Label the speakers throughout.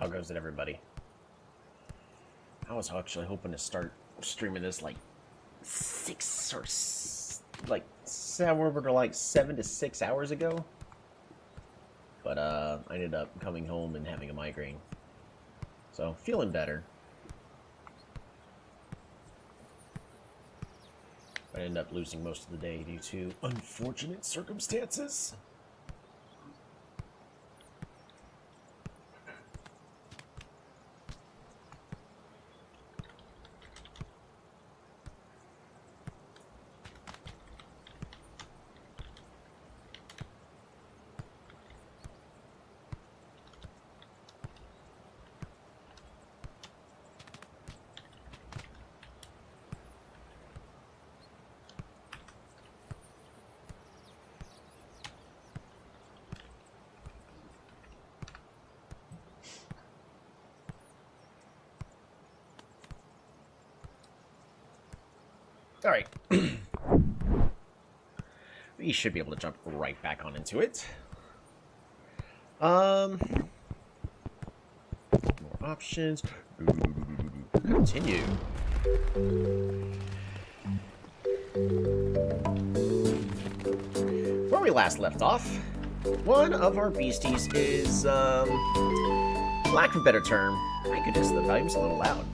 Speaker 1: How goes it, everybody? I was actually hoping to start streaming this like 7 to 6 hours ago. But I ended up coming home and having a migraine. So, feeling better. I ended up losing most of the day due to unfortunate circumstances. Alright. We should be able to jump right back on into it. More options. Continue. Where we last left off, one of our beasties is, lack of a better term. My goodness, the volume's a little loud.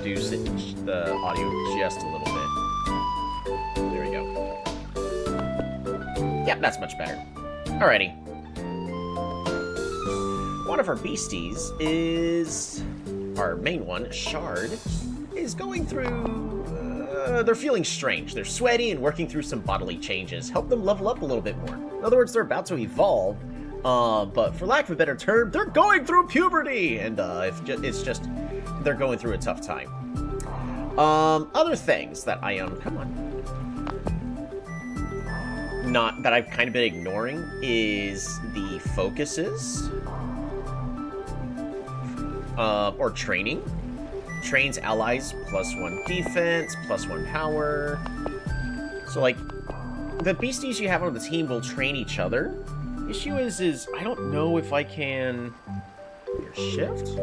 Speaker 1: Reduce the audio just a little bit. There we go. Yep, that's much better. Alrighty. One of our beasties is... our main one, Shard, is going through... they're feeling strange. They're sweaty and working through some bodily changes. Help them level up a little bit more. In other words, they're about to evolve. But for lack of a better term, they're going through puberty! And it's just... they're going through a tough time. Other things that I am... come on. Not... that I've kind of been ignoring is the focuses. Or training. Trains allies +1 defense, +1 power. So, like, the beasties you have on the team will train each other. The issue is I don't know if I can... your shift?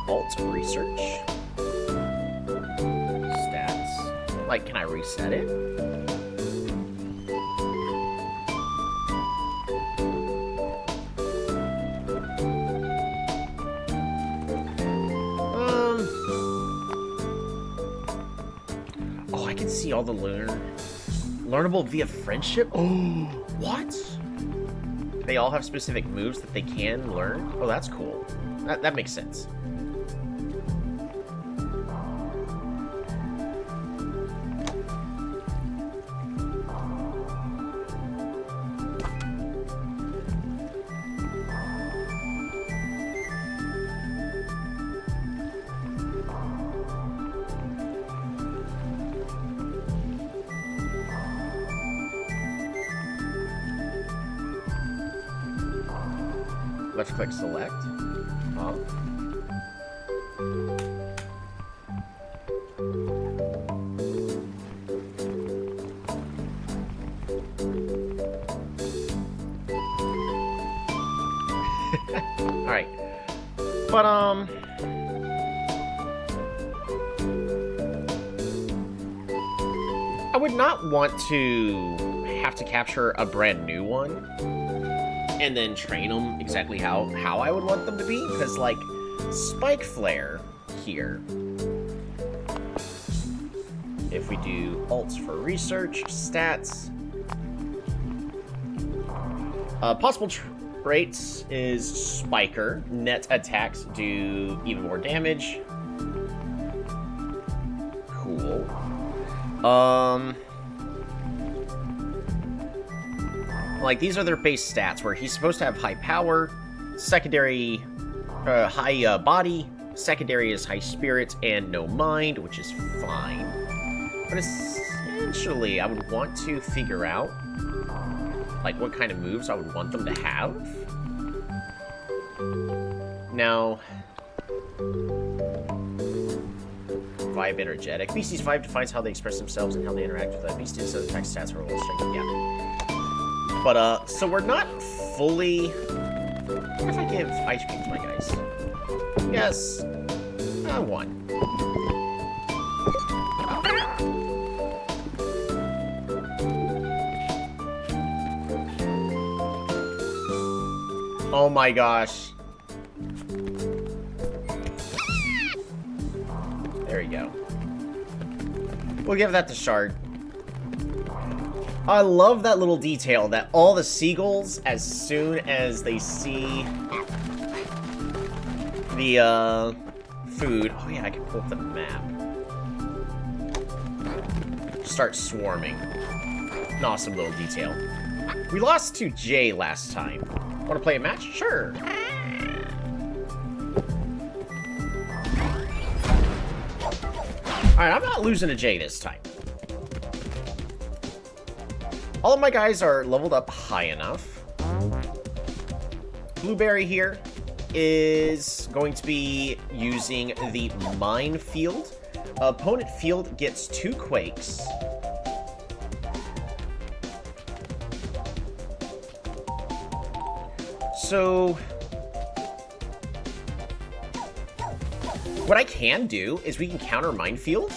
Speaker 1: Alt research. Stats. Like, can I reset it? Oh, I can see all the learnable via friendship? Oh, what? They all have specific moves that they can learn? Oh, that's cool. That makes sense. Let's click select. Alright. But, I would not want to have to capture a brand new one and then train them exactly how I would want them to be, because, like, Spike Flare here, if we do alts for research, stats, possible traits is Spiker, net attacks do even more damage, cool, like, these are their base stats, where he's supposed to have high power, secondary, high body, secondary is high spirit, and no mind, which is fine. But essentially, I would want to figure out, like, what kind of moves I would want them to have. Now, vibe energetic. Beastie's vibe defines how they express themselves and how they interact with other beasties. So the attack stats are a little strength. Yeah. But, so we're not fully... What if I give ice cream to my guys? Yes. 1. Oh my gosh. There we go. We'll give that to Shard. I love that little detail that all the seagulls, as soon as they see the food, oh yeah, I can pull up the map, start swarming. An awesome little detail. We lost to Jay last time. Want to play a match? Sure. Alright, I'm not losing to Jay this time. All of my guys are leveled up high enough. Blueberry here is going to be using the minefield. Opponent field gets 2 quakes. So what I can do is we can counter minefield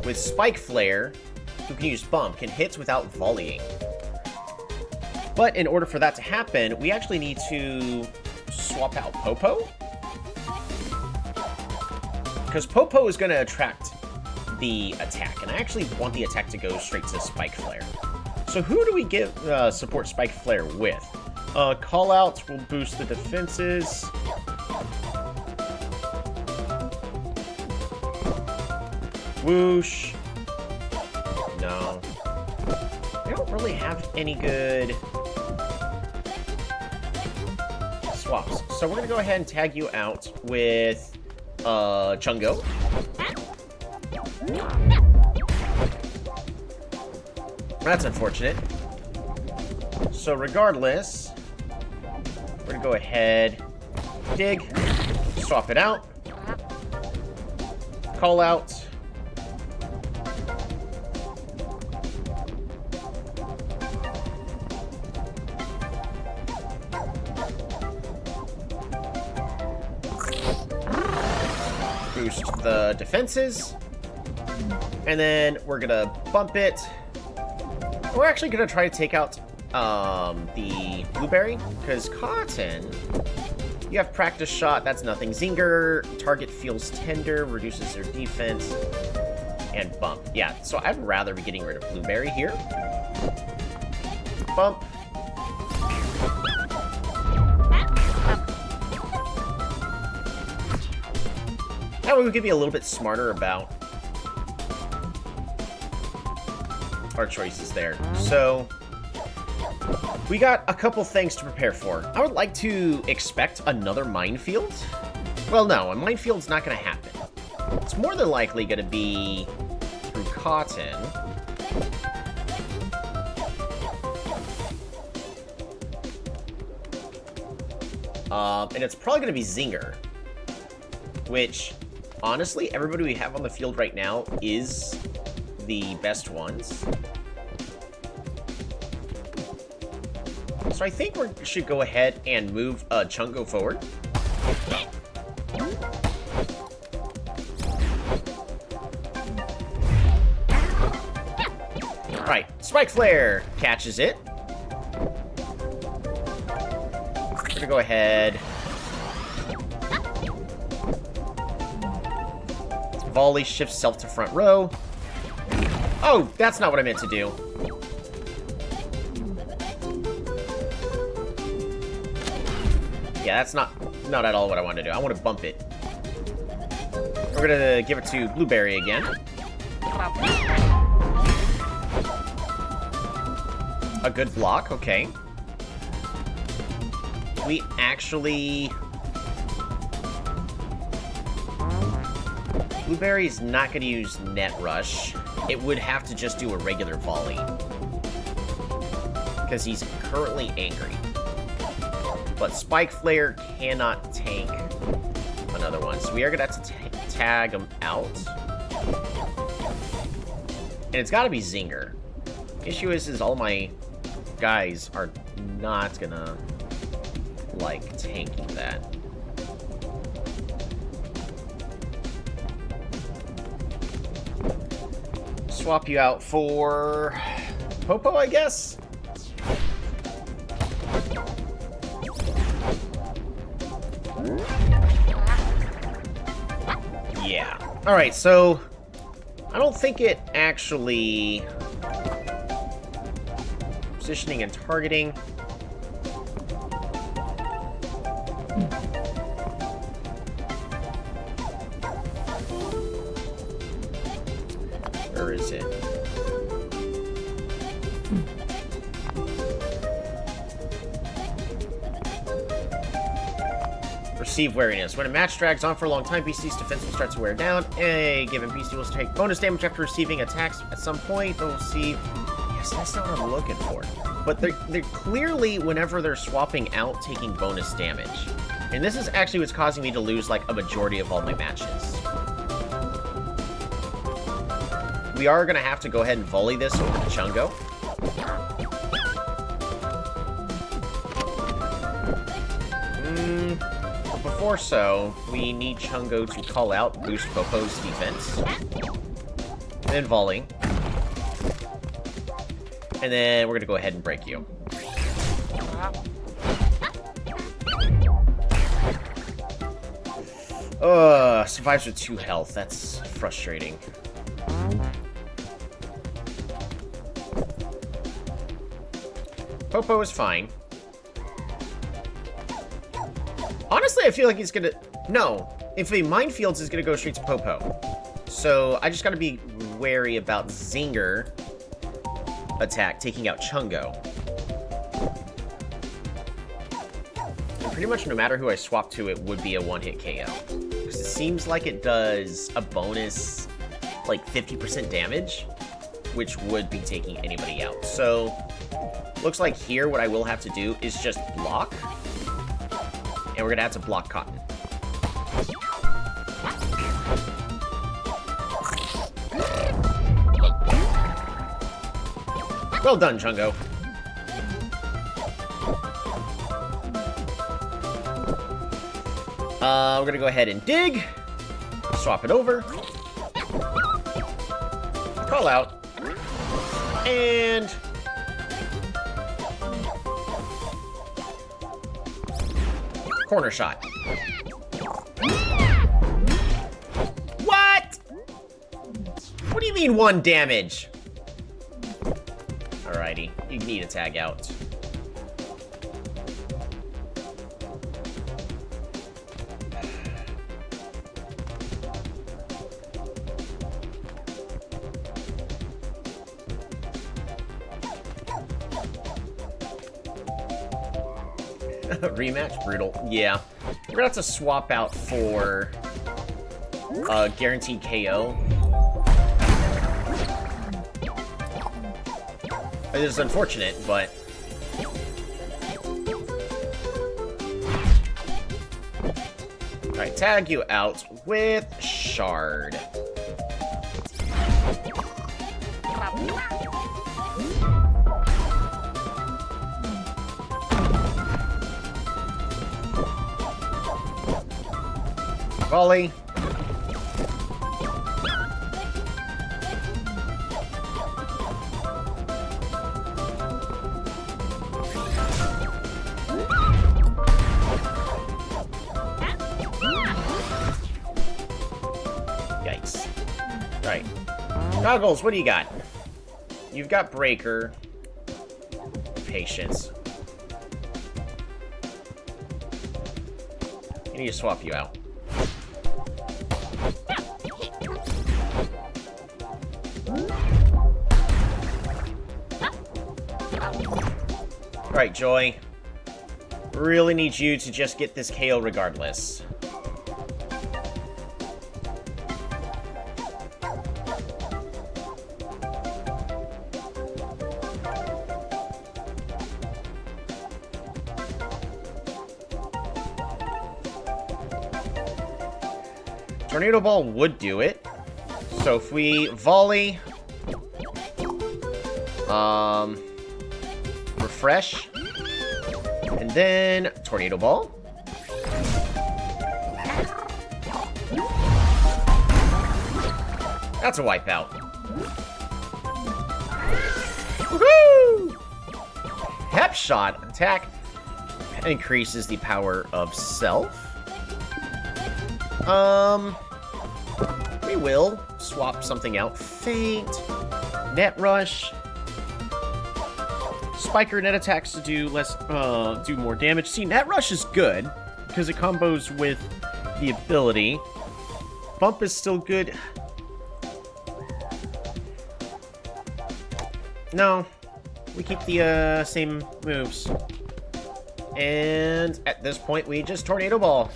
Speaker 1: with Spike Flare, who can use bump, can hit without volleying. But in order for that to happen, we actually need to swap out Popo. Because Popo is going to attract the attack, and I actually want the attack to go straight to Spike Flare. So who do we give support Spike Flare with? Callouts will boost the defenses. Whoosh. No. We don't really have any good swaps. So we're going to go ahead and tag you out with Chungo. That's unfortunate. So regardless, we're going to go ahead, dig, swap it out, call out. Boost the defenses, and then we're gonna bump it. We're actually gonna try to take out the Blueberry, because Cotton, you have practice shot, that's nothing. Zinger, target feels tender, reduces their defense, and bump. Yeah, so I'd rather be getting rid of Blueberry here. Bump. That way we could be a little bit smarter about our choices there. So we got a couple things to prepare for. I would like to expect another minefield. Well, no, a minefield's not going to happen. It's more than likely going to be through Cotton. And it's probably going to be Zinger, which, honestly, everybody we have on the field right now is the best ones. So I think we should go ahead and move Chungo forward. Alright, Spike Flare catches it. We're gonna go ahead. Volley shifts self to front row. Oh, that's not what I meant to do. Yeah, that's not at all what I wanted to do. I want to bump it. We're gonna give it to Blueberry again. A good block, okay. We actually... Blueberry's not going to use Net Rush. It would have to just do a regular volley, because he's currently angry. But Spike Flare cannot tank another one, so we are going to have to tag him out. And it's gotta be Zinger. Issue is all my guys are not gonna like tanking that. Swap you out for Popo, I guess? Yeah. Alright, so I don't think it actually... Positioning and targeting. Where is it? Receive wariness. When a match drags on for a long time, Beastie's defense will start to wear down. A given Beastie will take bonus damage after receiving attacks at some point. They'll receive... Yes, that's not what I'm looking for. But they're clearly, whenever they're swapping out, taking bonus damage. And this is actually what's causing me to lose, like, a majority of all my matches. We are going to have to go ahead and volley this over to Chungo. But before so, we need Chungo to call out, boost Popo's defense. Then volley. And then we're going to go ahead and break you. Survives with 2 health. That's frustrating. Popo is fine. Honestly, I feel like he's gonna... No. If he minefields, he's gonna go straight to Popo. So, I just gotta be wary about Zinger attack, taking out Chungo. And pretty much no matter who I swap to, it would be a one-hit KO. Because it seems like it does a bonus, like 50% damage, which would be taking anybody out. So, looks like here what I will have to do is just block. And we're gonna have to block Cotton. Well done, Chungo. We're gonna go ahead and dig. Swap it over. Call out. And... corner shot. What? What do you mean 1 damage? Alrighty, you need a tag out. Rematch? Brutal. Yeah. We're gonna have to swap out for guaranteed KO. It is unfortunate, but... Alright, tag you out with Shard. Volley. Yikes. Right. Goggles, what do you got? You've got Breaker. Patience. I need to swap you out. Alright, Joy. Really need you to just get this KO regardless. Tornado Ball would do it. So if we volley, refresh, and then tornado ball. That's a wipeout. Woohoo! Hep shot attack increases the power of self. We will swap something out. Faint, net rush. Spiker net attacks to do less, do more damage. See, net rush is good because it combos with the ability. Bump is still good. No, we keep the same moves. And at this point, we just tornado ball.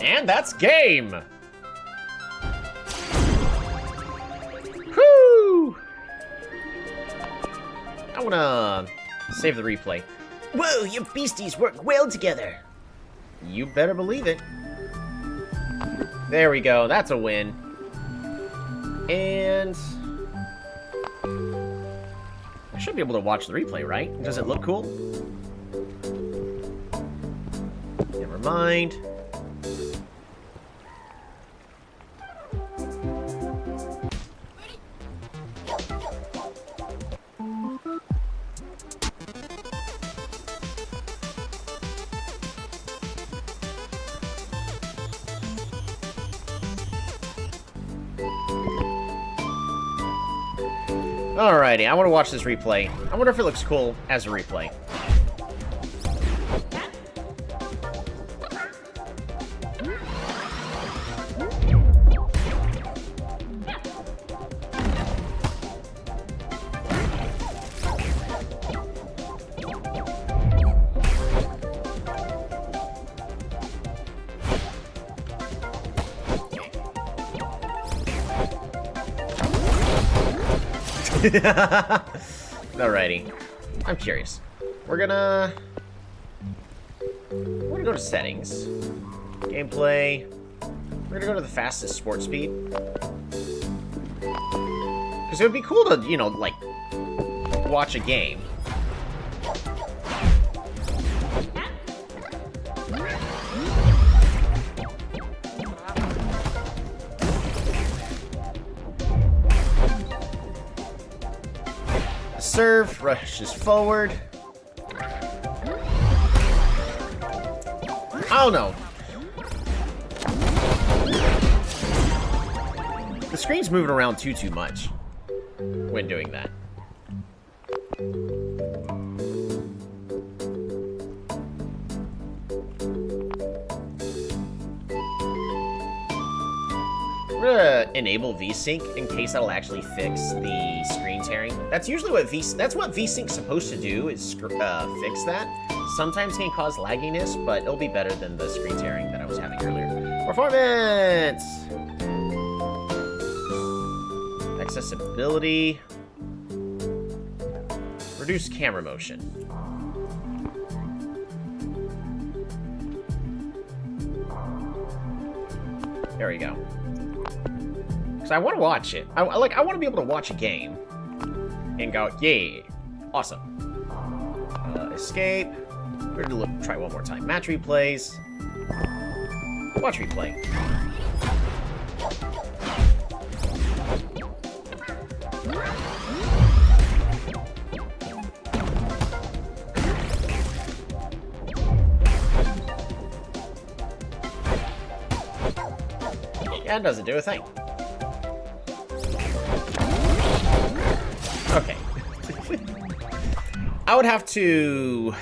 Speaker 1: And that's game! Whoo! I wanna save the replay. Whoa, you beasties work well together! You better believe it. There we go, that's a win. And I should be able to watch the replay, right? Does it look cool? Never mind. Alrighty, I want to watch this replay. I wonder if it looks cool as a replay. Alrighty. I'm curious. We're gonna go to settings. Gameplay. We're gonna go to the fastest sport speed. Because it would be cool to, you know, like, watch a game. Serve, rushes forward. I don't know. The screen's moving around too much when doing that. We're gonna enable VSync in case that'll actually fix the screen tearing. That's usually what VSync's supposed to do, is fix that. Sometimes it can cause lagginess, but it'll be better than the screen tearing that I was having earlier. Performance! Accessibility. Reduce camera motion. There we go. I want to watch it. I want to be able to watch a game and go, yeah, awesome. Escape. We're gonna try one more time. Match replays. Watch replay. Yeah, it doesn't do a thing. Okay. I would have to...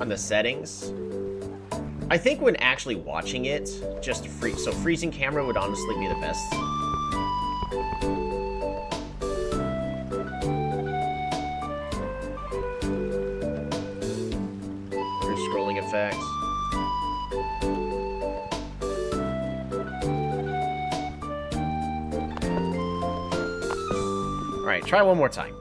Speaker 1: on the settings. I think when actually watching it, just so freezing camera would honestly be the best. There's scrolling effects. Alright, try one more time.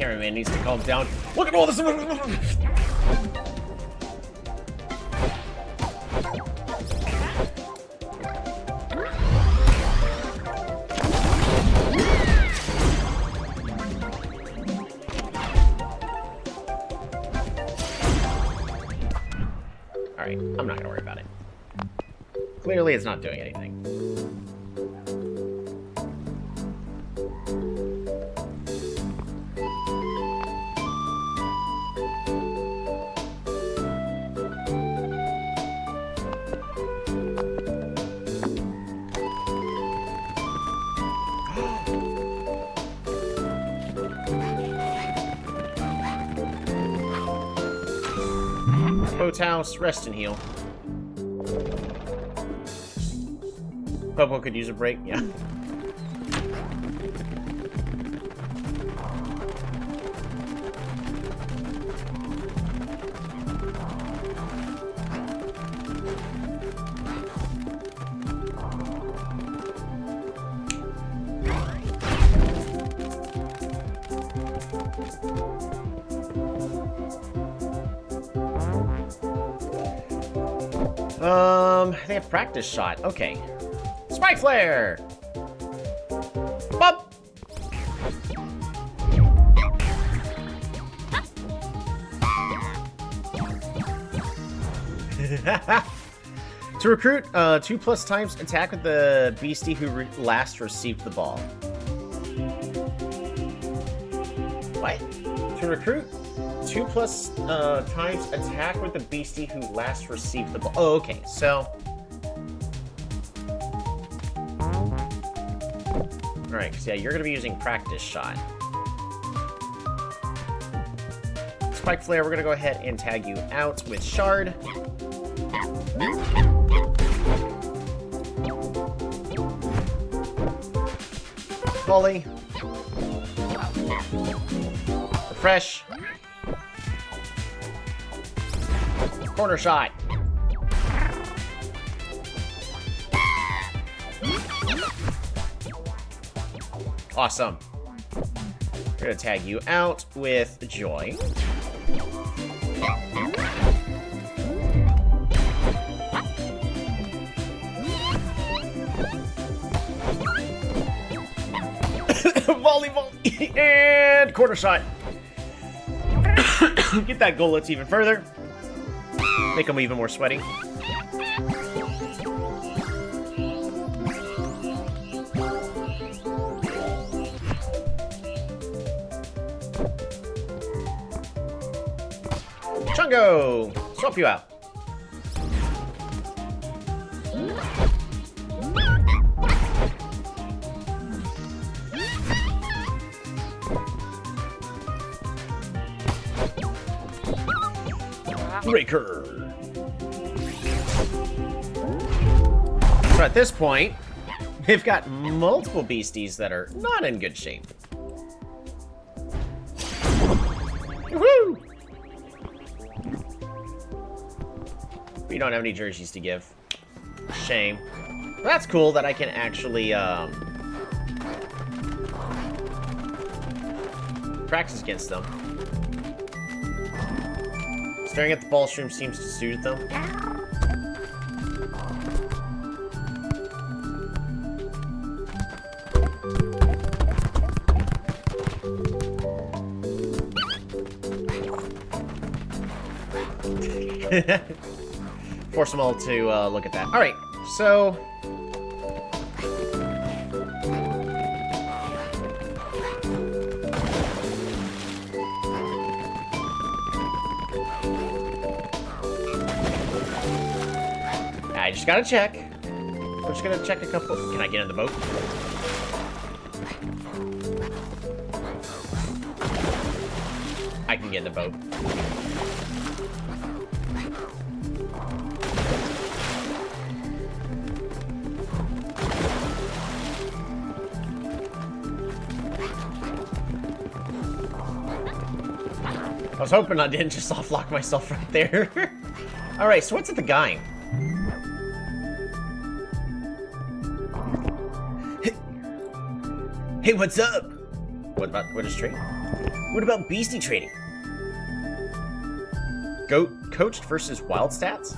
Speaker 1: cameraman needs to calm down. Look at all this. Alright, I'm not gonna worry about it. Clearly it's not doing anything. Boat's house, rest and heal. Popo could use a break, yeah. They have practice shot. Okay. Spike flare! Bop! To recruit, 2+ times attack with the beastie who last received the ball. What? To recruit, 2+ times attack with the beastie who last received the ball. Oh, okay. So... Alright, because yeah, you're going to be using practice shot. Spike flare, we're going to go ahead and tag you out with shard. Volley. Refresh. Corner shot. Awesome. We're gonna tag you out with Joy. Volleyball and corner shot. Get that goallets even further. Make them even more sweaty. Chungo! Swap you out. Breaker! So at this point, they've got multiple beasties that are not in good shape. Woohoo! We don't have any jerseys to give. Shame. But that's cool that I can actually, practice against them. Staring at the ball stream seems to suit them. Force them all to look at that. Alright, so... I just gotta check. We're just gonna check a couple... Can I get in the boat? I can get in the boat. I was hoping I didn't just soft-lock myself right there. Alright, so what's at the guy? Hey, what's up? what is trading? What about beastie trading? Goat coached versus wild stats?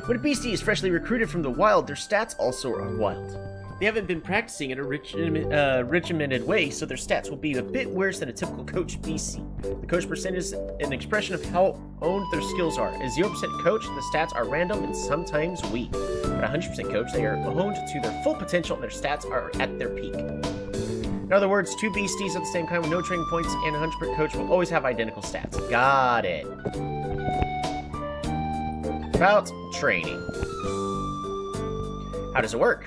Speaker 1: When a beastie is freshly recruited from the wild, their stats also are wild. They haven't been practicing in a regimented way, so their stats will be a bit worse than a typical coach beastie. The coach percent is an expression of how owned their skills are. As 0% coach, the stats are random and sometimes weak. But 100% coach, they are honed to their full potential and their stats are at their peak. In other words, two beasties at the same time with no training points and 100% coach will always have identical stats. Got it. About training. How does it work?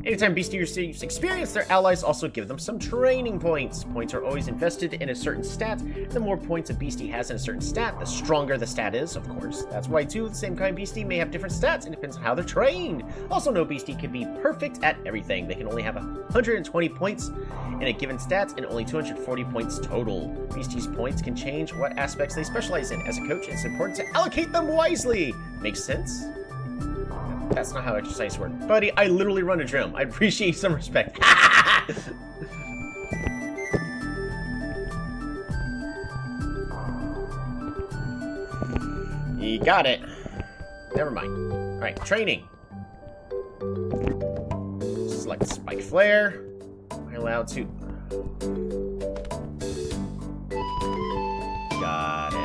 Speaker 1: Anytime beastie receives experience, their allies also give them some training points. Points are always invested in a certain stat. The more points a beastie has in a certain stat, the stronger the stat is, of course. That's why two of the same kind beastie may have different stats, and it depends on how they're trained. Also, no beastie can be perfect at everything. They can only have 120 points in a given stat, and only 240 points total. Beastie's points can change what aspects they specialize in. As a coach, it's important to allocate them wisely. Makes sense? That's not how exercise works. Buddy, I literally run a gym. I appreciate some respect. You got it. Never mind. Alright, training. Select Spike Flare. Am I allowed to... Got it.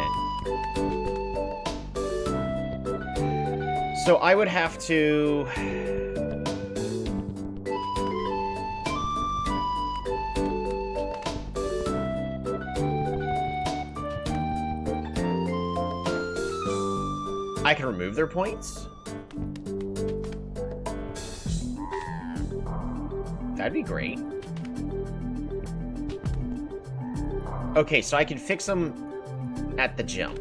Speaker 1: So I would have to... I can remove their points? That'd be great. Okay, so I can fix them at the gym.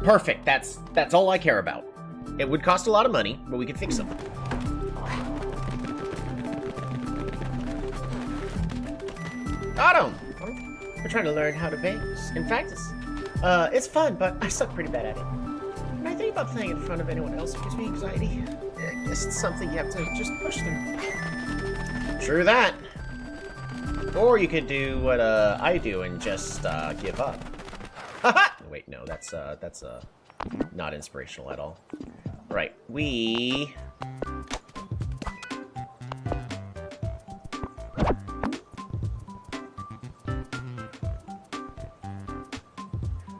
Speaker 1: Perfect. That's all I care about. It would cost a lot of money, but we could fix them. Autumn! We're trying to learn how to bake. In fact, it's fun, but I suck pretty bad at it. When I think about playing in front of anyone else, it gives me anxiety. It's something you have to just push through. True that. Or you could do what I do and just give up. Haha! Wait, no, that's not inspirational at all. Right, we...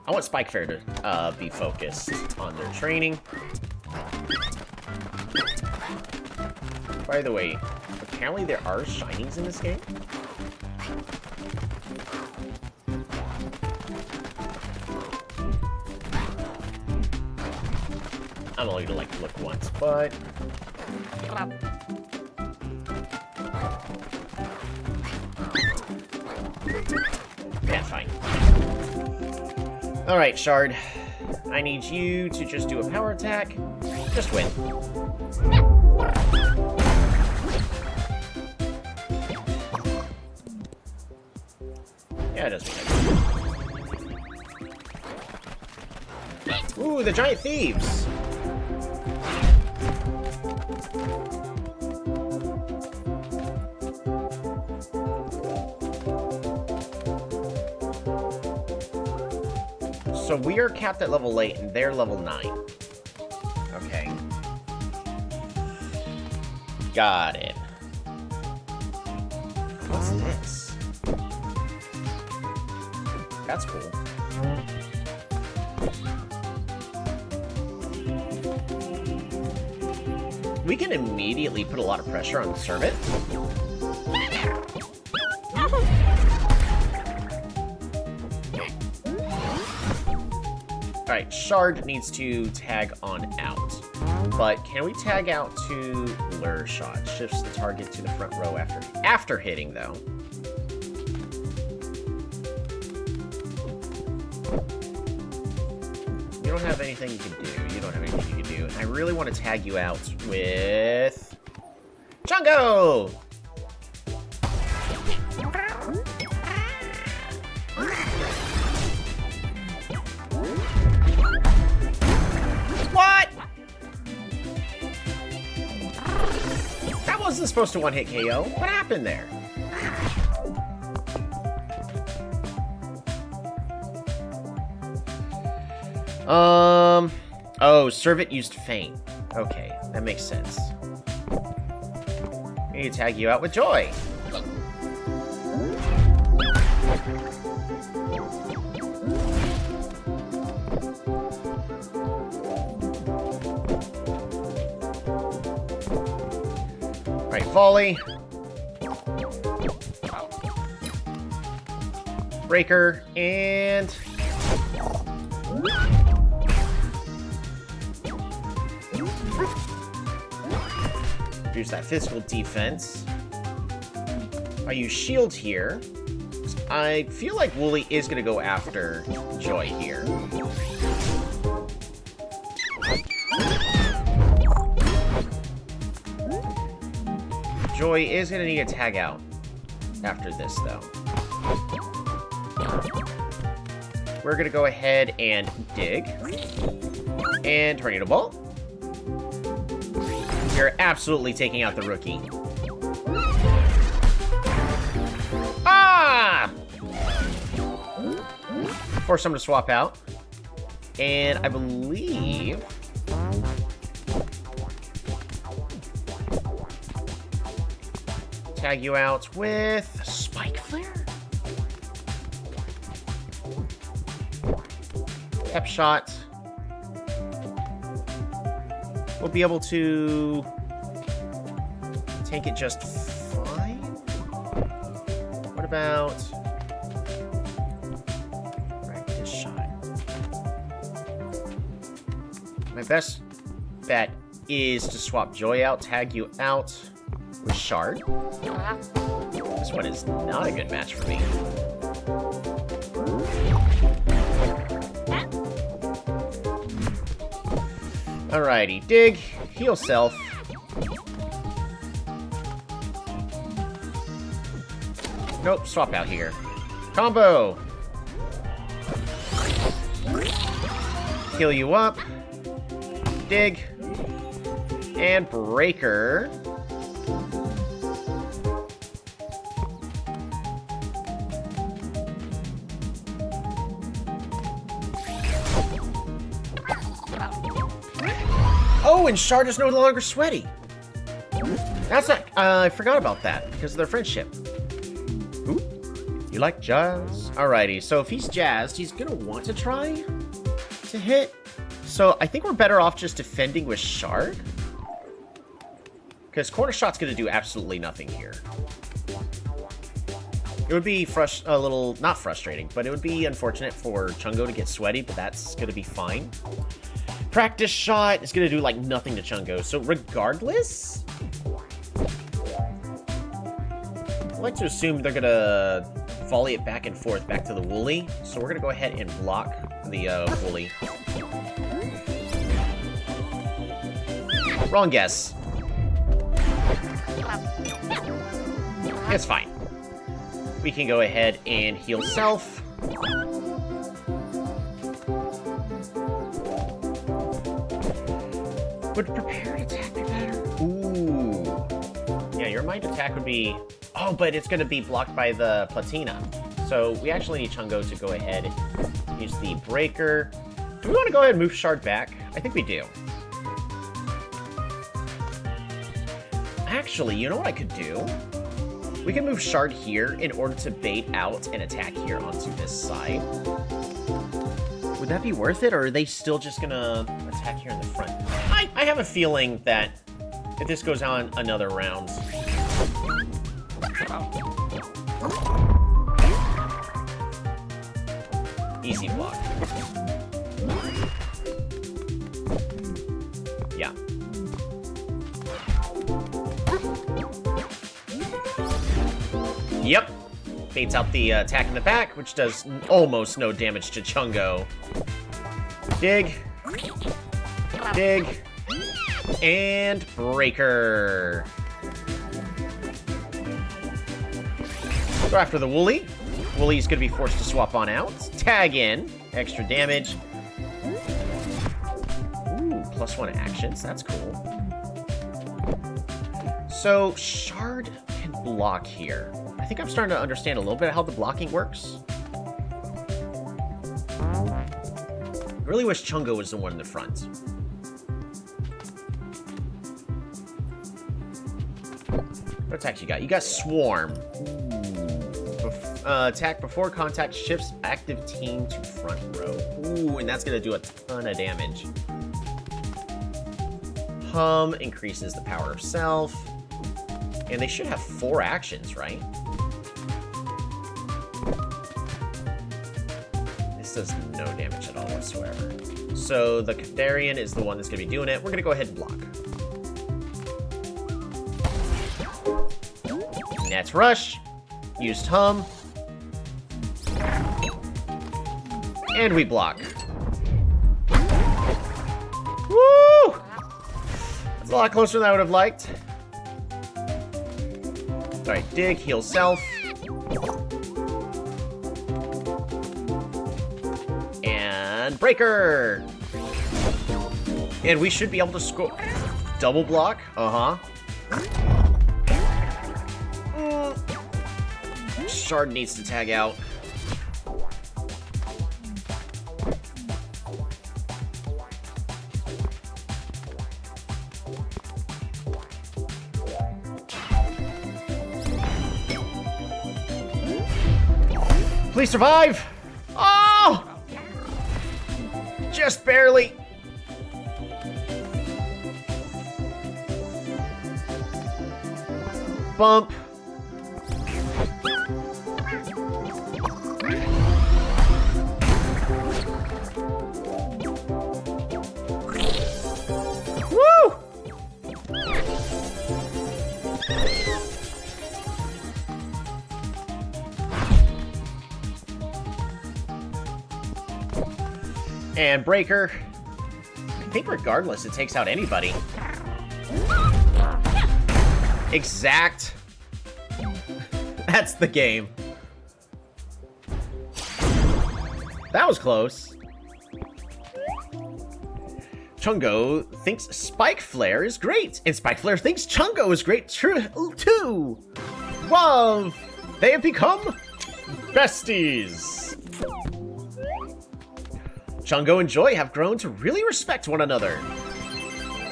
Speaker 1: I want Spike Fair to be focused on their training. By the way, apparently there are shinings in this game. I'm only gonna like look once, but yeah, fine. All right, Shard. I need you to just do a power attack. Just win. Yeah, it does make sense. Ooh, the giant thieves. So we are capped at level 8 and they're level 9. Okay. Got it. What's this? That's cool. We can immediately put a lot of pressure on the servant. Alright, Shard needs to tag on out. But can we tag out to Lure Shot? Shifts the target to the front row after hitting, though. You don't have anything you can do. You don't have anything you can do. And I really want to tag you out with... Chungo! What? That wasn't supposed to one-hit KO. What happened there? Oh, Servant used Feint. Okay, that makes sense. I need to tag you out with Joy. Alright, Volley. Breaker, and... Reduce that physical defense. I use Shield here. I feel like Wooly is going to go after Joy here. Joy is going to need a tag out after this, though. We're going to go ahead and dig. And Tornado Ball. You're absolutely taking out the rookie. Ah! Force him to swap out. And I believe... tag you out with Spike Flare? Pep Shot. We'll be able to tank it just fine. What about Practice Shot? My best bet is to swap Joy out, tag you out with Shard. This one is not a good match for me. Alrighty, dig, heal self. Nope, swap out here. Combo! Heal you up. Dig. And Breaker. Oh, and Shard is no longer sweaty. That's not... I forgot about that because of their friendship. Ooh, you like jazz? Alrighty, so if he's jazzed, he's gonna want to try to hit. So I think we're better off just defending with Shard. Because Corner Shot's gonna do absolutely nothing here. It would be a little... not frustrating, but it would be unfortunate for Chungo to get sweaty, but that's gonna be fine. Practice Shot is going to do, like, nothing to Chungo. So, regardless... I like to assume they're going to volley it back and forth back to the Wooly. So, we're going to go ahead and block the Wooly. Wrong guess. It's fine. We can go ahead and heal self. Would prepared attack be better? Ooh. Yeah, your mind attack would be... oh, but it's going to be blocked by the Platina. So we actually need Chungo to go ahead and use the Breaker. Do we want to go ahead and move Shard back? I think we do. Actually, you know what I could do? We can move Shard here in order to bait out an attack here onto this side. Would that be worth it, or are they still just gonna attack here in the front? I have a feeling that if this goes on another round... easy block. Yeah. Yep. Baits out the attack in the back, which does almost no damage to Chungo. Dig. Dig. And Breaker. Go after the Wooly. Wooly's going to be forced to swap on out. Tag in. Extra damage. Ooh, +1 actions. That's cool. So, Shard can block here. I think I'm starting to understand a little bit how the blocking works. I really wish Chungo was the one in the front. What attacks you got? You got Swarm. Attack before contact shifts active team to front row. Ooh, and that's going to do a ton of damage. Hum increases the power of self. And they should have 4 actions, right? This does no damage at all whatsoever. So the Catharian is the one that's going to be doing it. We're going to go ahead and block. Nats Rush. Used Hum. And we block. Woo! That's a lot closer than I would have liked. Alright, dig, heal self. And breaker! And we should be able to score. Double block? Uh-huh. Shard needs to tag out. Please survive! Oh! Just barely. Bump. Woo! And breaker. I think regardless, it takes out anybody. Exact. That's the game. That was close. Chungo thinks Spike Flare is great, and Spike Flare thinks Chungo is great too. Wow, they have become besties. Chungo and Joy have grown to really respect one another.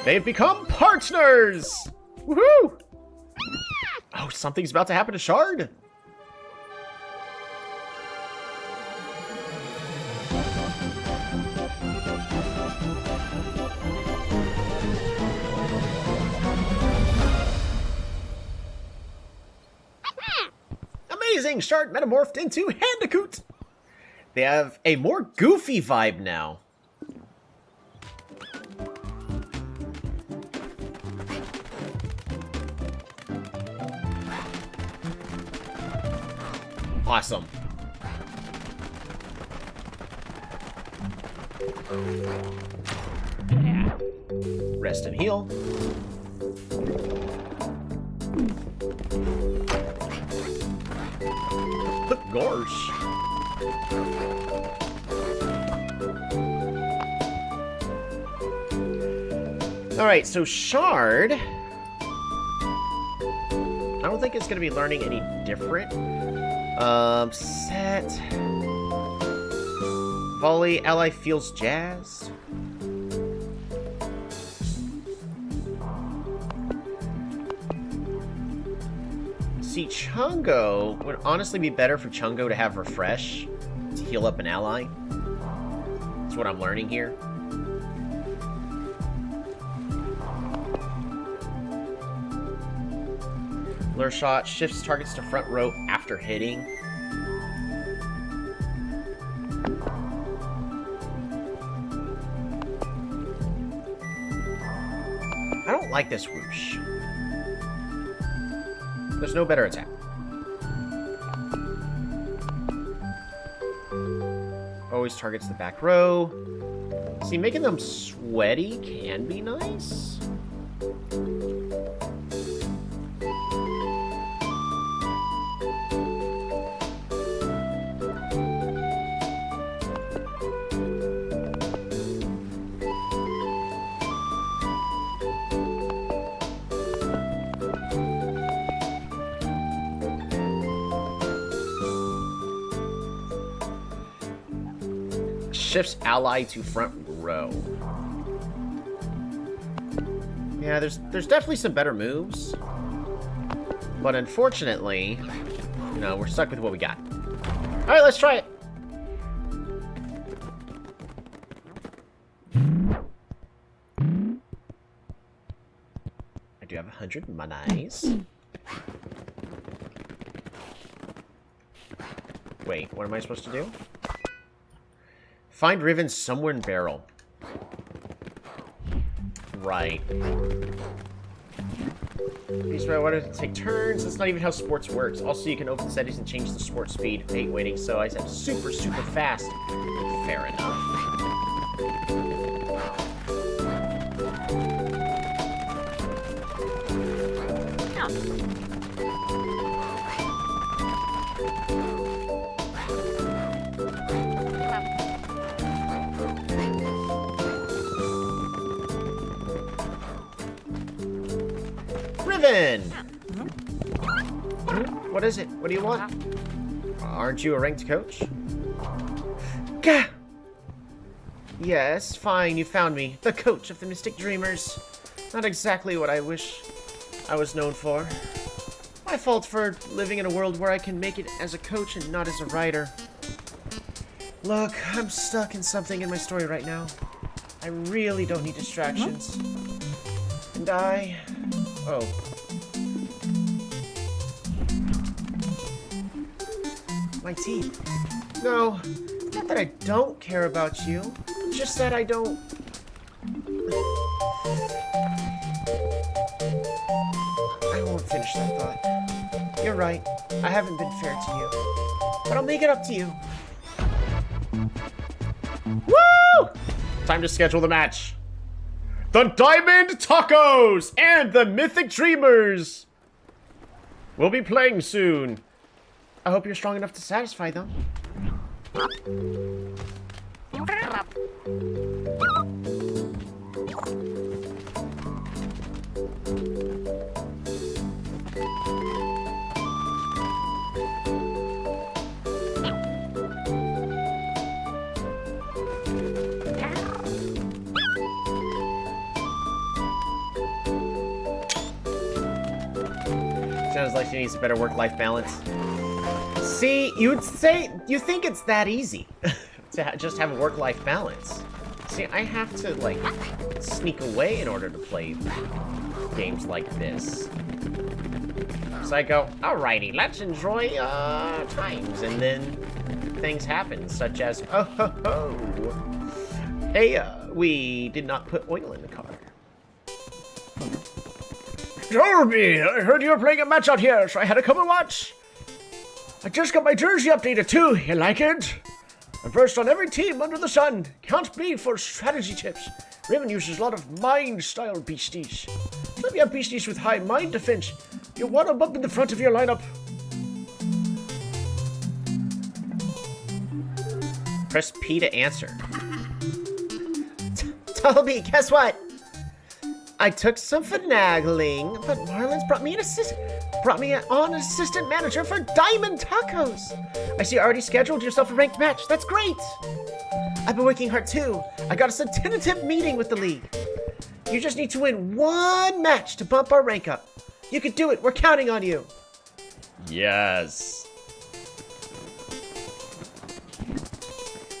Speaker 1: They've become partners! Woohoo! Oh, something's about to happen to Shard. Amazing! Shard metamorphed into Handicoot. They have a more goofy vibe now. Awesome. Rest and heal. Gosh. Alright, so Shard, I don't think it's going to be learning any different. Set. Volley, ally feels jazzed. See, Chungo would honestly be better for Chungo to have Refresh to heal up an ally. That's what I'm learning here. Lure shot shifts targets to front row after hitting. I don't like this whoosh. There's no better attack. Always targets the back row. See, making them sweaty can be nice. shifts ally to front row. Yeah, there's definitely some better moves. But unfortunately, no, we're stuck with what we got. Alright, let's try it. I do have 100 monies. Wait, what am I supposed to do? Find Riven somewhere in barrel. Right. These why to take turns. That's not even how sports works. Also, you can open settings and change the sport speed. 8 waiting, so I said super fast. Fair enough. Riven! What is it? What do you want? Aren't you a ranked coach? Gah! Yes, fine, you found me. The coach of the Mystic Dreamers. Not exactly what I wish I was known for. My fault for living in a world where I can make it as a coach and not as a writer. Look, I'm stuck in something in my story right now. I really don't need distractions. And oh. My teeth. No, not that I don't care about you. Just that I don't... I won't finish that thought. You're right. I haven't been fair to you. But I'll make it up to you. Woo! Time to schedule the match. The Diamond Tacos and the Mythic Dreamers will be playing soon. I hope you're strong enough to satisfy them. Sounds like she needs a better work-life balance. See, you think it's that easy to just have a work-life balance. See, I have to, like, sneak away in order to play games like this. So I go, alrighty, let's enjoy, times, and then things happen, such as, oh ho ho! Hey, we did not put oil in the car. Jorby, I heard you were playing a match out here, so I had to come and watch. I just got my jersey updated too. You like it? I'm first on every team under the sun. Count me for strategy tips. Riven uses a lot of mind-style beasties. Let me have beasties with high mind defense. You want them up in the front of your lineup. Press P to answer. Toby, guess what? I took some finagling, but Marlon's brought me on an assistant manager for Diamond Tacos. I see you already scheduled yourself a ranked match. That's great. I've been working hard too. I got us a tentative meeting with the league. You just need to win one match to bump our rank up. You can do it. We're counting on you. Yes.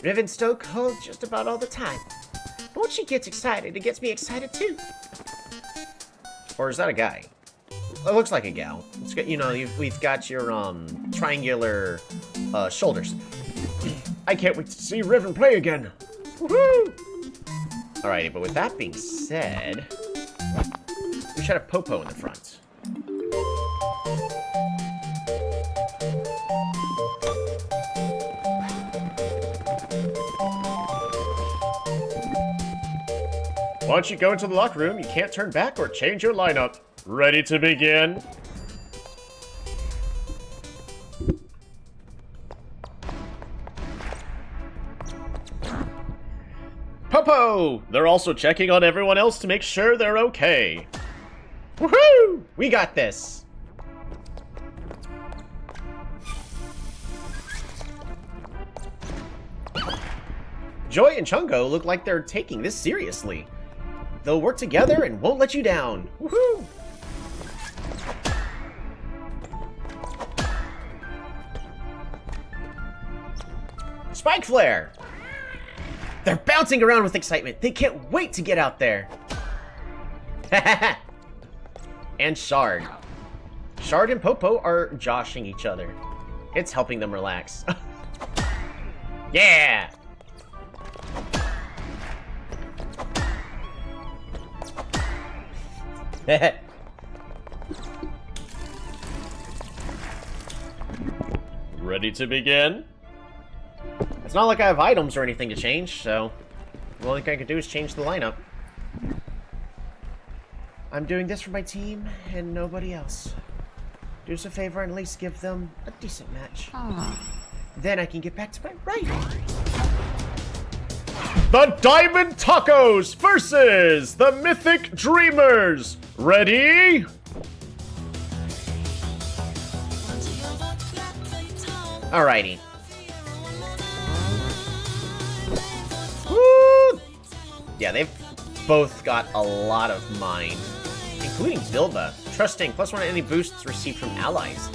Speaker 1: Riven stoke cold just about all the time. But when she gets excited, it gets me excited too. Or is that a guy? It looks like a gal. It's got, you know, we've got your triangular shoulders. I can't wait to see Riven play again. Woohoo! Alrighty, but with that being said, we should have Popo in the front. Once you go into the locker room, you can't turn back or change your lineup. Ready to begin? Popo! They're also checking on everyone else to make sure they're okay. Woohoo! We got this! Joy and Chungo look like they're taking this seriously. They'll work together and won't let you down. Woohoo! Spike Flare! They're bouncing around with excitement. They can't wait to get out there. And Shard. Shard and Popo are joshing each other. It's helping them relax. Yeah! Ready to begin? It's not like I have items or anything to change, so the only thing I can do is change the lineup. I'm doing this for my team and nobody else. Do us a favor and at least give them a decent match. Then I can get back to my writing. The Diamond Tacos versus the Mythic Dreamers. Ready? Alrighty. Woo! Yeah, they've both got a lot of mind, including Bilba. Trusting, +1 any boosts received from allies.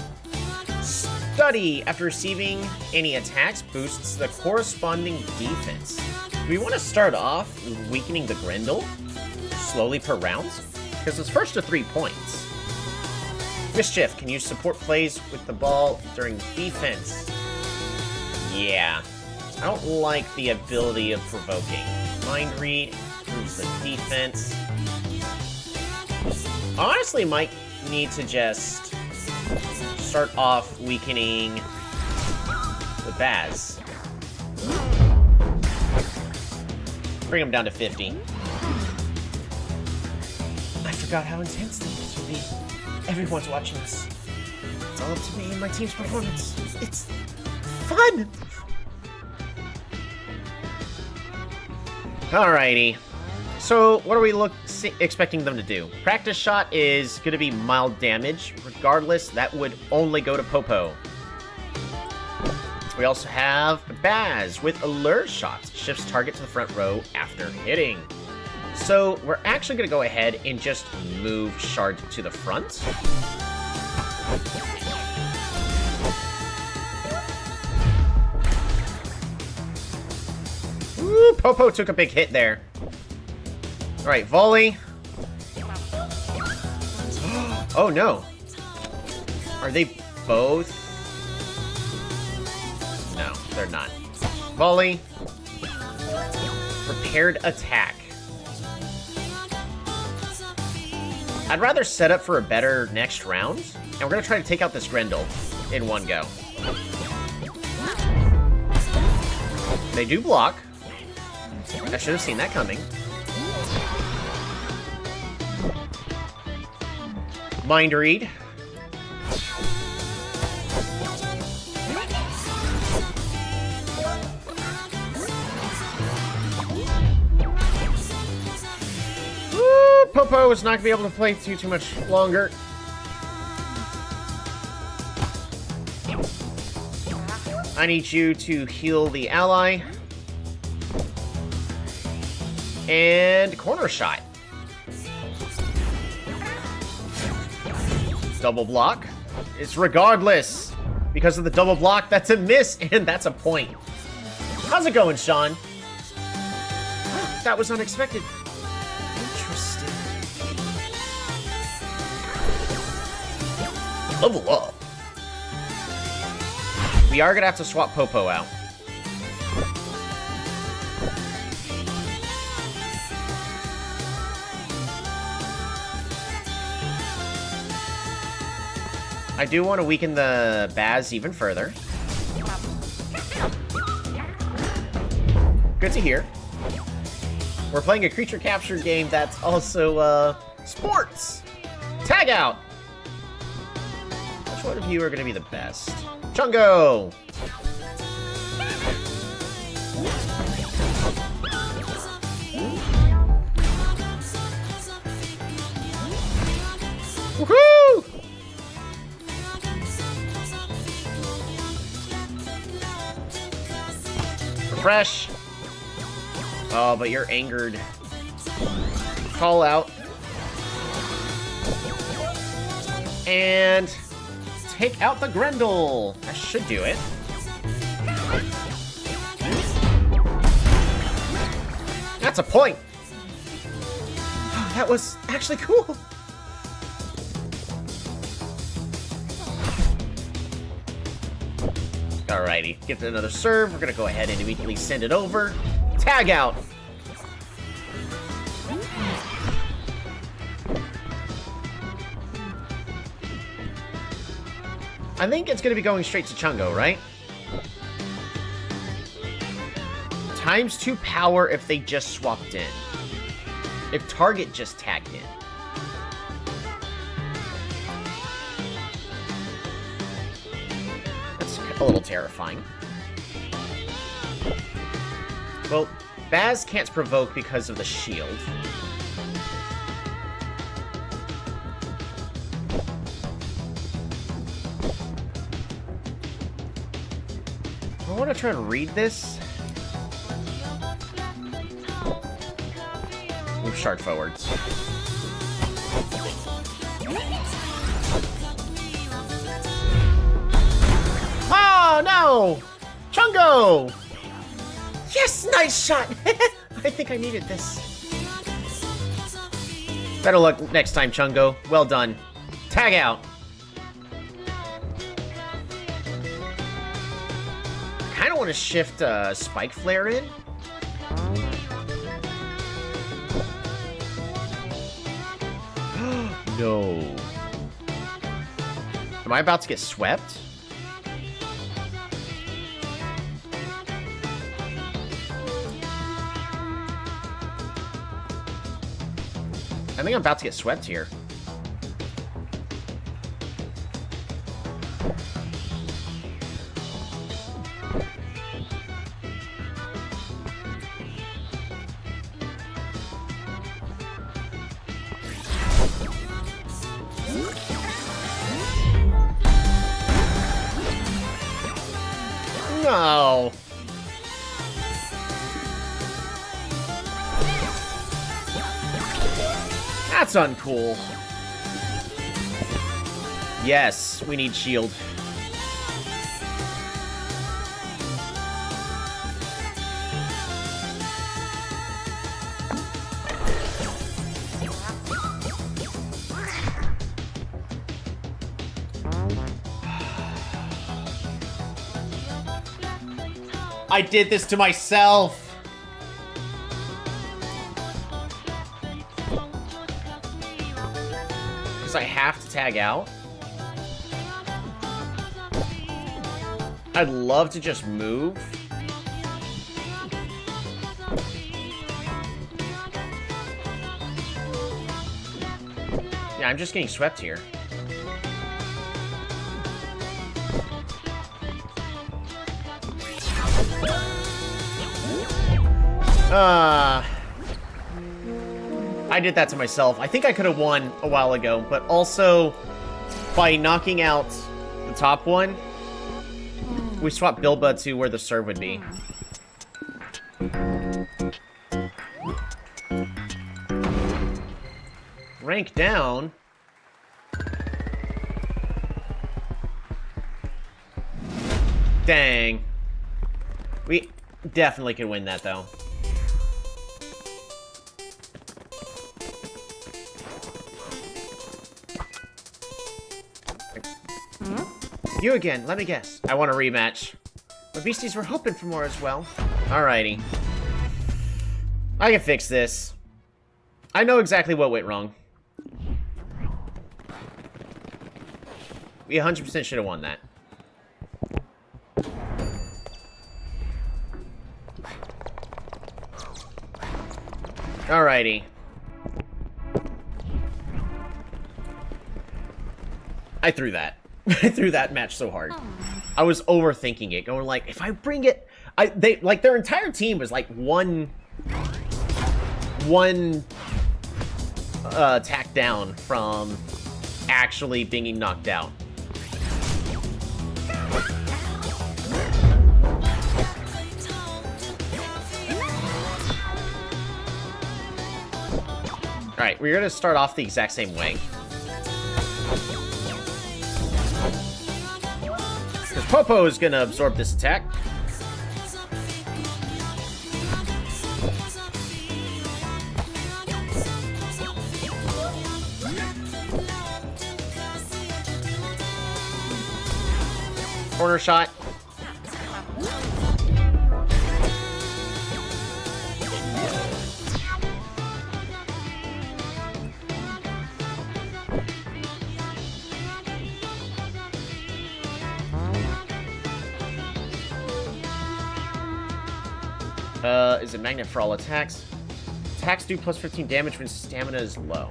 Speaker 1: Study, after receiving any attacks, boosts the corresponding defense. Do we want to start off weakening the Grendel slowly per round? Because it's first to 3 points. Mischief, can use support plays with the ball during defense. Yeah, I don't like the ability of provoking. Mind Read improves the defense. Honestly, might need to just start off weakening the Baz. Bring him down to 50. I forgot how intense this would be. Everyone's watching us. It's all up to me and my team's performance. It's fun! Alrighty. So, what are we expecting them to do? Practice shot is going to be mild damage. Regardless, that would only go to Popo. We also have Baz with Allure Shot. Shifts target to the front row after hitting. So, we're actually going to go ahead and just move Shard to the front. Ooh, Popo took a big hit there. Alright, volley. Oh no. Are they both? No, they're not. Volley. Prepared attack. I'd rather set up for a better next round. And we're going to try to take out this Grendel in one go. They do block. I should have seen that coming. Mind Read. Woo, Popo is not going to be able to play too much longer. I need you to heal the ally. And corner shot. Double block. It's regardless. Because of the double block, that's a miss, and that's a point. How's it going, Sean? That was unexpected. Interesting. Level up. We are going to have to swap Popo out. I do want to weaken the Baz even further. Good to hear. We're playing a creature capture game that's also, sports! Tag out! Which one of you are going to be the best? Chungo! Woohoo! Refresh. Oh, but you're angered. Call out. And take out the Grendel. That should do it. That's a point. Oh, that was actually cool. Alrighty, give it another serve. We're gonna go ahead and immediately send it over. Tag out. I think it's gonna be going straight to Chungo, right? ×2 power if they just swapped in. If target just tagged in. That's a little terrifying. Well, Baz can't provoke because of the shield. I want to try to read this. Move Shard forward. Oh, no! Chungo! Yes, nice shot! I think I needed this. Better luck next time, Chungo. Well done. Tag out. I kind of want to shift Spike Flare in. No. Am I about to get swept? I think I'm about to get swept here. No. That's uncool. Yes, we need shield. I did this to myself. Because I have to tag out. I'd love to just move. Yeah, I'm just getting swept here. I did that to myself. I think I could have won a while ago, but also by knocking out the top one, we swapped Bilba to where the serve would be. Rank down. Dang. We definitely could win that, though. You again, let me guess. I want a rematch. The Beasties were hoping for more as well. Alrighty. I can fix this. I know exactly what went wrong. We 100% should have won that. Alrighty. I threw that. I threw that match so hard. I was overthinking it, going like, if I bring it, their entire team was like one attack down from actually being knocked out. Alright, we're gonna start off the exact same way. Because Popo is gonna absorb this attack. Corner shot. Is it magnet for all attacks? Attacks do plus 15 damage when stamina is low.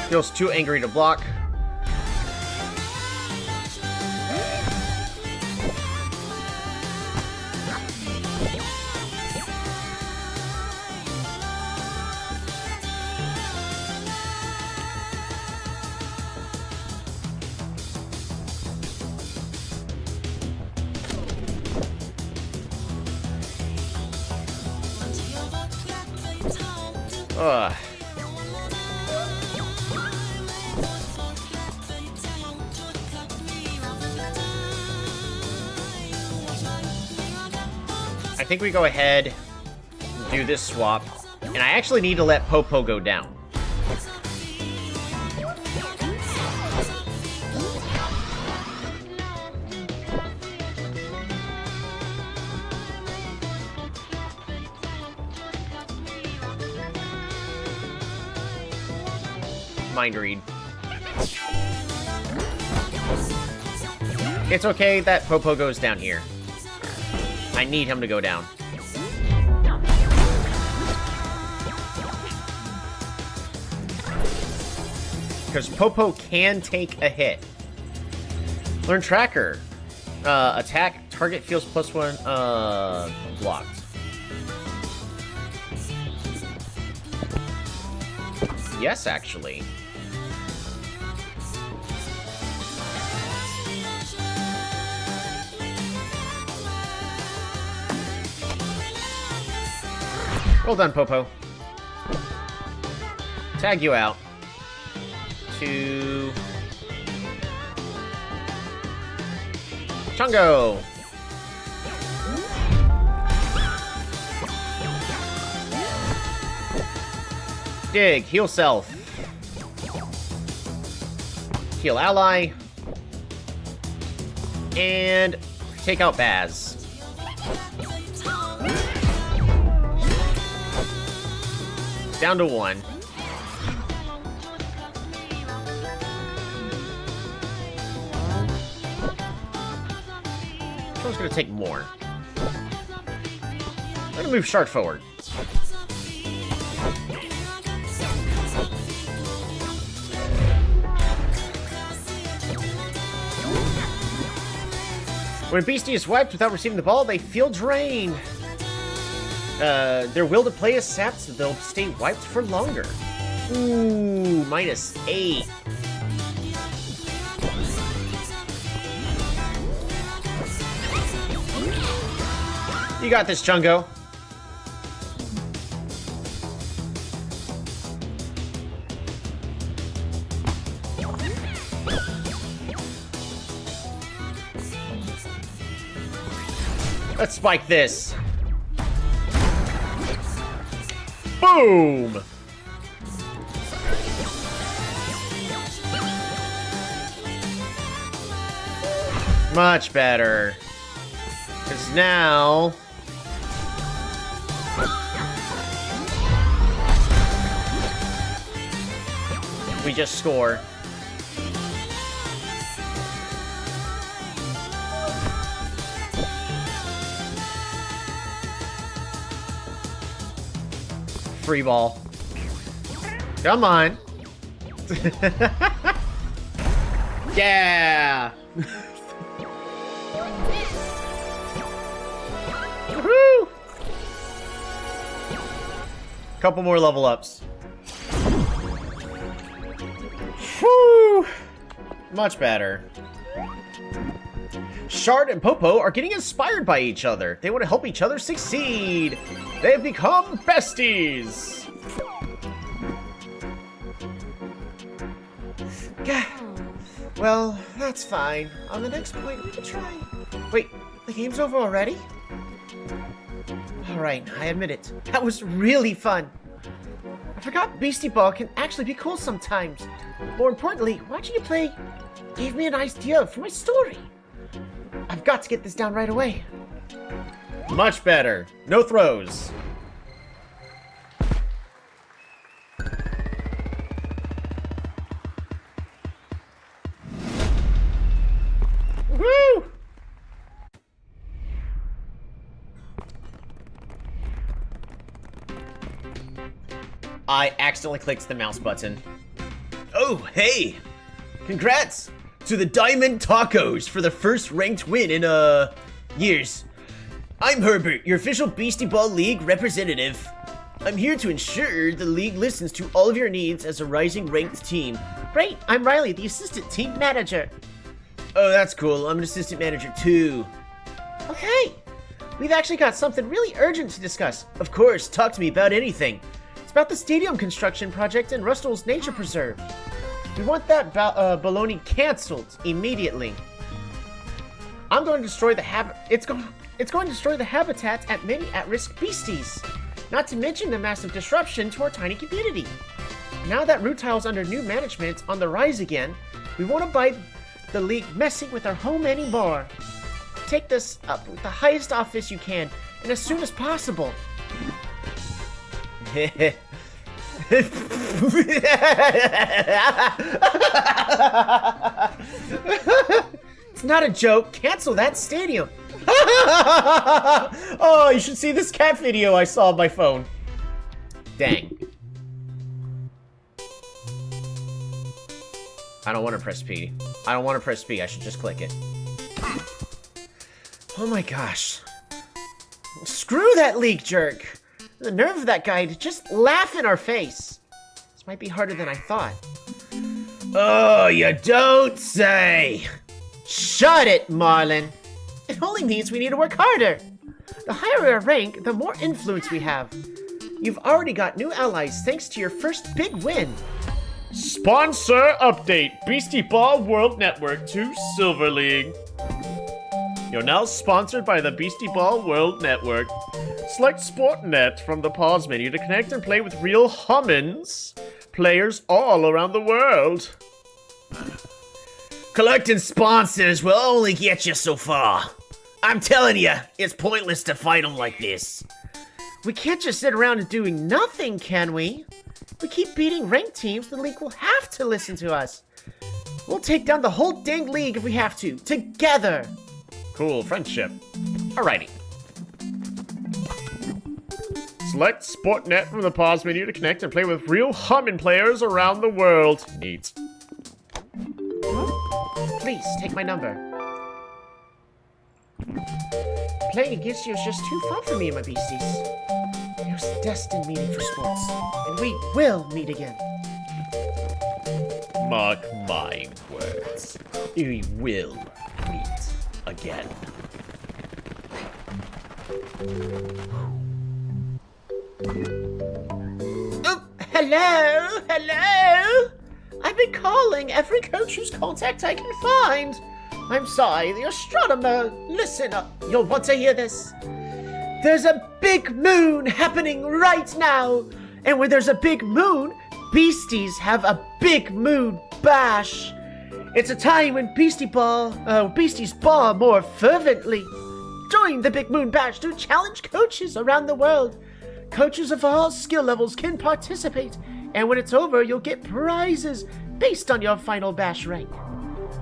Speaker 1: Feels too angry to block. Ugh. I think we go ahead and do this swap. And I actually need to let Popo go down. Mind read. It's okay that Popo goes down here. I need him to go down. Because Popo can take a hit. Learn Tracker. Attack. Target feels +1 blocked. Yes, actually. Well done, Popo. Tag you out. To... Chungo! Dig. Heal self. Heal ally. And take out Baz. Down to 1. Someone's gonna take more. I'm gonna move Shard forward. When a Beastie is wiped without receiving the ball, they feel drained. Their will to play is sapped, so they'll stay wiped for longer. Ooh, -8. You got this, Chungo. Let's spike this. Boom! Much better. Because now... we just score. Free ball. Come on. Yeah. Woohoo! Couple more level ups. Whew! Much better. Shard and Popo are getting inspired by each other. They want to help each other succeed. They've become besties. Well, that's fine. On the next point, we can try. Wait, the game's over already? Alright, I admit it. That was really fun. I forgot Beastieball can actually be cool sometimes. More importantly, watching you play gave me an idea for my story. I've got to get this down right away. Much better. No throws. Woo! I accidentally clicked the mouse button. Oh, hey! Congrats to the Diamond Tacos for the first ranked win in, years. I'm Herbert, your official Beastieball League representative. I'm here to ensure the league listens to all of your needs as a rising ranked team. Great, I'm Riley, the assistant team manager. Oh, that's cool. I'm an assistant manager too. Okay, we've actually got something really urgent to discuss. Of course, talk to me about anything. It's about the stadium construction project in Rustle's Nature Preserve. We want that baloney canceled immediately. I'm going to destroy the It's going to destroy the habitat at many at-risk beasties. Not to mention the massive disruption to our tiny community. Now that Rutile's under new management on the rise again, we won't abide the league messing with our home anymore. Take this up with the highest office you can, and as soon as possible. It's not a joke. Cancel that stadium. Oh, you should see this cat video I saw on my phone. Dang. I don't want to press P. I don't want to press P. I should just click it. Oh my gosh. Screw that leak jerk. The nerve of that guy to just laugh in our face. This might be harder than I thought. Oh, you don't say. Shut it, Marlin. It only means we need to work harder. The higher our rank, the more influence we have. You've already got new allies thanks to your first big win. Sponsor update. Beastieball World Network to Silver League. You're now sponsored by the Beastieball World Network. Select Sportnet from the pause menu to connect and play with real humans. Players all around the world. Collecting sponsors will only get you so far. I'm telling you, it's pointless to fight them like this. We can't just sit around and doing nothing, can we? If we keep beating ranked teams, the league will have to listen to us. We'll take down the whole dang league if we have to, together. Cool, friendship. Alrighty. Select Sportnet from the pause menu to connect and play with real humming players around the world. Neat. Please, take my number. Playing against you is just too fun for me and my beasties. It was a destined meeting for sports, and we will meet again. Mark my words. We will meet again. Oh, hello? Hello? I've been calling every coach whose contact I can find. I'm sorry, the astronomer. Listen up. You'll want to hear this. There's a big moon happening right now. And when there's a big moon, beasties have a big moon bash. It's a time when beasties ball more fervently. Join the Big Moon Bash to challenge coaches around the world. Coaches of all skill levels can participate, and when it's over, you'll get prizes based on your final bash rank.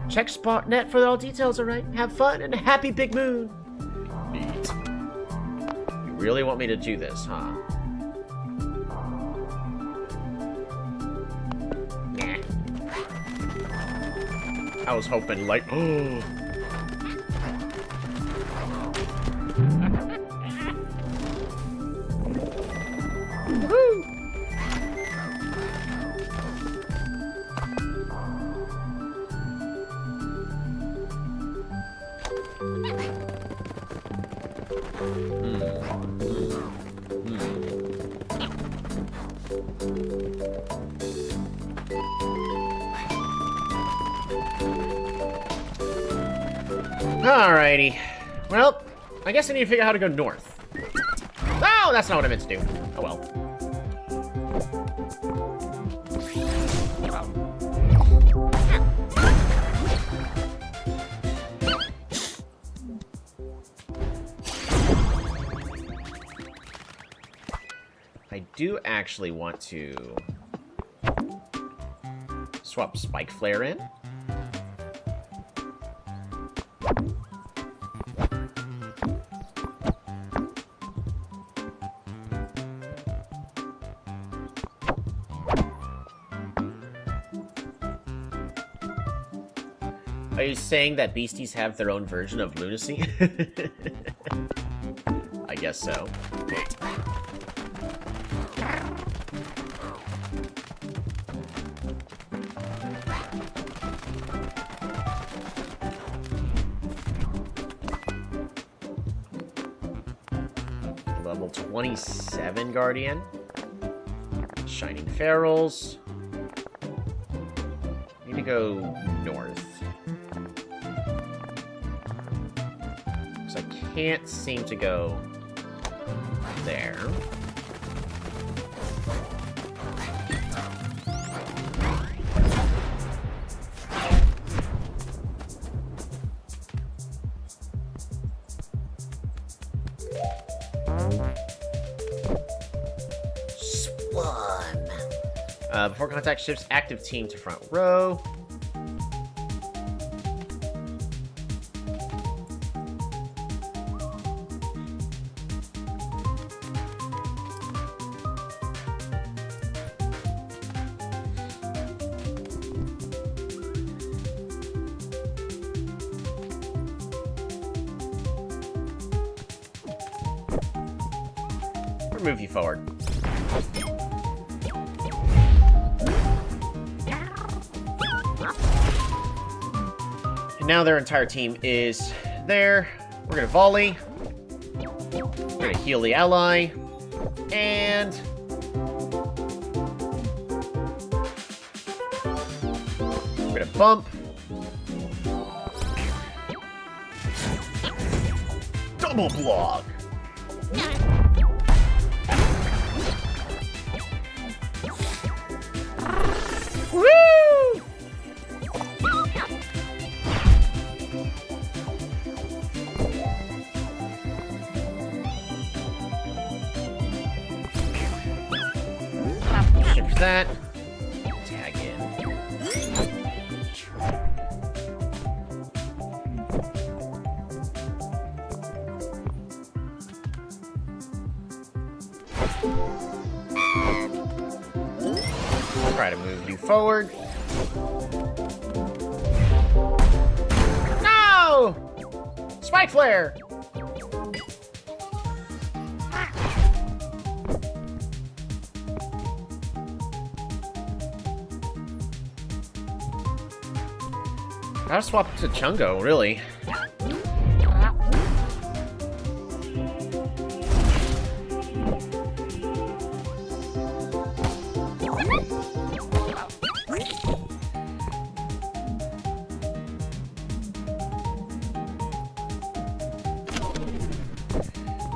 Speaker 1: Check Sportnet for all details, alright? Have fun and a happy Big Moon. Neat. You really want me to do this, huh? Nah. I was hoping, like, oh. Alrighty. Well, I guess I need to figure out how to go north. Oh, that's not what I meant to do. Oh well. I do actually want to swap Spike Flare in. Are you saying that beasties have their own version of lunacy? I guess so. Level 27 Guardian. Shining Ferals. Need to go north. Because I can't seem to go there. Before contact, shifts active team to front row. Or move you forward. And now their entire team is there. We're gonna volley. We're gonna heal the ally. And we're gonna bump. Double block. Woo! Shift that. Tag in. Try to move you forward. No! Spike Flare! I'll swap to Chungo, really.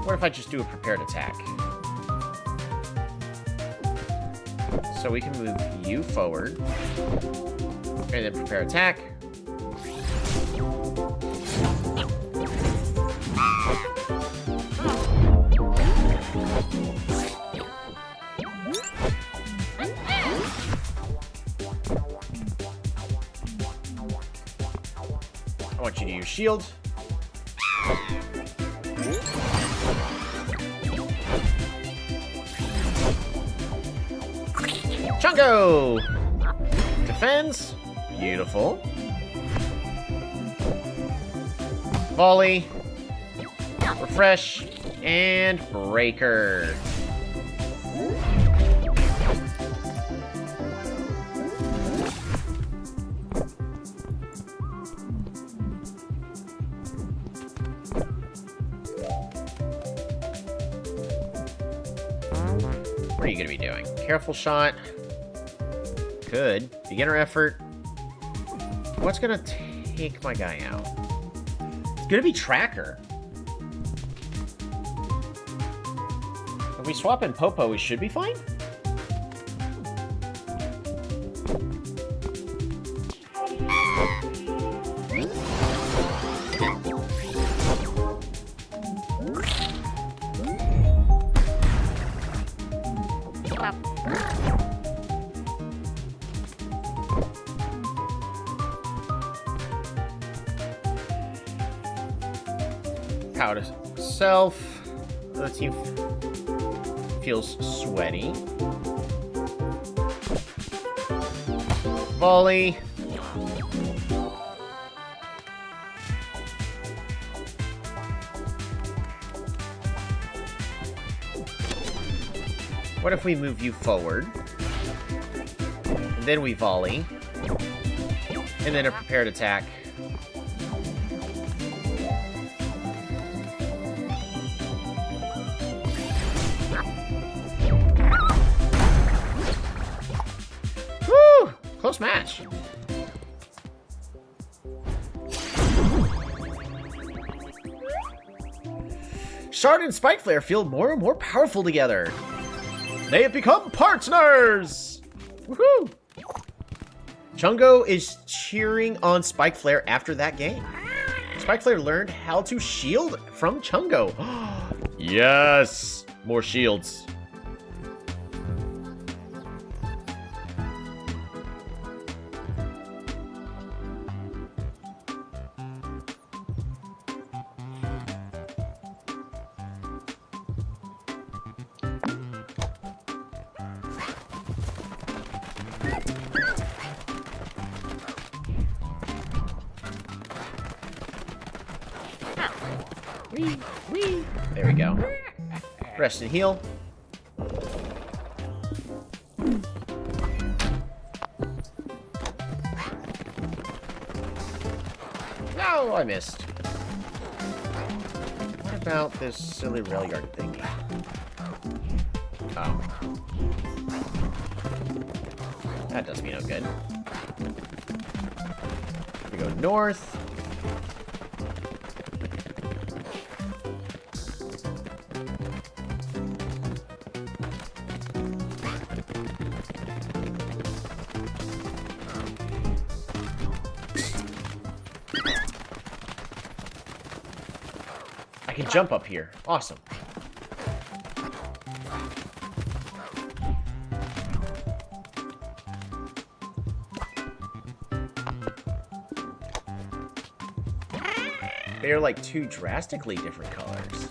Speaker 1: What if I just do a prepared attack? So we can move you forward. And then prepare attack. I want you to use shield. Chungo! Defends. Beautiful. Volley. Refresh. And breaker. What are you going to be doing? Careful shot. Good. Beginner effort. What's going to take my guy out? gonna be Tracker. If we swap in Popo, we should be fine? Power to self. The team feels sweaty. Volley. What if we move you forward? And then we volley. And then a prepared attack. Woo! Close match. Shard and Spike Flare feel more and more powerful together. They have become partners! Woohoo! Chungo is cheering on Spike Flare after that game. Spike Flare learned how to shield from Chungo. Yes! More shields. Wee. There we go. Rest and heal. No, I missed. What about this silly rail yard thingy? Oh. That does me no good. We go north. I can jump up here. Awesome. They are like two drastically different colors.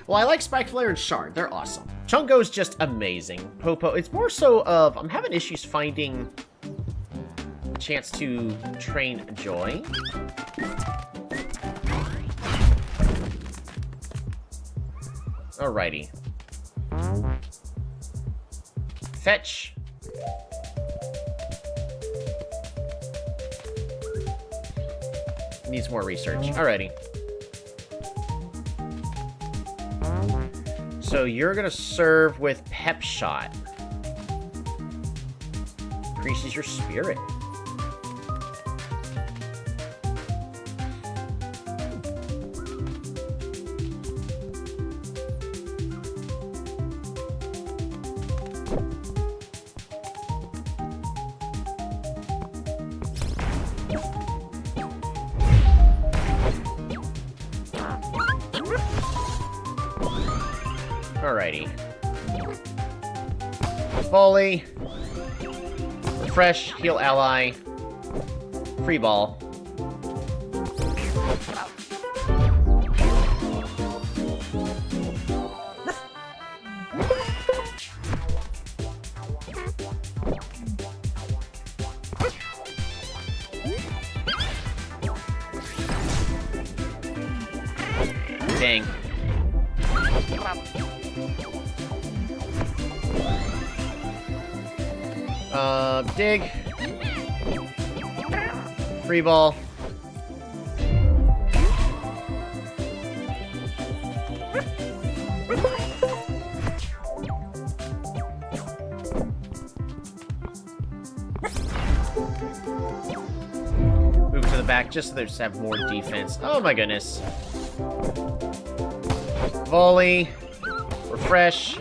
Speaker 1: Well, I like Spike Flare and Shard. They're awesome. Chungo's just amazing. Popo, it's more so of I'm having issues finding a chance to train Joy. Alrighty. Fetch. Needs more research. Alrighty. So you're gonna serve with Pep Shot. Increases your spirit. Alrighty. Volley. Refresh. Heal ally. Free ball. Dang. Dig. Free ball. attack just so they just have more defense. Oh my goodness. Volley. Refresh.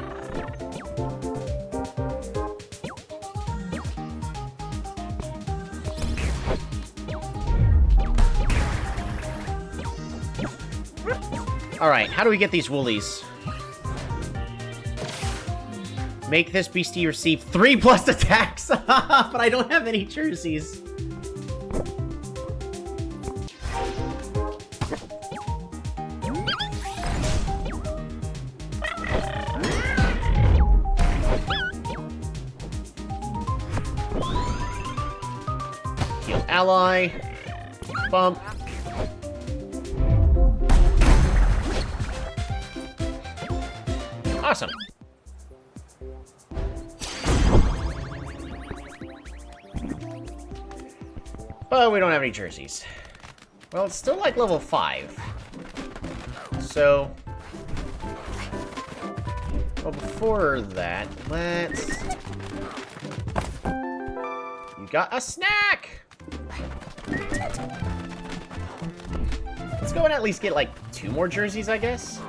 Speaker 1: Alright, how do we get these woolies? Make this beastie receive 3+ attacks! But I don't have any jerseys. Heal ally. Bump. Awesome. But we don't have any jerseys. Well, it's still like level 5. So... well, before that, let's... you got a snack! Let's go and at least get, like, 2 more jerseys, I guess?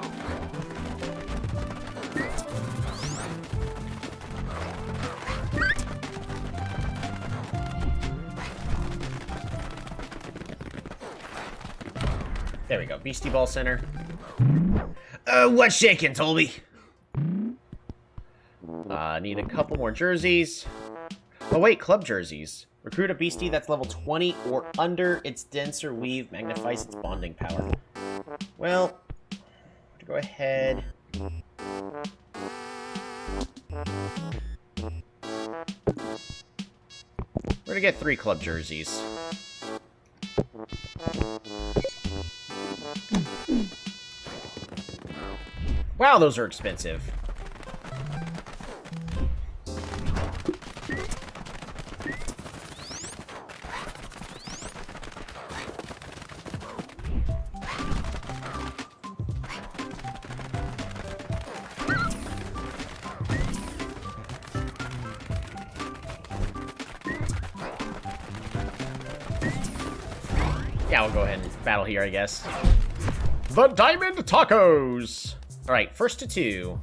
Speaker 1: There we go, Beastieball Center. What's shaking, Toby? Need a couple more jerseys. Oh wait, club jerseys. Recruit a beastie that's level 20 or under. Its denser weave magnifies its bonding power. Well, to go ahead. We're gonna get 3 club jerseys. Wow, those are expensive. Yeah, we'll go ahead and battle here, I guess. The Diamond Tacos! Alright, first to 2.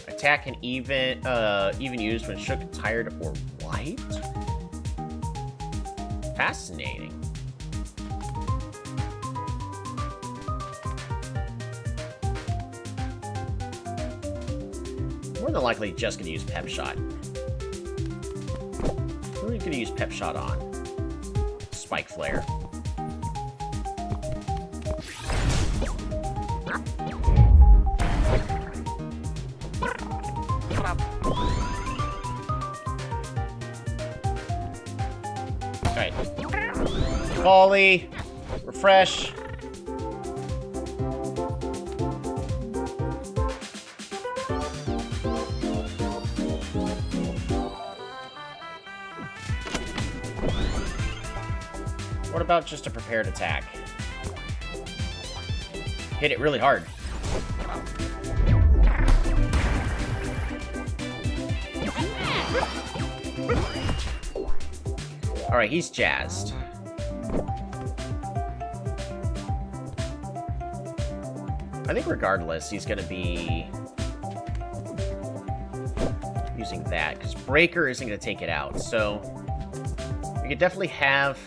Speaker 1: Attack and even used when shook, tired, or wiped? Fascinating. More than likely just gonna use Pep Shot. Who are we gonna use Pep Shot on? Spike Flare. Alright. Volley. Refresh. What about just a prepared attack? Hit it really hard. Alright, he's jazzed. I think regardless, he's gonna be using that, because Breaker isn't gonna take it out, so we could definitely have...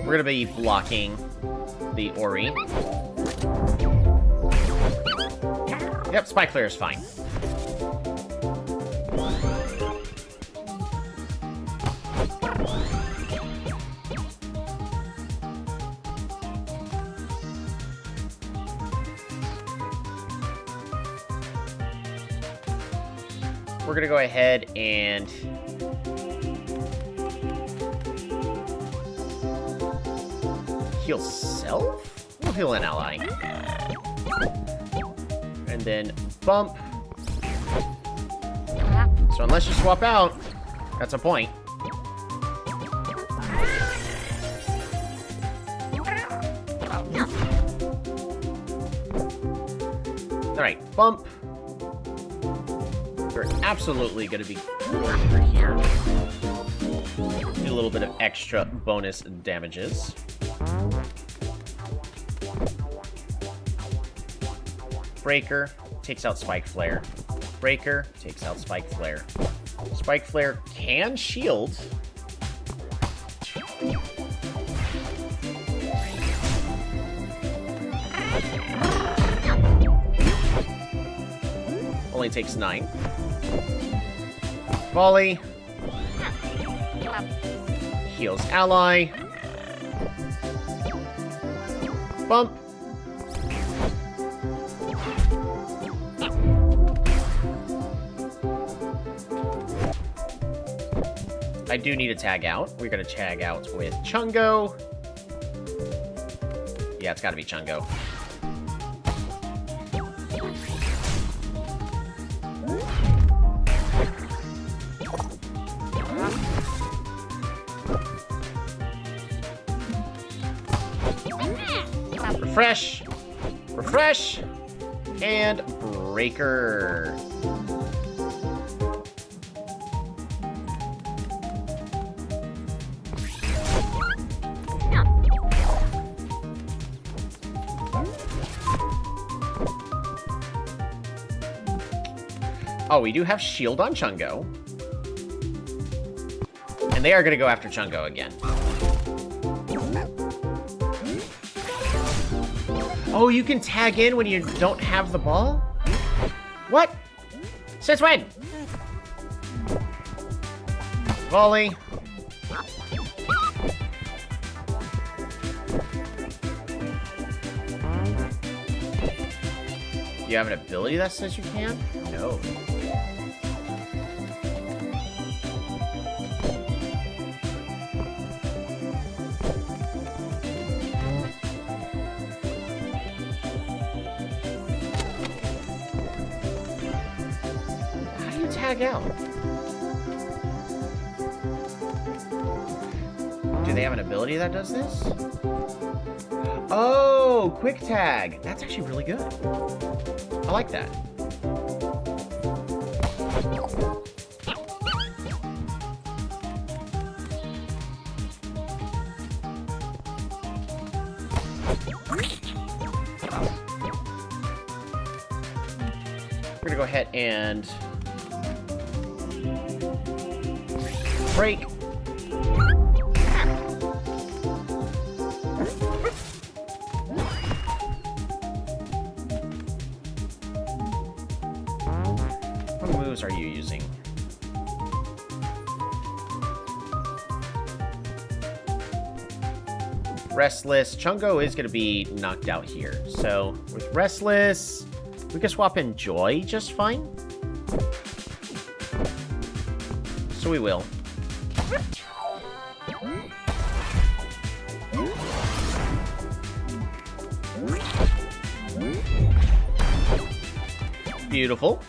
Speaker 1: we're gonna be blocking the Ori. Yep, Spike Flare is fine. We're gonna go ahead and heal self? We'll heal an ally. And then bump. So unless you swap out, that's a point. Alright, bump. We're absolutely going to be over here. Do a little bit of extra bonus damages. Breaker takes out Spike Flare. Breaker takes out Spike Flare. Spike Flare can shield. Only takes 9. Volley. Heals ally. Bump. I do need to tag out. We're going to tag out with Chungo. Yeah, it's got to be Chungo. Refresh. Refresh. And Breaker. Oh, we do have shield on Chungo. And they are going to go after Chungo again. Oh, you can tag in when you don't have the ball? What? Since when? Volley. You have an ability that says you can? No. Tag out. Do they have an ability that does this? Oh, quick tag. That's actually really good. I like that. We're gonna go ahead and break. What moves are you using? Restless. Chungo is going to be knocked out here. So with Restless, we can swap in Joy just fine. So we will. Beautiful.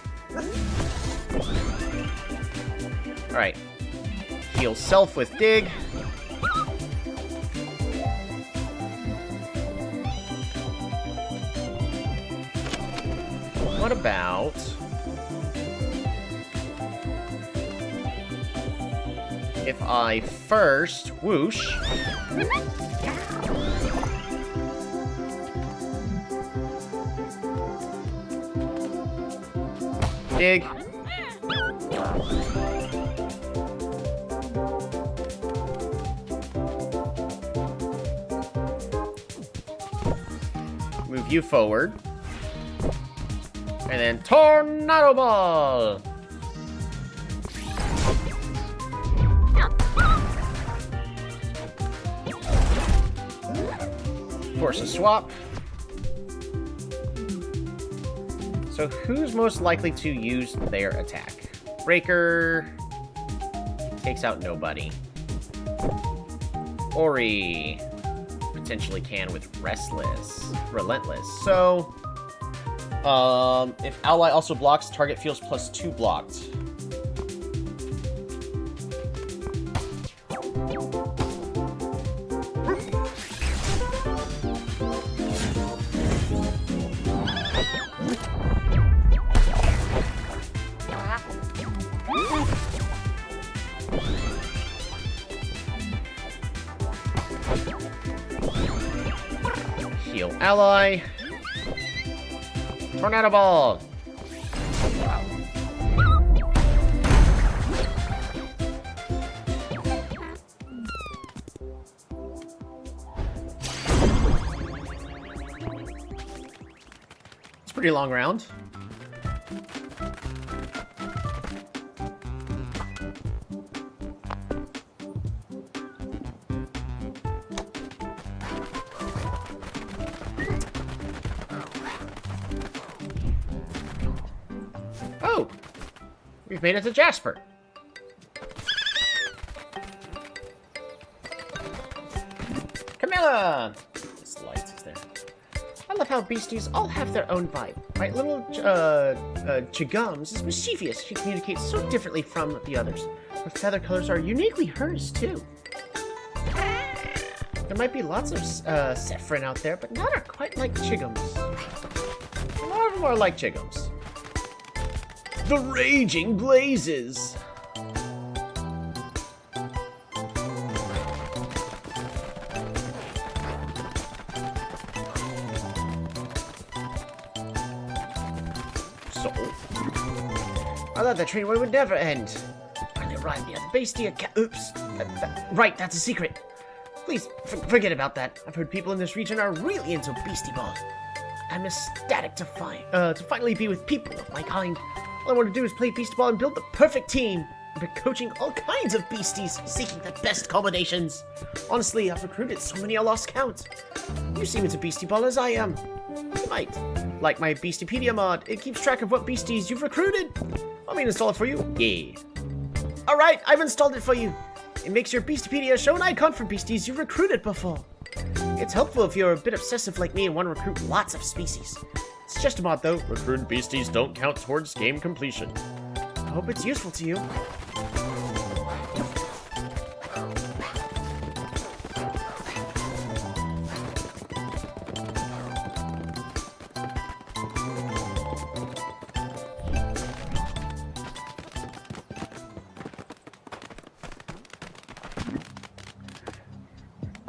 Speaker 1: Alright. Heal self with Dig. What about... if I first whoosh... Dig. Move you forward. And then Tornado Ball! Force a swap. So who's most likely to use their attack? Breaker takes out nobody. Ori potentially can with Relentless. So if ally also blocks, target feels +2 blocked. Ally. Tornado Ball. It's a pretty long round. Oh! We've made it to Jasper. Camilla! This light is there. I love how beasties all have their own vibe. Right, little Chigums is mischievous. She communicates so differently from the others. Her feather colors are uniquely hers, too. There might be lots of Sephrin out there, but none are quite like Chigums. A lot of them are like Chigums. The Raging Blazes! So, I thought that train would never end. Finally arrived near the Beastie. Oops. Right, that's a secret. Please, forget about that. I've heard people in this region are really into Beastieball. I'm ecstatic to finally be with people of my kind. All I want to do is play Beastieball and build the perfect team. I've been coaching all kinds of beasties, seeking the best combinations. Honestly, I've recruited so many I lost count. You seem into Beastieball as I am. You might like my Beastiepedia mod. It keeps track of what beasties you've recruited. Want me to install it for you? Yeah. Alright, I've installed it for you. It makes your Beastiepedia show an icon for beasties you've recruited before. It's helpful if you're a bit obsessive like me and want to recruit lots of species. It's just a mod, though. Recruited beasties don't count towards game completion. I hope it's useful to you.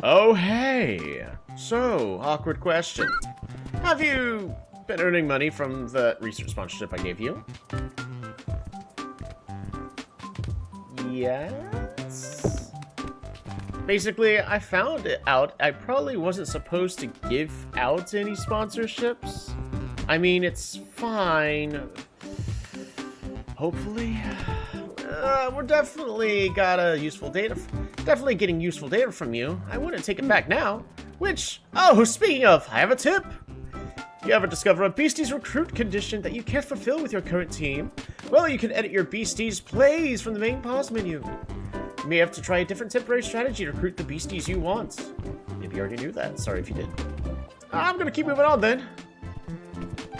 Speaker 1: Oh, hey! So, awkward question. Have you been earning money from the research sponsorship I gave you? Yes? Basically, I found it out. I probably wasn't supposed to give out any sponsorships. I mean, it's fine. Hopefully. We're definitely definitely getting useful data from you. I wouldn't take it back now. Which, oh, speaking of, I have a tip. You ever discover a Beastie's recruit condition that you can't fulfill with your current team? Well, you can edit your Beastie's plays from the main pause menu. You may have to try a different temporary strategy to recruit the Beasties you want. Maybe you already knew that. Sorry if you did. I'm gonna keep moving on then.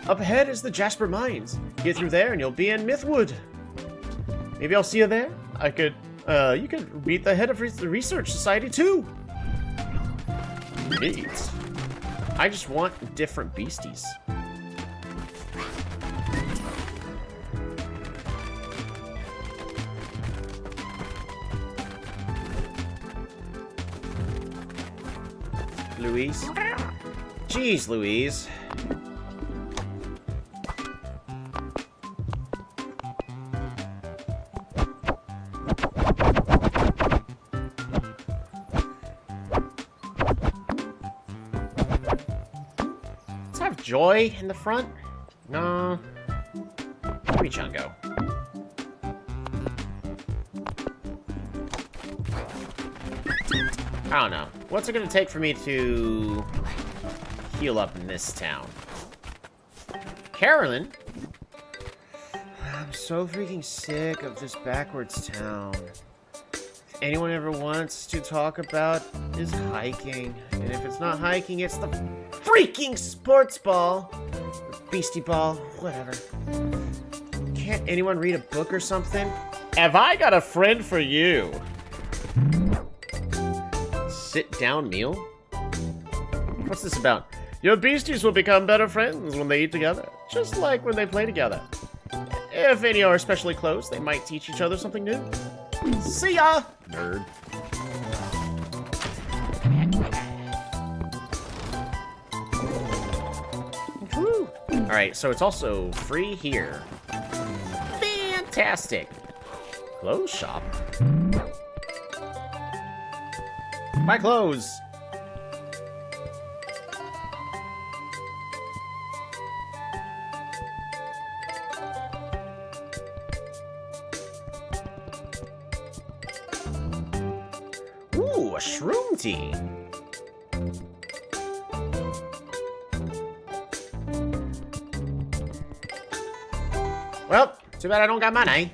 Speaker 1: Up ahead is the Jasper Mines. Get through there and you'll be in Mythwood. Maybe I'll see you there. You could meet the head of the Research Society too. Neat. I just want different beasties. Louise? Jeez, Louise. Joy in the front? No. Where'd Chun go? I don't know. What's it gonna take for me to heal up in this town? Carolyn? I'm so freaking sick of this backwards town. If anyone ever wants to talk about is hiking. And if it's not hiking, it's the freaking sports ball. Beastieball, whatever. Can't anyone read a book or something? Have I got a friend for you? Sit down meal? What's this about? Your beasties will become better friends when they eat together. Just like when they play together. If any are especially close, they might teach each other something new. See ya! Nerd. Alright, so it's also free here. Fantastic. Clothes shop? Buy clothes. Ooh, a shroom tea. Well, too bad I don't got money.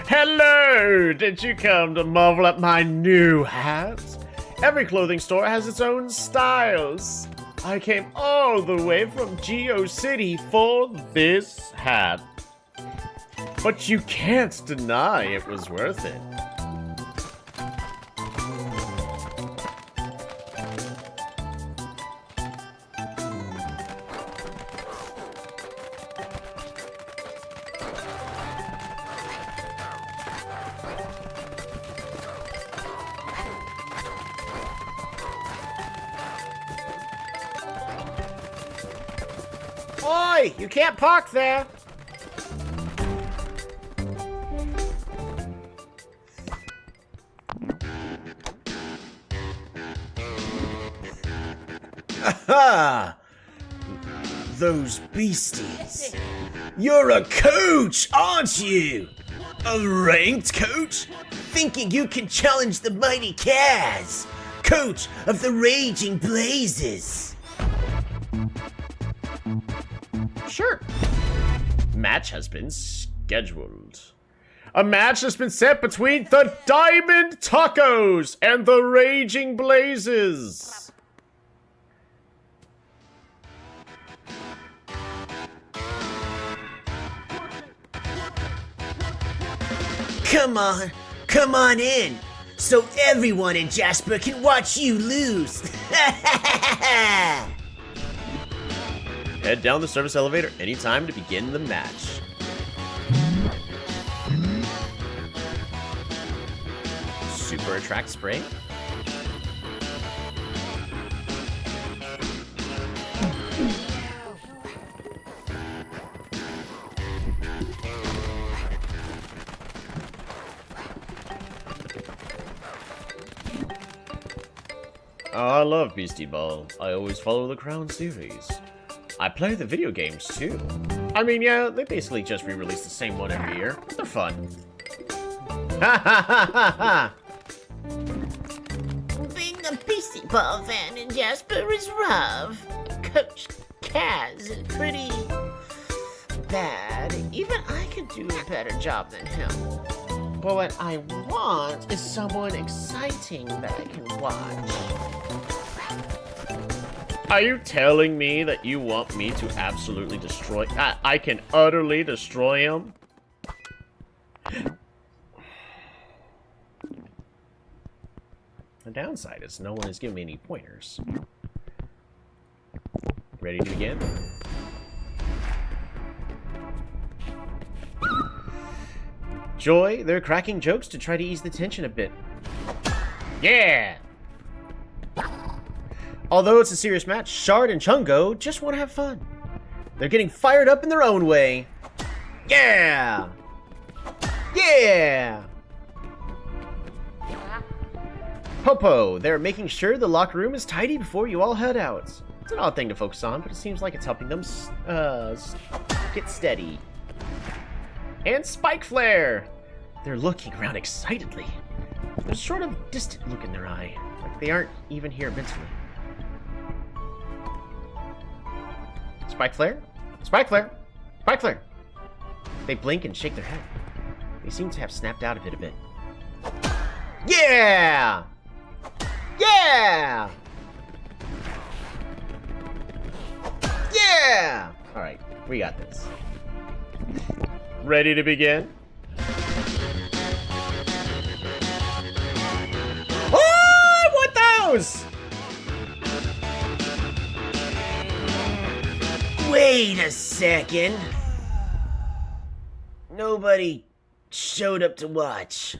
Speaker 1: Hello! Did you come to marvel at my new hat? Every clothing store has its own styles. I came all the way from Geo City for this hat. But you can't deny it was worth it. Oi! You can't park there! Aha! Those beasties. You're a coach, aren't you? A ranked coach? Thinking you can challenge the mighty Kaz, coach of the Raging Blazes. Sure. Match has been scheduled. A match has been set between the Diamond Tacos and the Raging Blazes. Come on in, so everyone in Jasper can watch you lose. Head down the service elevator anytime to begin the match. Super Attract Spray. Oh, I love Beastieball. I always follow the Crown series. I play the video games too. I mean, yeah, they basically just re-release the same one every year, but they're fun. Ha ha ha ha ha!
Speaker 2: Being a Beastieball fan in Jasper is rough. Coach Kaz is pretty bad. Even I could do a better job than him. But what I want is someone exciting that I can watch.
Speaker 1: Are you telling me that you want me to absolutely destroy... I can utterly destroy him? The downside is no one has given me any pointers. Ready to begin? Joy, they're cracking jokes to try to ease the tension a bit. Yeah! Although it's a serious match, Shard and Chungo just want to have fun. They're getting fired up in their own way. Yeah! Yeah! Popo, they're making sure the locker room is tidy before you all head out. It's an odd thing to focus on, but it seems like it's helping them get steady. And Spike Flare! They're looking around excitedly. There's a sort of distant look in their eye, like they aren't even here mentally. Spike Flare? Spike Flare! Spike Flare! They blink and shake their head. They seem to have snapped out of it a bit. Yeah! Yeah! Yeah! Alright, we got this. Ready to begin? Oh, I want those! Wait a second. Nobody showed up to watch.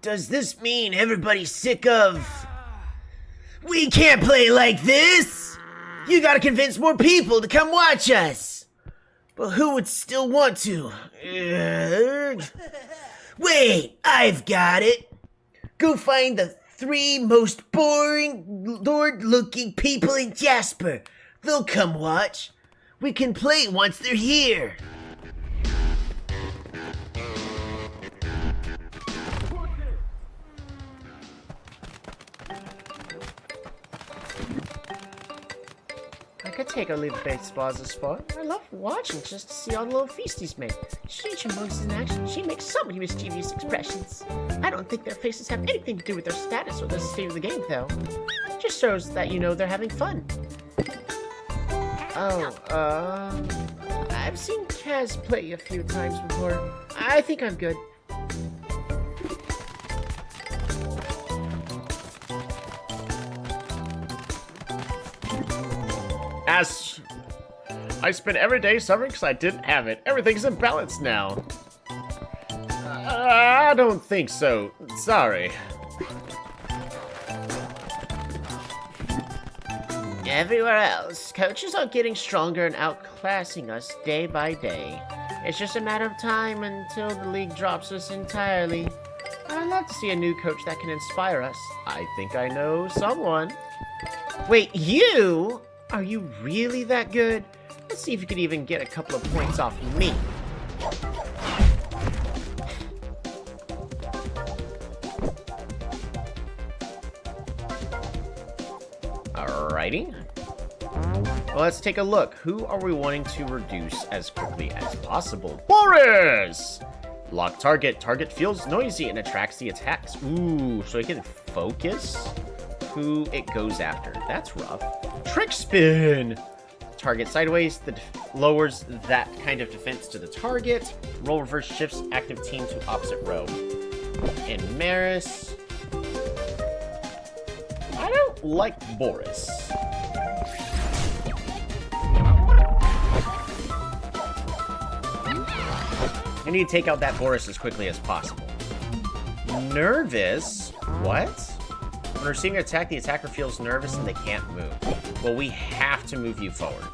Speaker 1: Does this mean everybody's sick of
Speaker 2: We can't play like this! You gotta convince more people to come watch us! But who would still want to? Wait, I've got it! Go find the 3 most boring, lord-looking people in Jasper. They'll come watch. We can play once they're here.
Speaker 1: I could take or leave baseball as a sport. I love watching just to see all the little feasties make.
Speaker 3: She's amongst in action. She makes so many mischievous expressions. I don't think their faces have anything to do with their status or the state of the game, though. It just shows that you know they're having fun. Oh, I've seen Kaz play a few times before. I think I'm good.
Speaker 1: As I spent every day suffering because I didn't have it. Everything's in balance now. I don't think so. Sorry.
Speaker 3: Everywhere else, coaches are getting stronger and outclassing us day by day. It's just a matter of time until the league drops us entirely. I'd love to see a new coach that can inspire us.
Speaker 1: I think I know someone.
Speaker 3: Wait, you? Are you really that good? Let's see if you could even get a couple of points off me.
Speaker 1: Alrighty. Well, let's take a look. Who are we wanting to reduce as quickly as possible? Boris! Lock target. Target feels noisy and attracts the attacks. Ooh, so it can focus who it goes after. That's rough. Trick spin! Target sideways. That lowers that kind of defense to the target. Roll reverse shifts active team to opposite row. And Maris. I don't like Boris. I need to take out that Boris as quickly as possible. Nervous? What? When receiving an attack, the attacker feels nervous and they can't move. Well, we have to move you forward.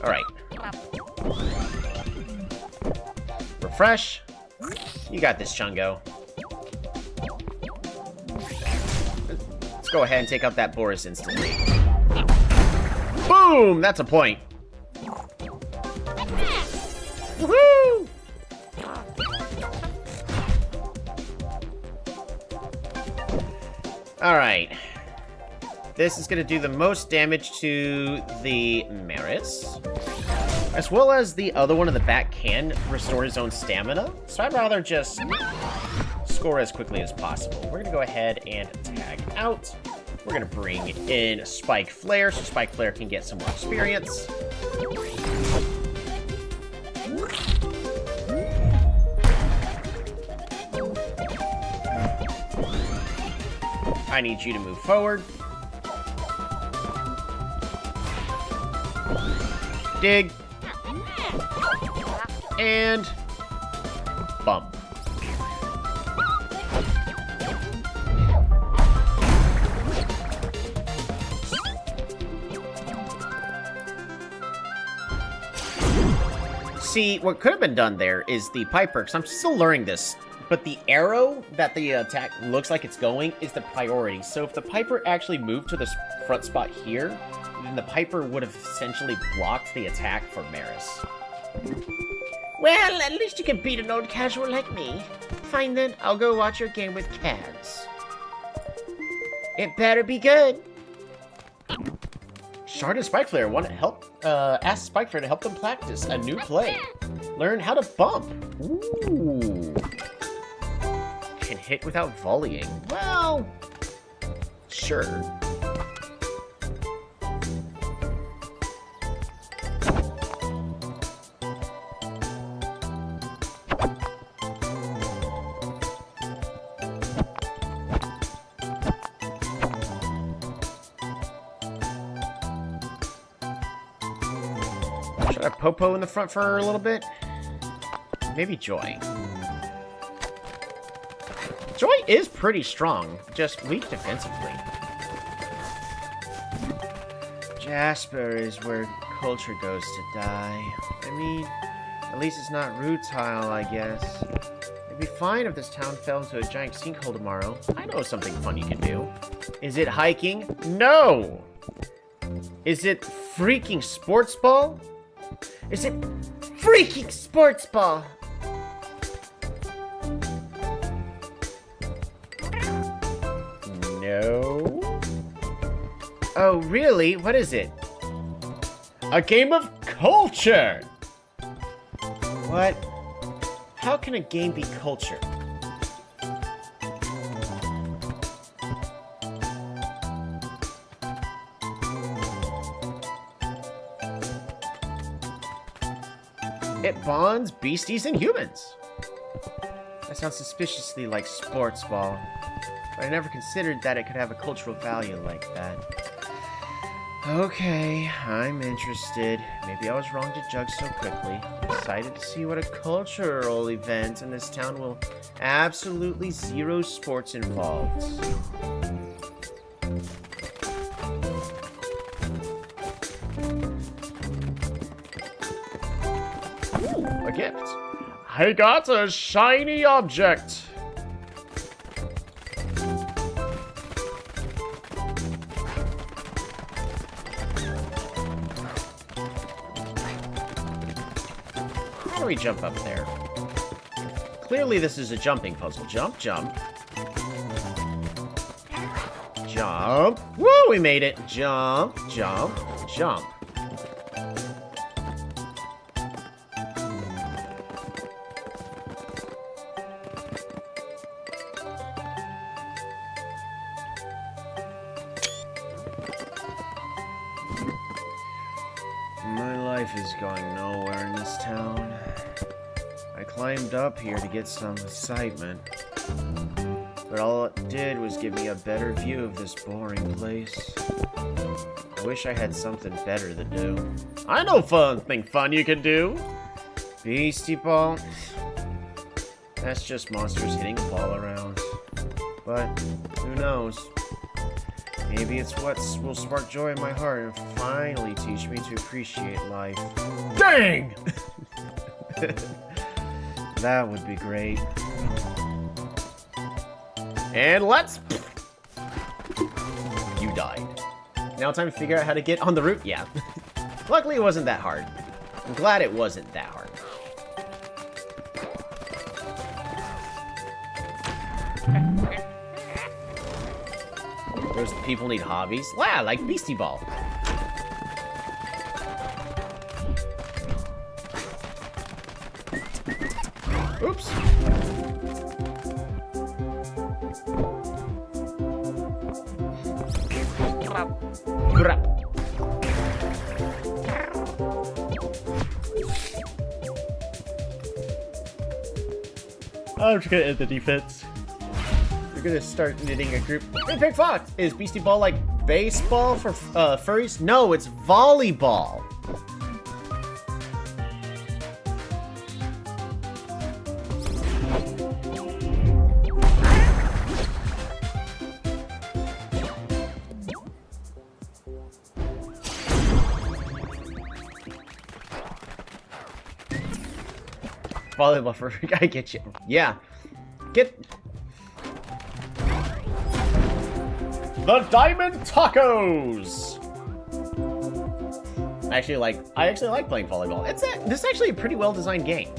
Speaker 1: Alright. Refresh. You got this, Chungo. Let's go ahead and take out that Boris instantly. Boom! That's a point. Woohoo! Alright. This is going to do the most damage to the Maris. As well as the other one in the back can restore his own stamina. So I'd rather just score as quickly as possible. We're going to go ahead and tag out. We're going to bring in Spike Flare so Spike Flare can get some more experience. I need you to move forward. Dig. And bump. See, what could have been done there is the Piper, because I'm still learning this, but the arrow that the attack looks like it's going is the priority. So if the Piper actually moved to this front spot here, then the Piper would have essentially blocked the attack for Maris.
Speaker 3: Well, at least you can beat an old casual like me. Fine then, I'll go watch your game with Kaz. It better be good.
Speaker 1: Shard and Spike Flare want to help. Ask Spike Flare to help them practice a new play. Learn how to bump. Ooh. Can hit without volleying. Well, sure. Should I have Popo in the front for a little bit? Maybe Joy. Joy is pretty strong, just weak defensively. Jasper is where culture goes to die. I mean, at least it's not Rutile, I guess. It'd be fine if this town fell into a giant sinkhole tomorrow. I know something fun you can do. Is it hiking? No! Is it freaking sports ball? Is it freaking sports ball? No. Oh, really? What is it? A game of culture! What? How can a game be culture? It bonds beasties and humans. That sounds suspiciously like sports ball, but I never considered that it could have a cultural value like that. Okay, I'm interested. Maybe I was wrong to judge so quickly. I'm excited to see what a cultural event in this town will absolutely zero sports involved. Ooh, a gift. I got a shiny object. How do we jump up there? Clearly this is a jumping puzzle. Jump, jump. Jump. Woo, we made it. Jump, jump, jump. My life is going nowhere in this town. I climbed up here to get some excitement, but all it did was give me a better view of this boring place. I wish I had something better to do. I know something fun you can do! Beastieball. That's just monsters hitting a ball around. But, who knows? Maybe it's what will spark joy in my heart and finally teach me to appreciate life. Dang! That would be great. And let's... You died. Now time to figure out how to get on the route? Yeah. Luckily it wasn't that hard. I'm glad it wasn't that hard. Those people need hobbies. Wow, like Beastieball. Oops. Grab. I'm just gonna end the defense. We're gonna start knitting a group. Hey, Big Fox! Is Beastieball like baseball for furries? No, it's volleyball. Volleyball for I get you. Yeah. Get the Diamond Tacos. I actually like playing volleyball. This is actually a pretty well designed game.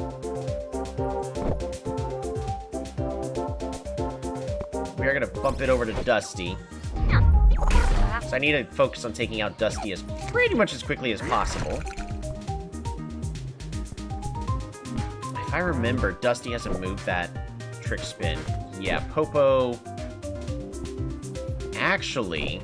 Speaker 1: We are gonna bump it over to Dusty. So I need to focus on taking out Dusty as pretty much as quickly as possible. If I remember, Dusty has a move that trick spin. Yeah, Popo. Actually,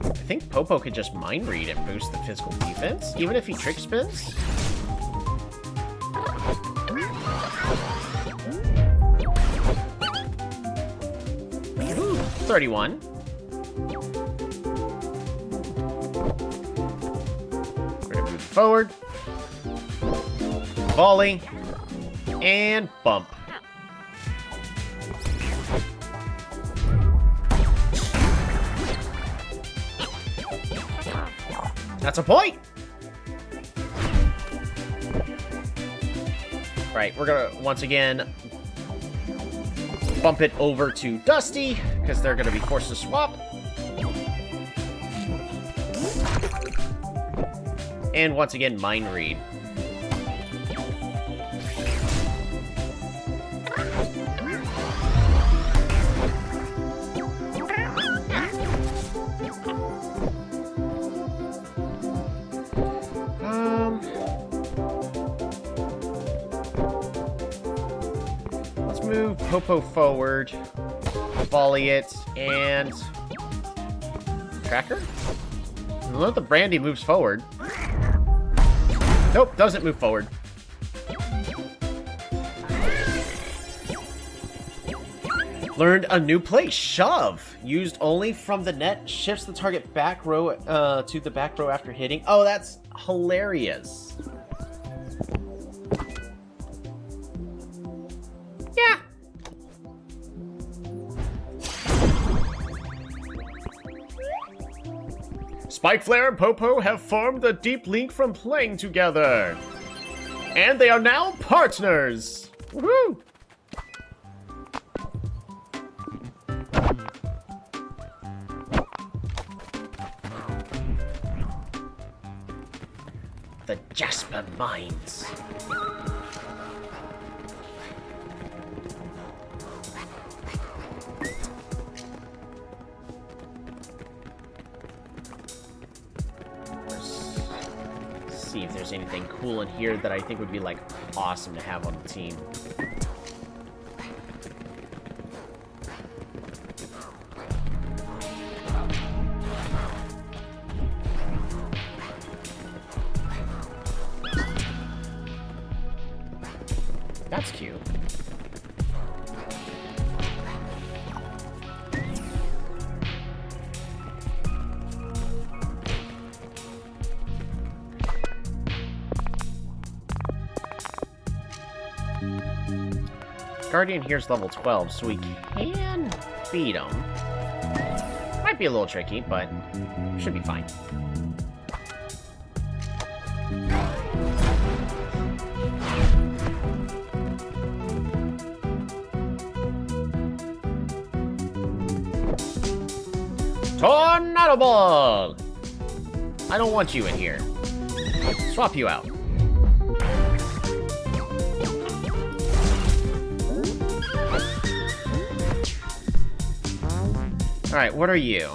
Speaker 1: I think Popo could just mind read and boost the physical defense, even if he trick spins. 31. We're gonna move forward. Volley. And bump. That's a point! Right, we're gonna, once again, bump it over to Dusty, because they're gonna be forced to swap. And once again, Mind Read. Move Popo forward, volley it, and tracker? Let the Brandy moves forward. Nope, doesn't move forward. Learned a new play, shove. Used only from the net, shifts the target back row to the back row after hitting. Oh, that's hilarious. Yeah. Spike Flare and Popo have formed a deep link from playing together. And they are now partners. Woohoo! The Jasper Mines. See if there's anything cool in here that I think would be like awesome to have on the team. That's cute. Guardian here's level 12, so we can beat him. Might be a little tricky, but should be fine. Tornado Ball! I don't want you in here. Swap you out. Alright, what are you?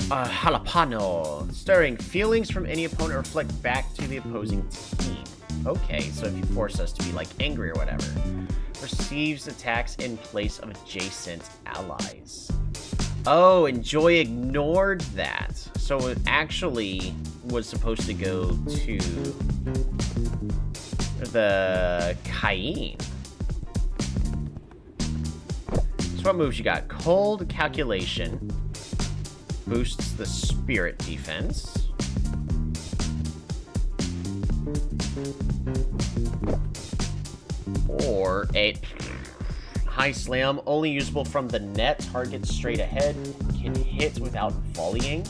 Speaker 1: Jalapeno. Stirring. Feelings from any opponent reflect back to the opposing team. Okay, so if you force us to be, like, angry or whatever. Receives attacks in place of adjacent allies. Oh, and Joy ignored that. So it actually was supposed to go to the Cayenne. So what moves you got? Cold Calculation. Boosts the Spirit defense. Or a High Slam, only usable from the net, target straight ahead, can hit without volleying.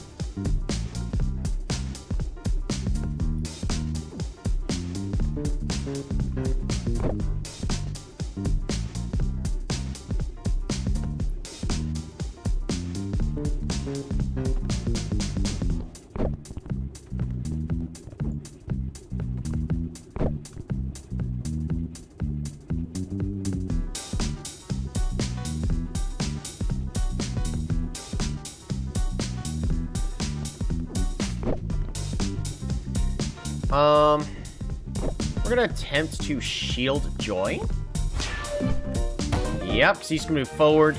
Speaker 1: We're gonna attempt to shield Joy. Yep, because he's gonna move forward.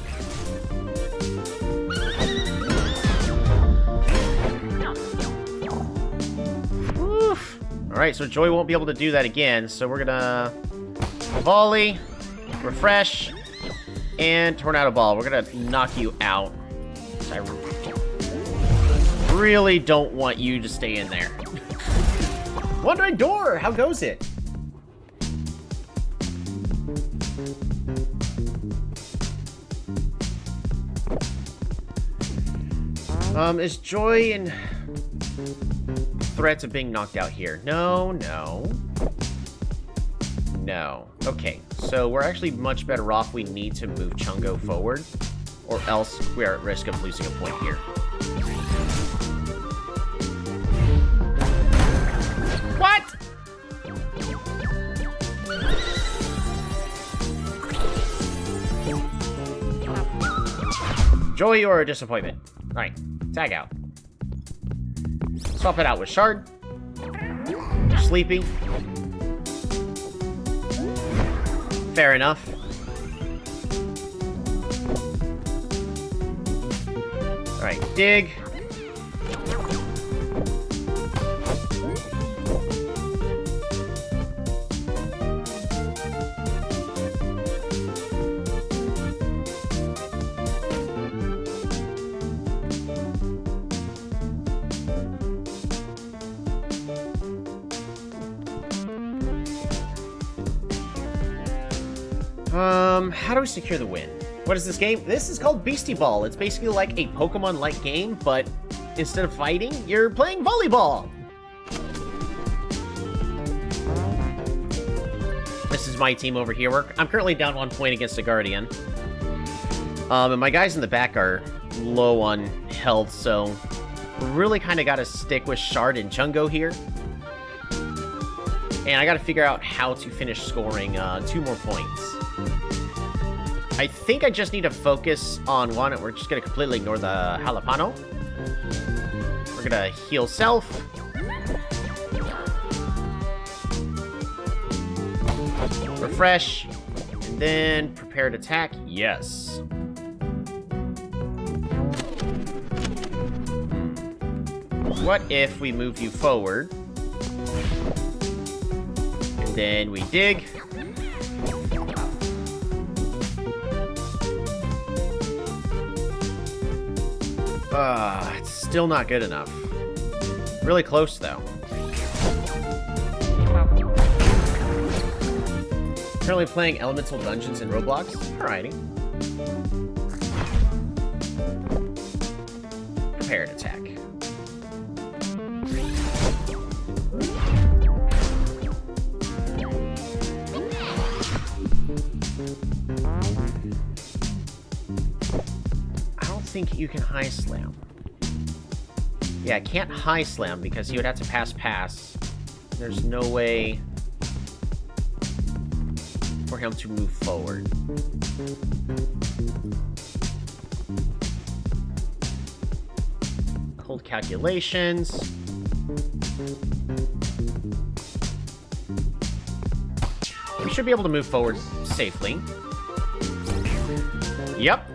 Speaker 1: Oof. Alright, so Joy won't be able to do that again, so we're gonna volley, refresh, And Tornado Ball, we're gonna knock you out. I really don't want you to stay in there. Wandering Door, how goes it? Is Joy in threats of being knocked out here? No, no. No. Okay, so we're actually much better off. We need to move Chungo forward, or else we are at risk of losing a point here. What? Joy or a disappointment? Alright, tag out. Swap it out with Shard. Sleepy. Fair enough. Alright, dig. How do we secure the win? What is this game? This is called Beastieball. It's basically like a Pokemon-like game, but instead of fighting, you're playing volleyball. This is my team over here. I'm currently down 1 point against a Guardian. And my guys in the back are low on health, so really kind of got to stick with Shard and Chungo here. And I got to figure out how to finish scoring 2 more points. I think I just need to focus on one, and we're just going to completely ignore the Jalapeno. We're going to heal self. Refresh. And then prepared attack. Yes. What if we move you forward? And then we dig. It's still not good enough. Really close, though. Currently playing Elemental Dungeons in Roblox. Alrighty. Prepared attack. I don't think you can high slam. Yeah, I can't high slam because he would have to pass. There's no way for him to move forward. Cold calculations. We should be able to move forward safely. Yep.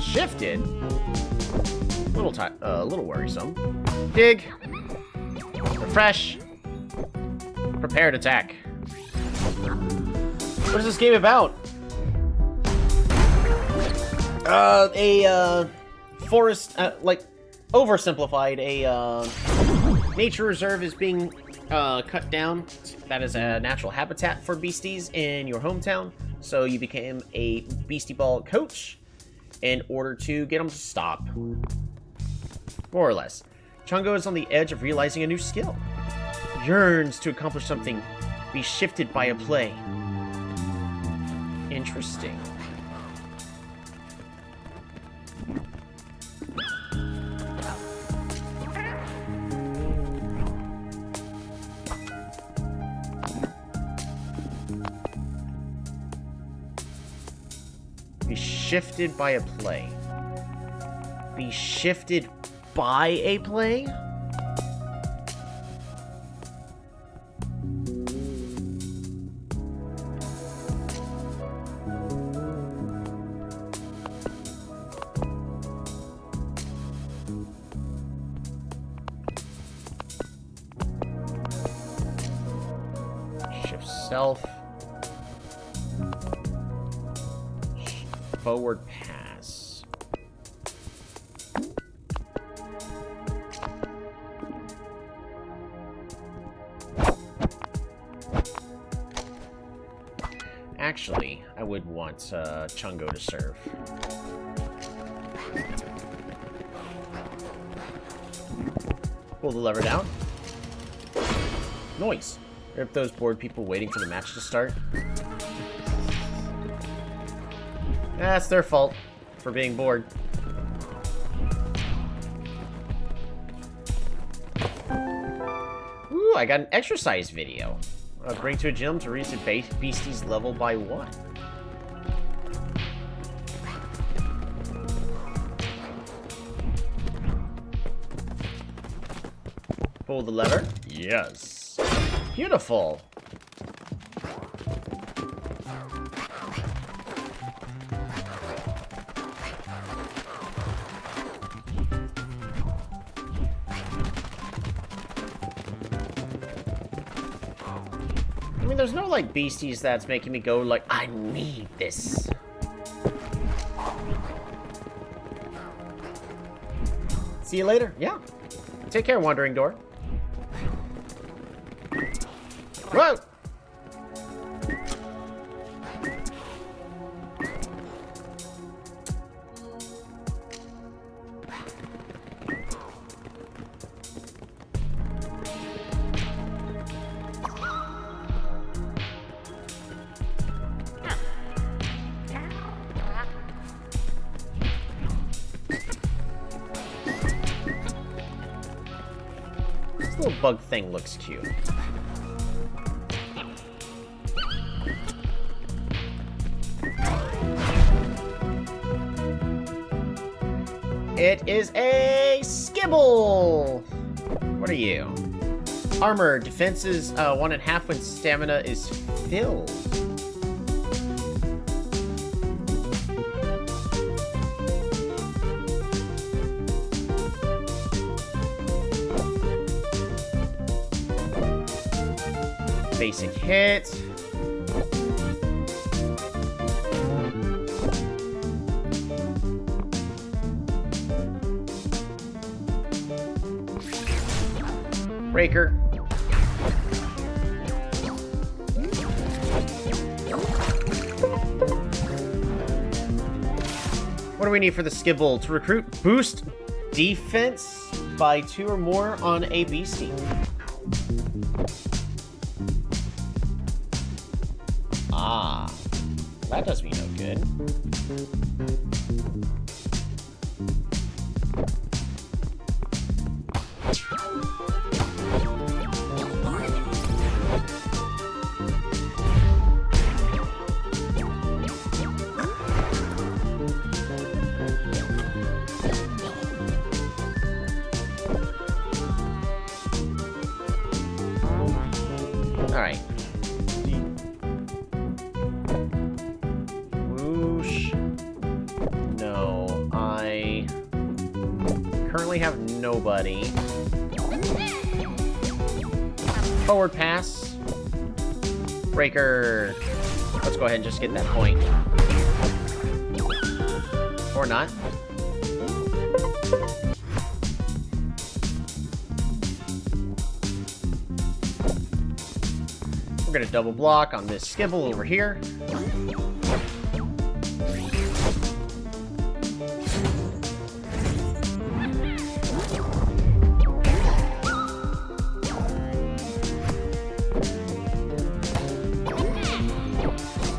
Speaker 1: Shifted. A little worrisome. Dig. Refresh. Prepared attack. What is this game about? A forest, like, oversimplified. A nature reserve is being cut down. That is a natural habitat for beasties in your hometown. So you became a Beastieball coach in order to get them to stop. More or less. Chungo is on the edge of realizing a new skill. Yearns to accomplish something. Be shifted by a play. Interesting. Be shifted by a play. Be shifted by a play? self. Forward pass. Actually, I would want Chungo to serve. Pull the lever down. Noise. Rip those bored people waiting for the match to start. That's their fault for being bored. Ooh, I got an exercise video. Bring to a gym to raise a beastie's level by 1. Pull the lever. Yes. Beautiful. I mean, there's no, like, beasties that's making me go, like, I need this. See you later. Yeah. Take care, Wandering Door. Whoa! This little bug thing looks cute. It is a Skibble! What are you? Armor. Defense is 1.5 when stamina is filled. Basic hit. Breaker. What do we need for the Skibble? To recruit, boost defense by 2 or more on a beastie. Ah, that does me no good. Alright. Whoosh. No, I currently have nobody. Forward pass. Breaker. Let's go ahead and just get that point. Or not. We're gonna double block on this Skibble over here.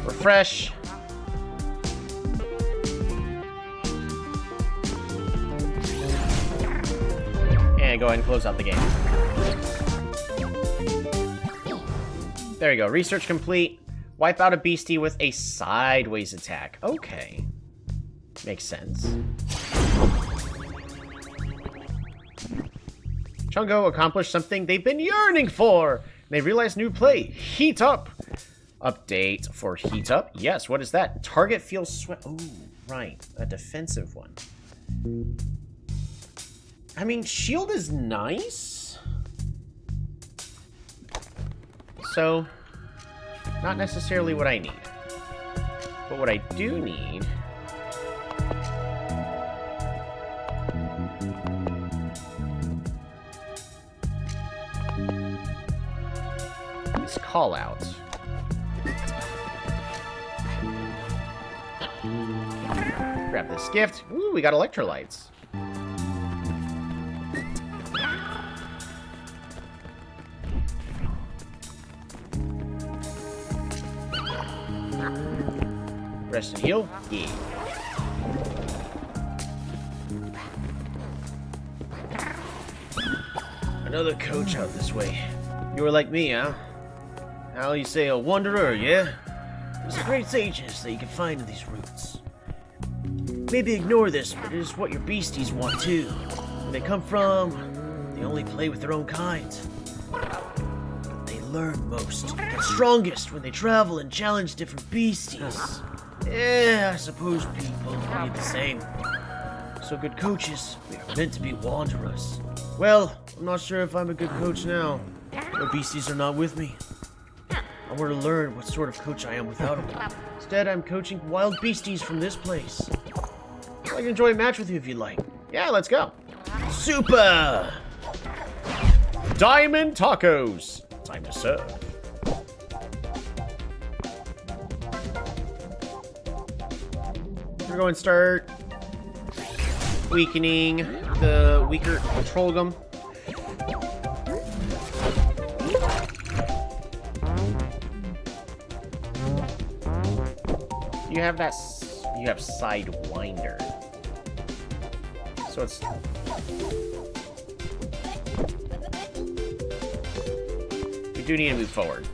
Speaker 1: Refresh. And go ahead and close out the game. There you go. Research complete. Wipe out a beastie with a sideways attack. Okay. Makes sense. Chungo accomplished something they've been yearning for. They realized new play. Heat up. Update for heat up. Yes, what is that? Target feels sweat. Oh, right. A defensive one. I mean, shield is nice. So, Not necessarily what I need. But what I do need... is call-out. Grab this gift. Ooh, we got electrolytes. Rest and heal? Yeah. Another coach out this way. You were like me, huh? How you say, a wanderer, yeah? There's great sages that you can find in these roots. Maybe ignore this, but it is what your beasties want too. Where they come from, they only play with their own kind. But they learn most, get strongest when they travel and challenge different beasties. Yeah, I suppose people need the same. So good coaches, we are meant to be wanderers. Well, I'm not sure if I'm a good coach now. My beasties are not with me. I want to learn what sort of coach I am without them. Instead, I'm coaching wild beasties from this place. I can enjoy a match with you if you'd like. Yeah, let's go. Super! Diamond tacos. Time to serve. We're going to start weakening the weaker Trollgum. You have that. You have Sidewinder. So it's. We do need to move forward.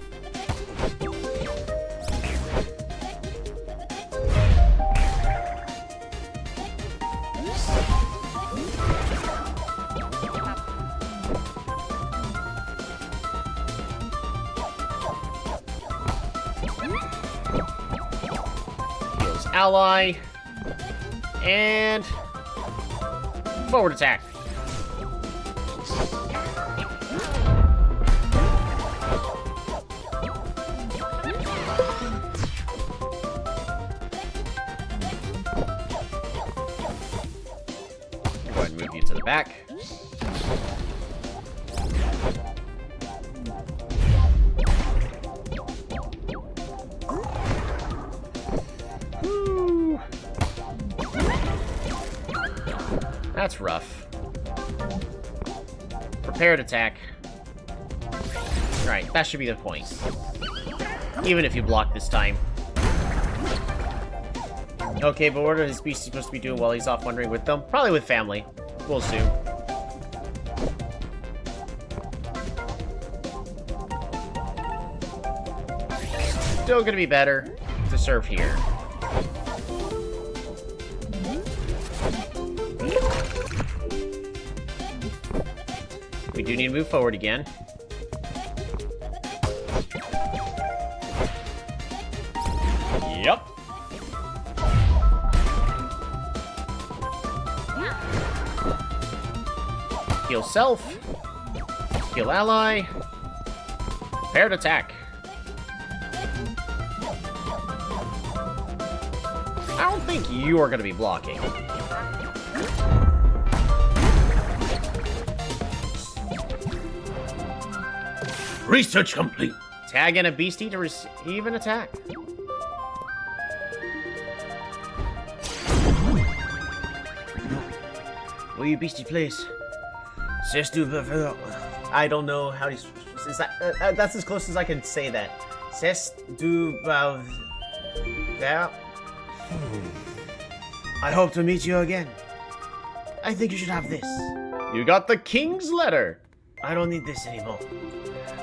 Speaker 1: Ally, and forward attack. Go ahead and move you to the back. That's rough. Prepared attack. Right, that should be the point. Even if you block this time. Okay, but what are his beasts supposed to be doing while he's off wandering with them? Probably with family. We'll assume. Still gonna be better to serve here. We do need to move forward again. Yep. Heal self. Heal ally. Prepared attack. I don't think you are going to be blocking. Research complete. Tag in a beastie to receive an attack. Will you beastie please? I don't know how he's. Is that that's as close as I can say that. I hope to meet you again. I think you should have this. You got the king's letter. I don't need this anymore.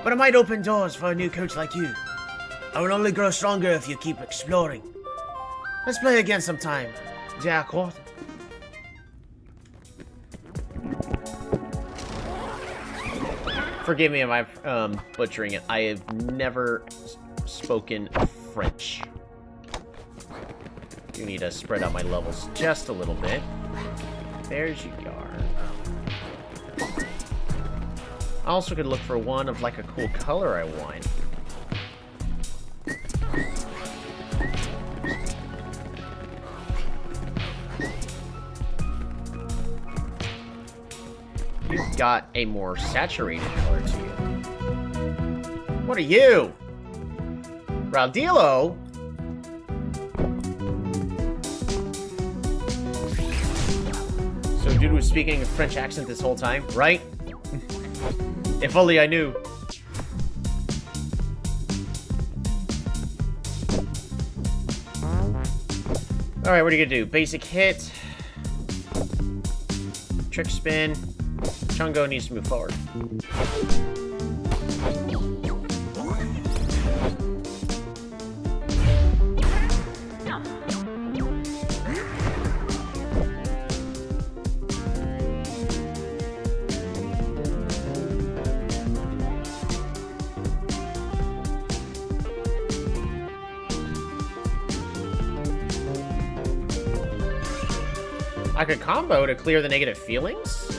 Speaker 1: But it might open doors for a new coach like you. I will only grow stronger if you keep exploring. Let's play again sometime. D'accord. Forgive me if I'm butchering it. I have never spoken French. You need to spread out my levels just a little bit. There's you are. I also could look for one of like a cool color I want. got a more saturated color to you. What are you? Raudilo? So dude was speaking a French accent this whole time, right? If only I knew. Alright, what are you gonna do? Basic hit. Trick spin. Chungo needs to move forward. I could combo to clear the negative feelings.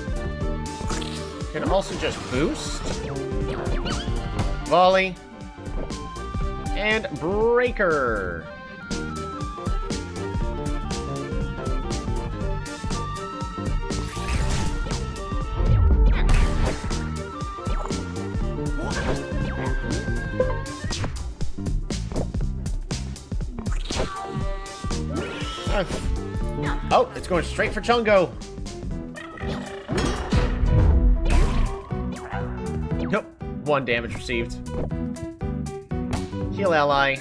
Speaker 1: Can also just boost. Volley. And breaker. Oh, it's going straight for Chungo. Nope. 1 damage received. Heal ally.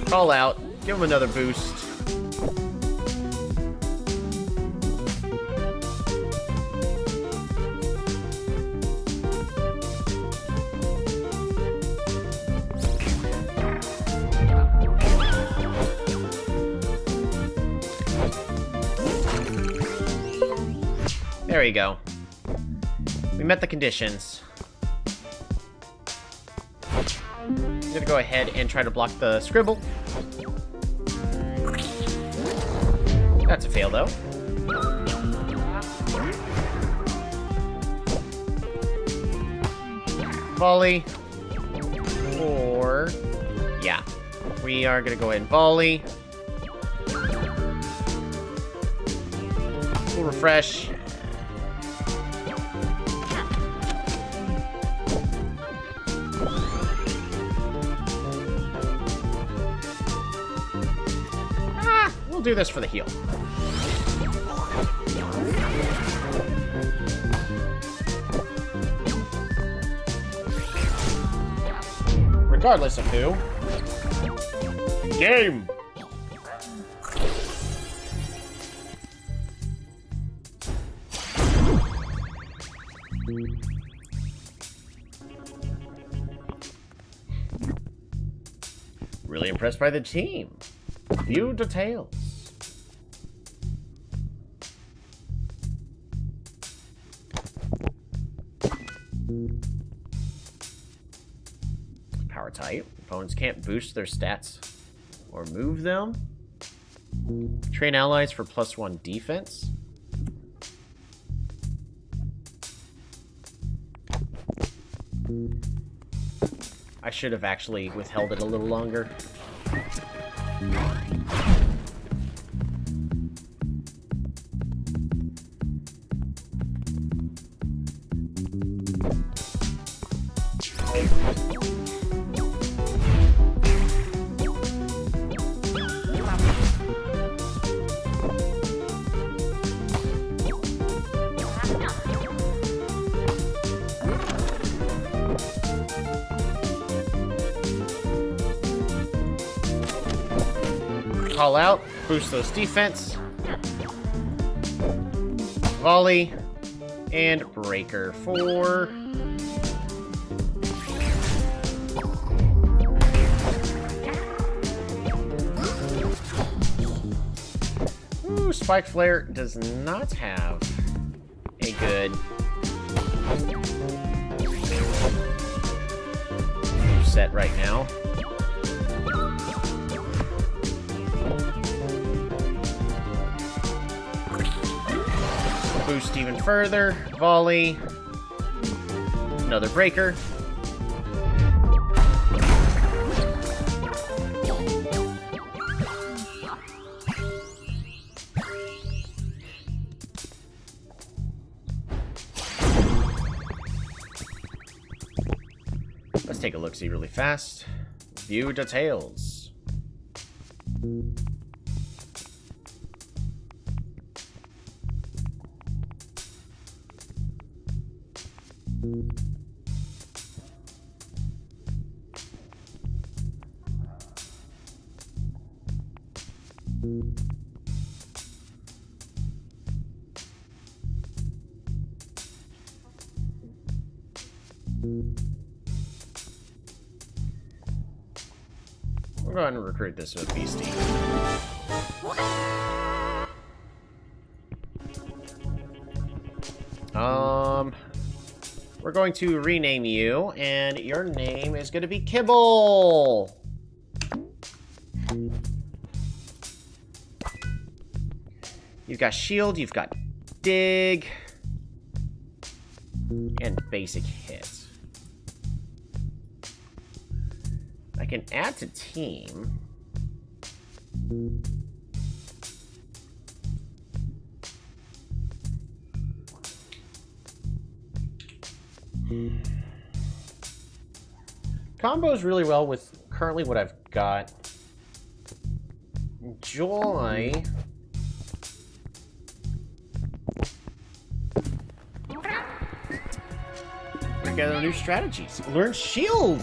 Speaker 1: Call out. Give him another boost. There you go. We met the conditions. I'm gonna go ahead and try to block the scribble. That's a fail, though. Volley. Or... yeah. We are gonna go ahead and volley. We'll refresh. Do this for the heal. Regardless of who. Game! Really impressed by the team. Few details. Power type. Opponents can't boost their stats or move them. Train allies for +1 defense. I should have actually withheld it a little longer. Call out, boost those defense. Volley and breaker for ooh, Spike Flare does not have a good set right now. Boost even further. Volley. Another breaker. take a look-see really fast. View details. We'll go ahead and recruit this with Beastie. We're going to rename you, and your name is going to be Kibble. You've got shield, you've got dig, and basic hit. I can add to team. Combos really well with currently what I've got. Joy. Together new strategies. Learn shield.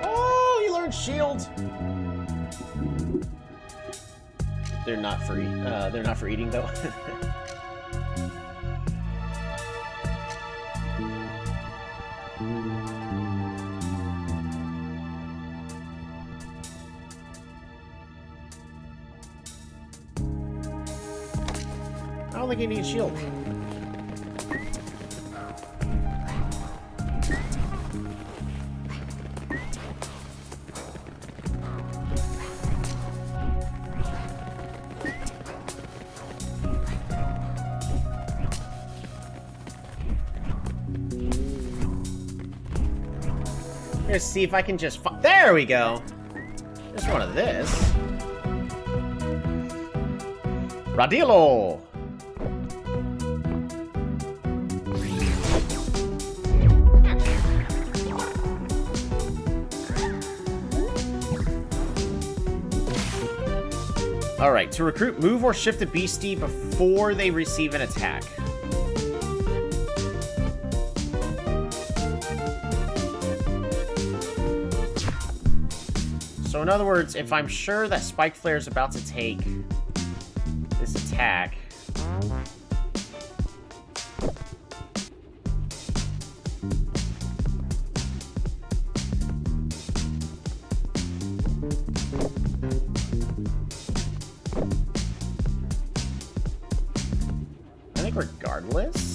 Speaker 1: Oh, you learned shield. They're not for eating though. I don't think you need shield. Let's see if I can just there we go. Just one of this. Radillo. Alright, to recruit, move or shift a beastie before they receive an attack. So in other words, if I'm sure that Spike Flare is about to take this attack, I think regardless.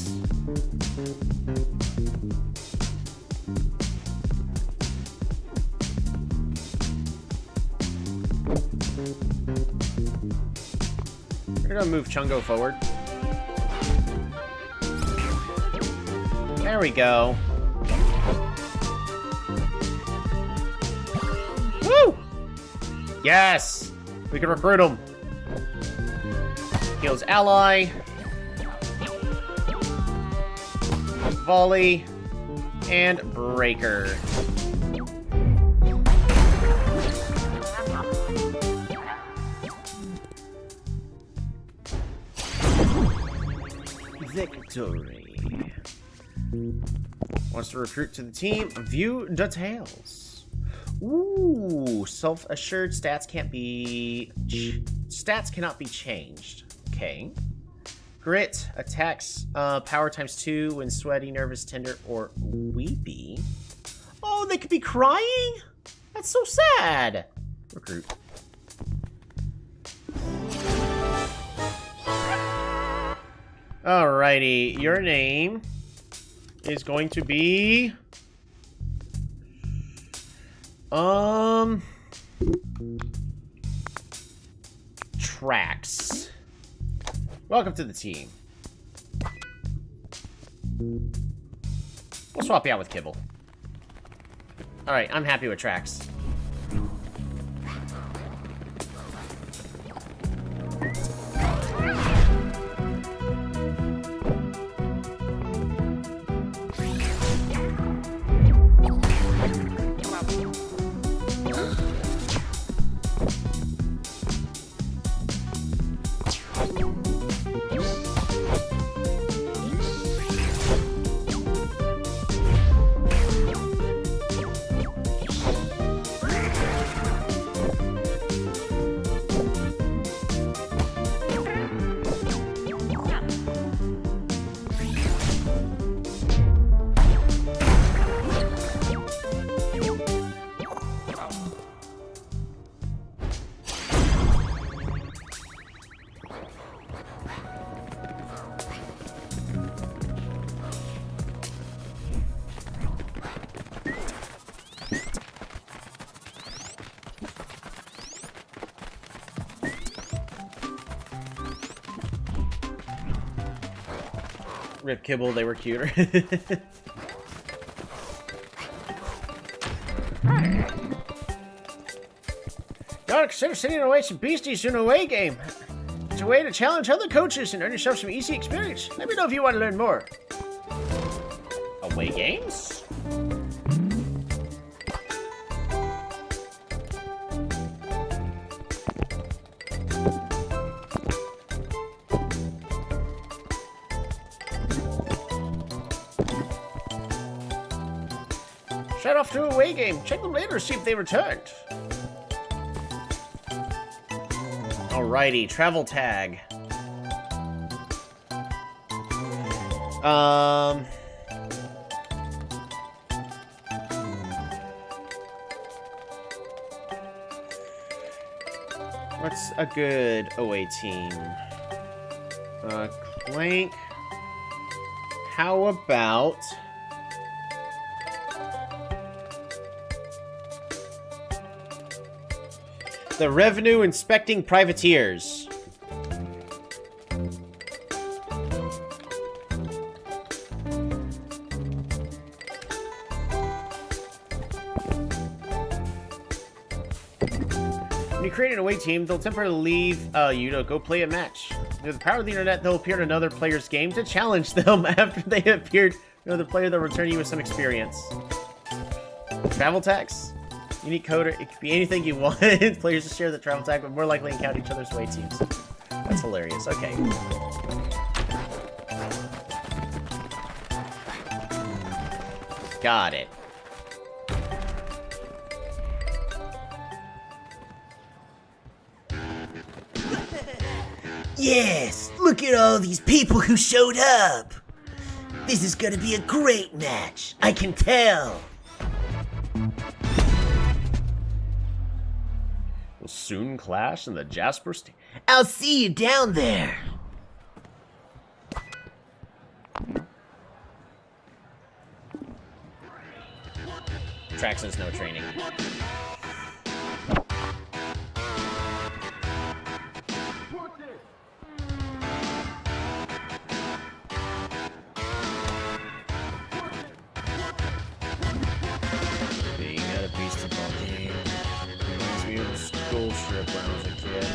Speaker 1: We're gonna move Chungo forward. There we go. Woo! Yes! We can recruit him. Heals ally. Volley. And breaker. Victory. Wants to recruit to the team. View details. Ooh, self-assured stats cannot be changed. Okay. Grit, attacks, power ×2 when sweaty, nervous, tender, or weepy. Oh, they could be crying? That's so sad. Recruit. Alrighty, your name is going to be... Trax. Welcome to the team. We'll swap you out with Kibble. Alright, I'm happy with Trax. Rip Kibble, they were cuter.
Speaker 3: You ought to consider sending away some beasties to an away game. It's a way to challenge other coaches and earn yourself some easy experience. Let me know if you want to learn more.
Speaker 1: Away games?
Speaker 3: Set off to a away game. Check them later to see if they returned.
Speaker 1: Alrighty, travel tag. What's a good away team? Clank. How about... the Revenue Inspecting Privateers.
Speaker 3: When you create an away team, they'll temporarily leave you to go play a match. With the power of the internet, they'll appear in another player's game to challenge them after they appeared. Another player that will return you with some experience. Travel tags? Unique code, it could be anything you want. Players to share the travel tag, but more likely encounter each other's away teams. That's hilarious. Okay.
Speaker 1: Got it.
Speaker 2: Yes, look at all these people who showed up. This is gonna be a great match. I can tell.
Speaker 1: Will soon clash in the Jasper State.
Speaker 2: I'll see you down there.
Speaker 1: Tracks and snow training. Being at a Beastieball game reminds me of a school trip when I was a kid.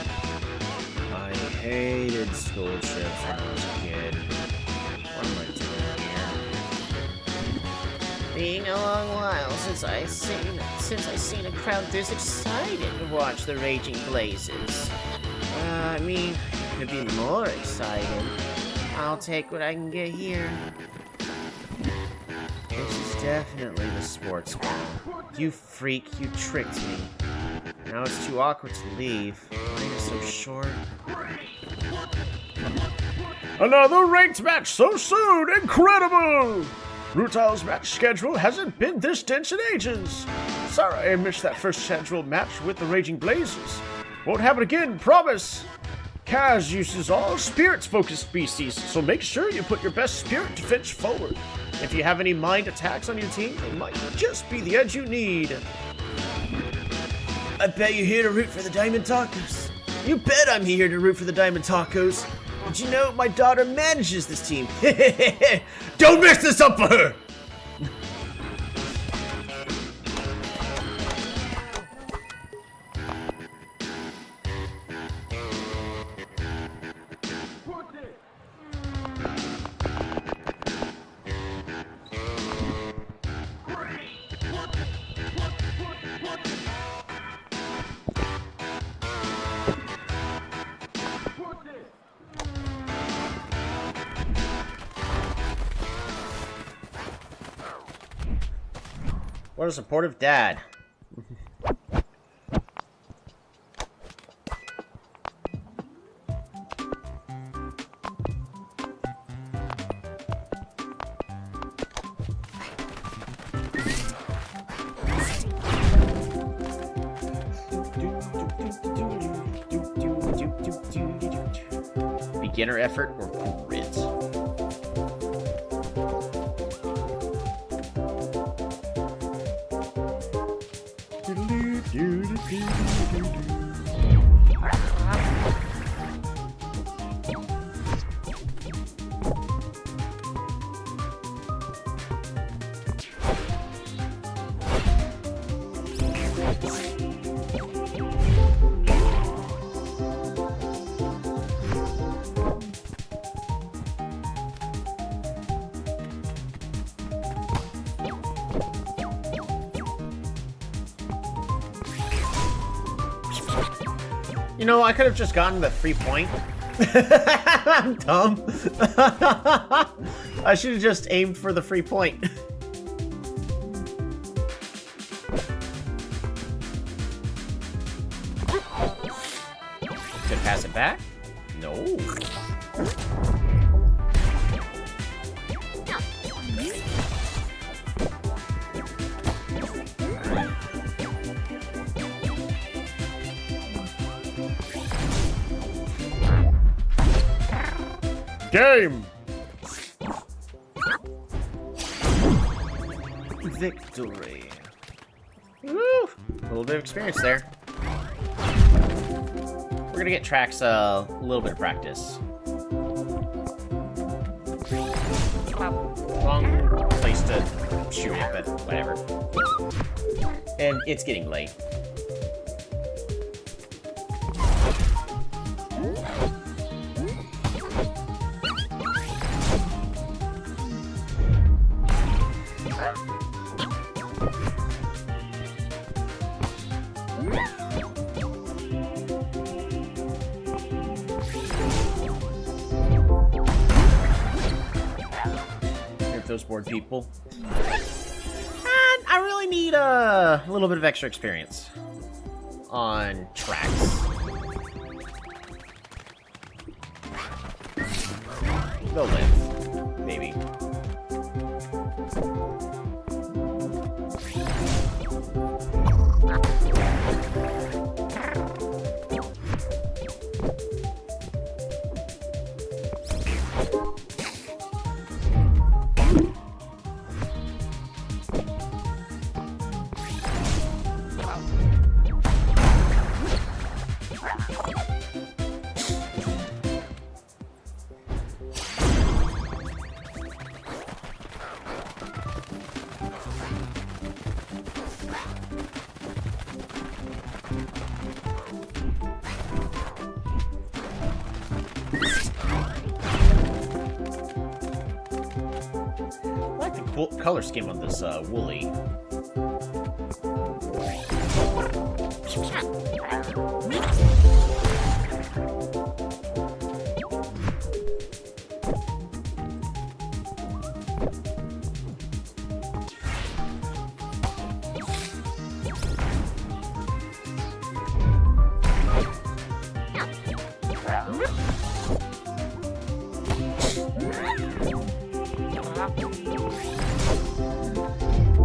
Speaker 1: I hated school trips when I was a kid. What am I doing here?
Speaker 3: Being a long while since I seen a crowd this excited to watch the raging blazes. I mean, to be more excited, I'll take what I can get here.
Speaker 1: This is definitely the sports ball. You freak, you tricked me. Now it's too awkward to leave. Mine is so short.
Speaker 3: Another ranked match so soon! Incredible! Rutile's match schedule hasn't been this dense in ages. Sorry I missed that first scheduled match with the Raging Blazes. Won't happen again, promise! Kaz uses all spirits-focused species, so make sure you put your best spirit defense forward. If you have any mind attacks on your team, they might just be the edge you need.
Speaker 2: I bet you're here to root for the Diamond Tacos. You bet I'm here to root for the Diamond Tacos. Did you know my daughter manages this team?
Speaker 1: Don't mess this up for her! What a supportive dad. Beginner effort or grit? You know, I could have just gotten the free point. I'm dumb. I should have just aimed for the free point. Could pass it back? No. Game! Victory. Woo! A little bit of experience there. We're gonna get Trax a little bit of practice. Wrong place to shoot it, but whatever. And it's getting late. Those bored people. And I really need a little bit of extra experience on tracks. They'll live, maybe. Color scheme on this Woolly.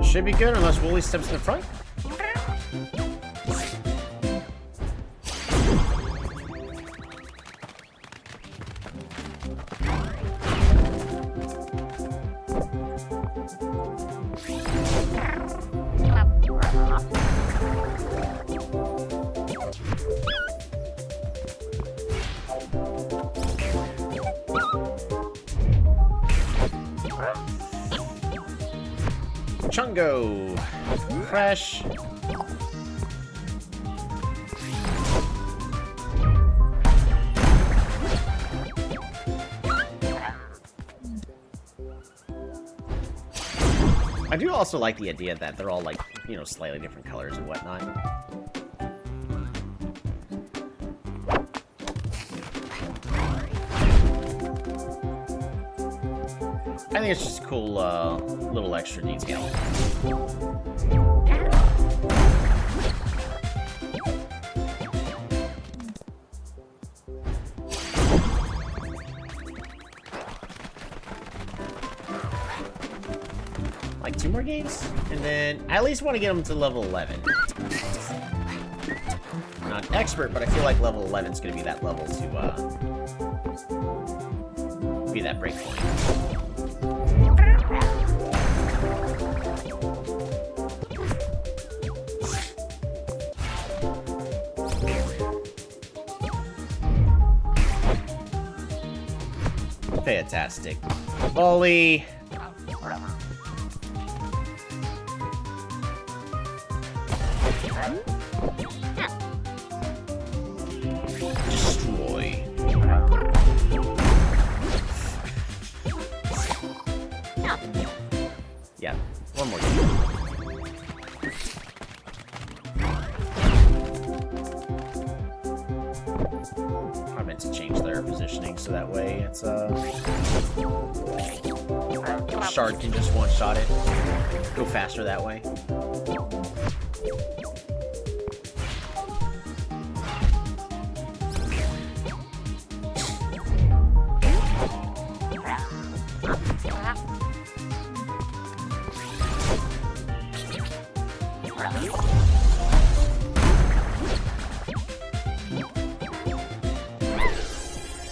Speaker 1: Should be good unless Wooly steps in the front. Chungo. Crash. I do also like the idea that they're all, like, you know, slightly different colors and whatnot. I think it's just a cool little extra detail. Like 2 more games, and then I at least want to get them to level 11. I'm not an expert, but I feel like level 11 is going to be that level to be that break point. Fantastic. Volley. Destroy. Yeah, one more game. I meant to change their positioning so that way it's Shard can just one-shot it. Go faster that way.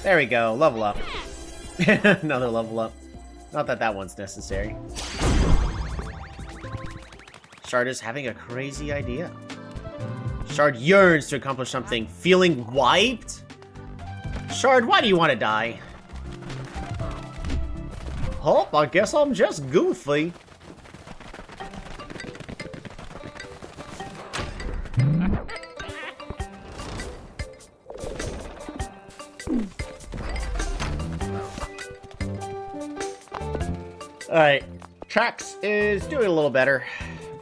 Speaker 1: There we go, level up. Another level up. Not that that one's necessary. Shard is having a crazy idea. Shard yearns to accomplish something. Feeling wiped? Shard, why do you want to die? Oh, I guess I'm just goofy. Alright, Trax is doing a little better.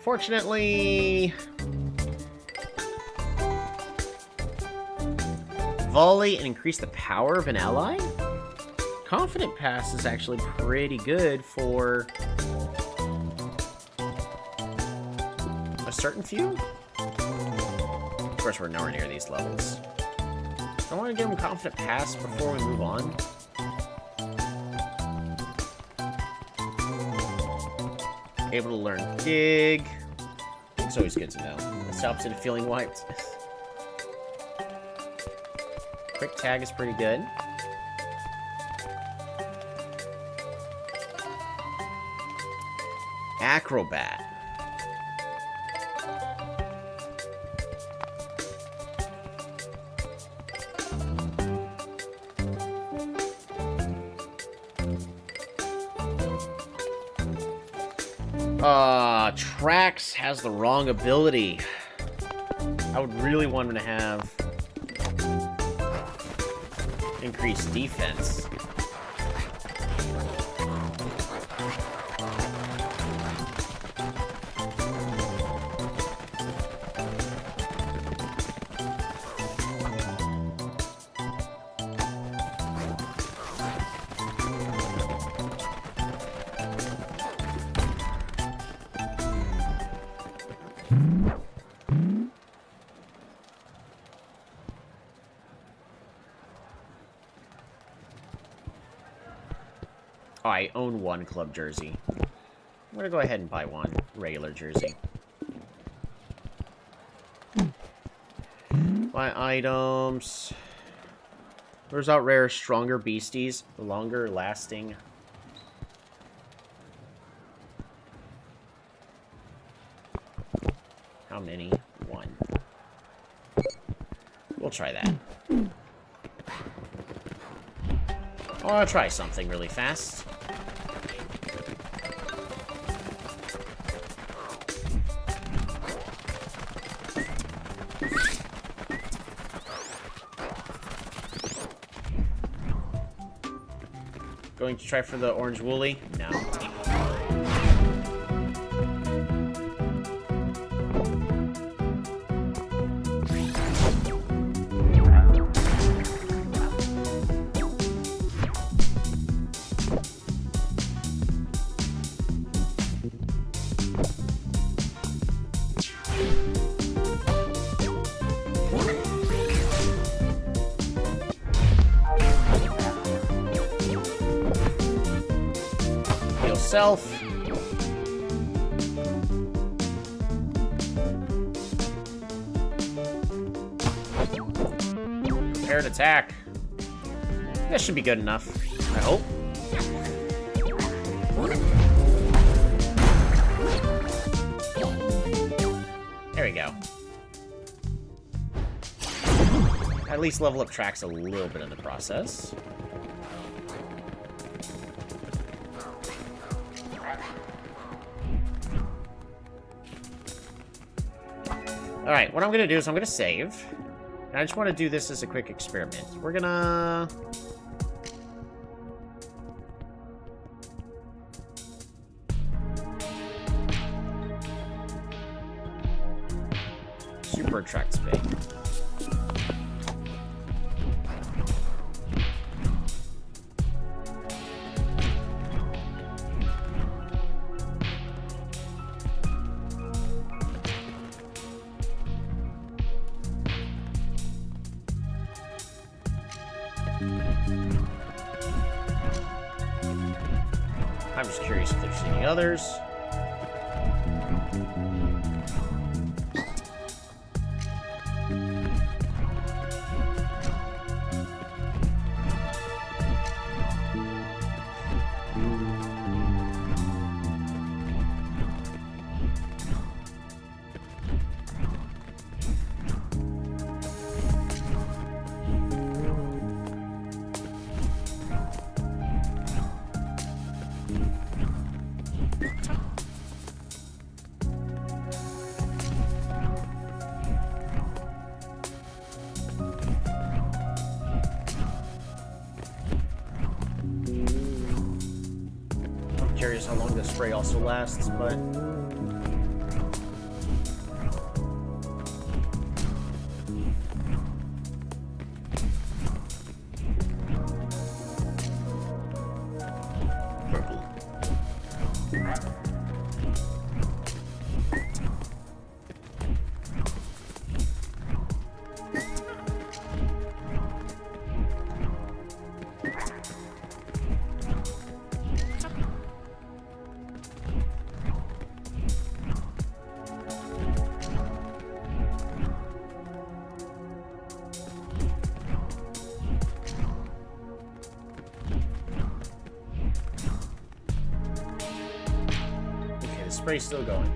Speaker 1: Fortunately, volley and increase the power of an ally? Confident Pass is actually pretty good for a certain few. Of course, we're nowhere near these levels. I want to give him Confident Pass before we move on. Able to learn Dig. It's always good to know. It's the opposite of feeling wiped. Quick Tag is pretty good. Acrobat. Trax has the wrong ability. I would really want him to have increased defense. I own one club jersey. I'm gonna go ahead and buy one regular jersey. Buy items. There's out rare, stronger beasties, longer lasting. How many? One. We'll try that. I want to try something really fast. Going to try for the orange woolly? No. Self. Prepared attack. This should be good enough, I hope. There we go. At least level up Trax a little bit in the process. Alright, what I'm going to do is I'm going to save. And I just want to do this as a quick experiment. We're going to... Super attract spin. I'm just curious if there's any others. Curious how long this spray also lasts, but purple. Spray's still going.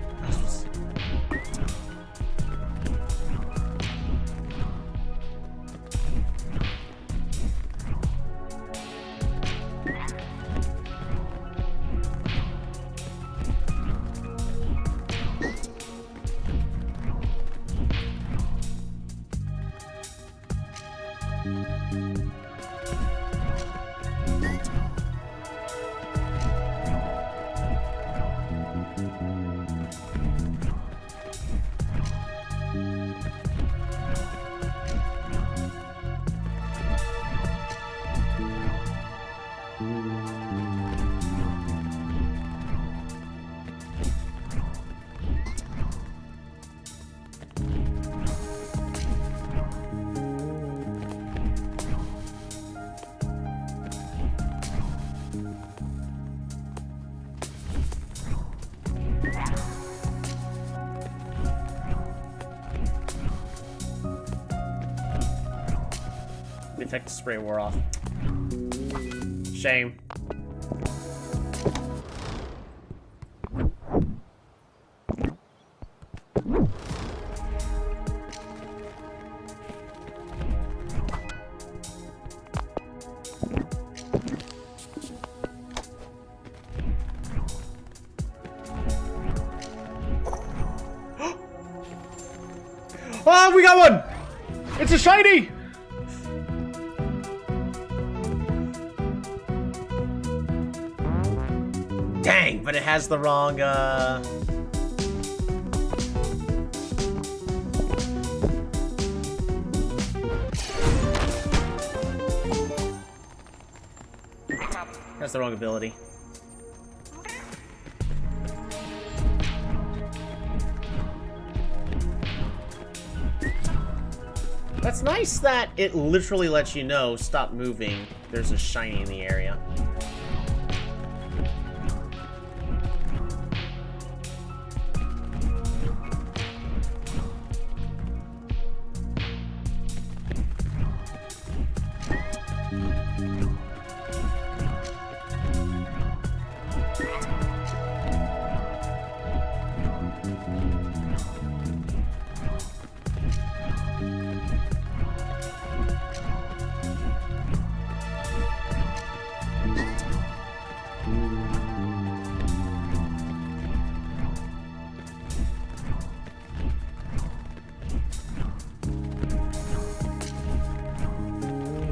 Speaker 1: The effective spray wore off. Shame. Oh, we got one! It's a shiny! Dang, but it has the wrong, That's the wrong ability. That's nice that it literally lets you know, stop moving, there's a shiny in the area.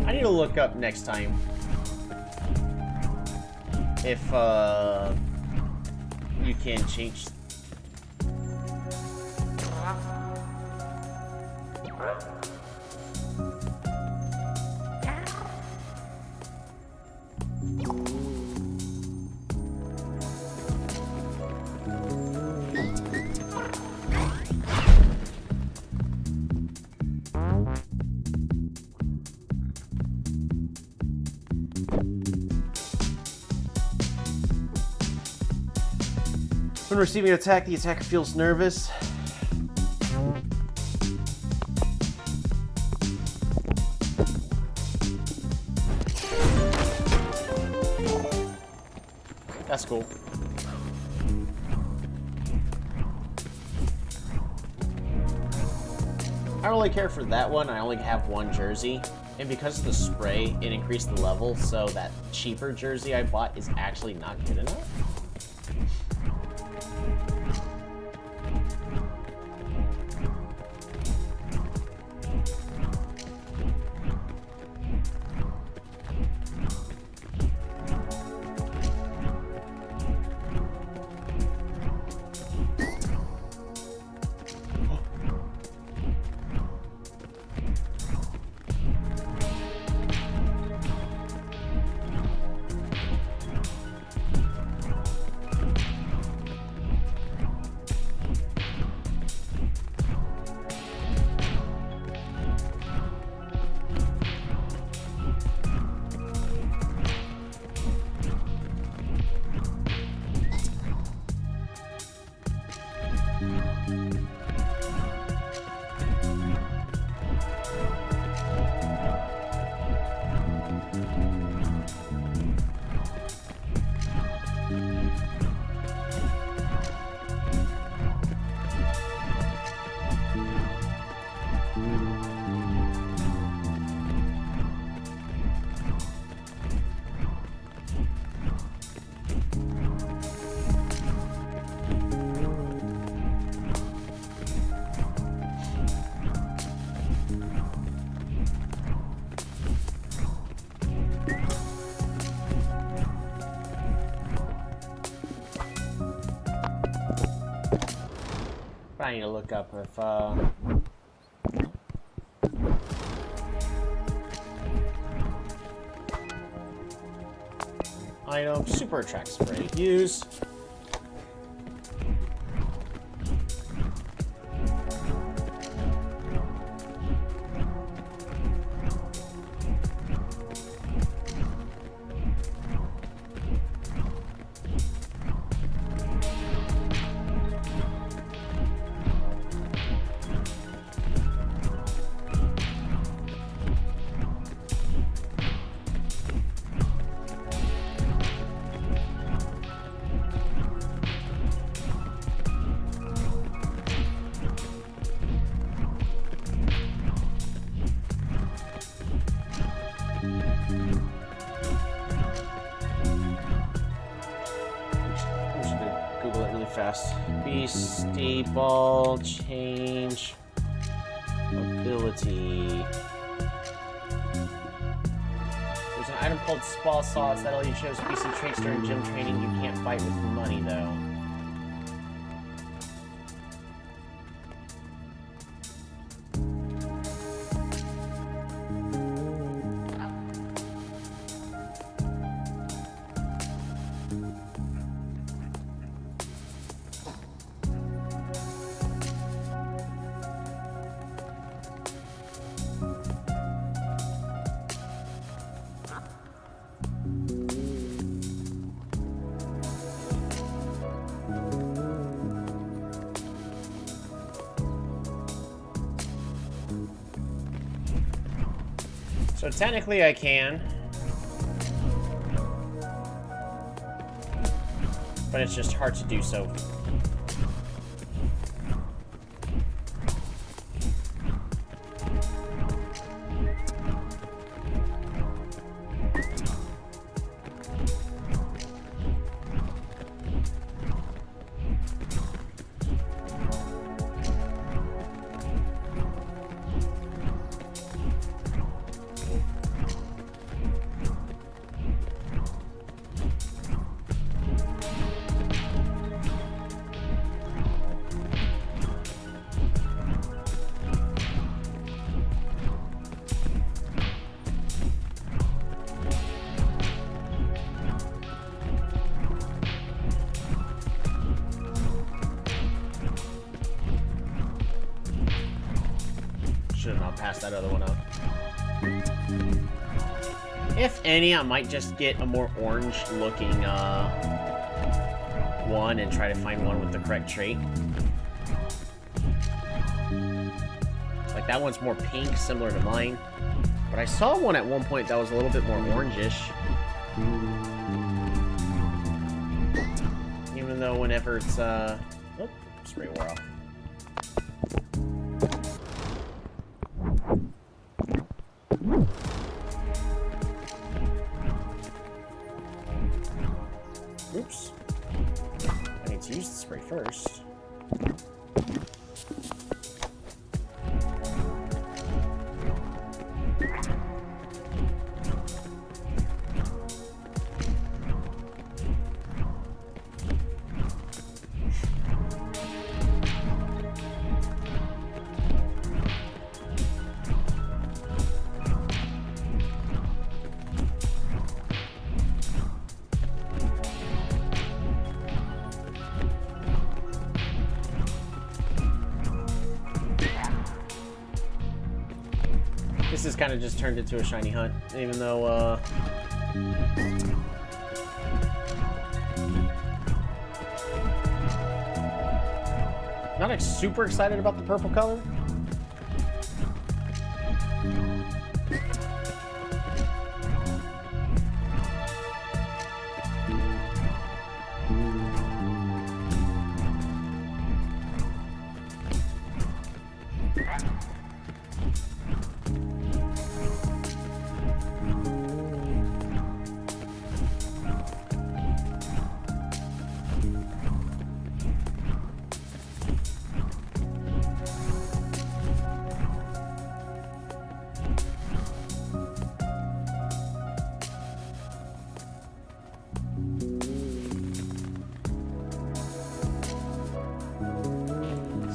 Speaker 1: I need to look up next time if you can change. When receiving an attack, the attacker feels nervous. That's cool. I don't really care for that one. I only have one jersey. And because of the spray, it increased the level, so that cheaper jersey I bought is actually not good enough. I need to look up if, item, super attract spray, use. Fast. Beastieball change ability. There's an item called Spall Sauce that only shows PC traits during gym training. You can't fight with money though. So technically I can, but it's just hard to do so. Should not pass that other one up. If any, I might just get a more orange looking one and try to find one with the correct trait. Like, that one's more pink, similar to mine. But I saw one at one point that was a little bit more orangish. Even though whenever it's, oh, spray wore off. Oops. I need to use the spray first. This has kind of just turned into a shiny hunt, even though, not like super excited about the purple color.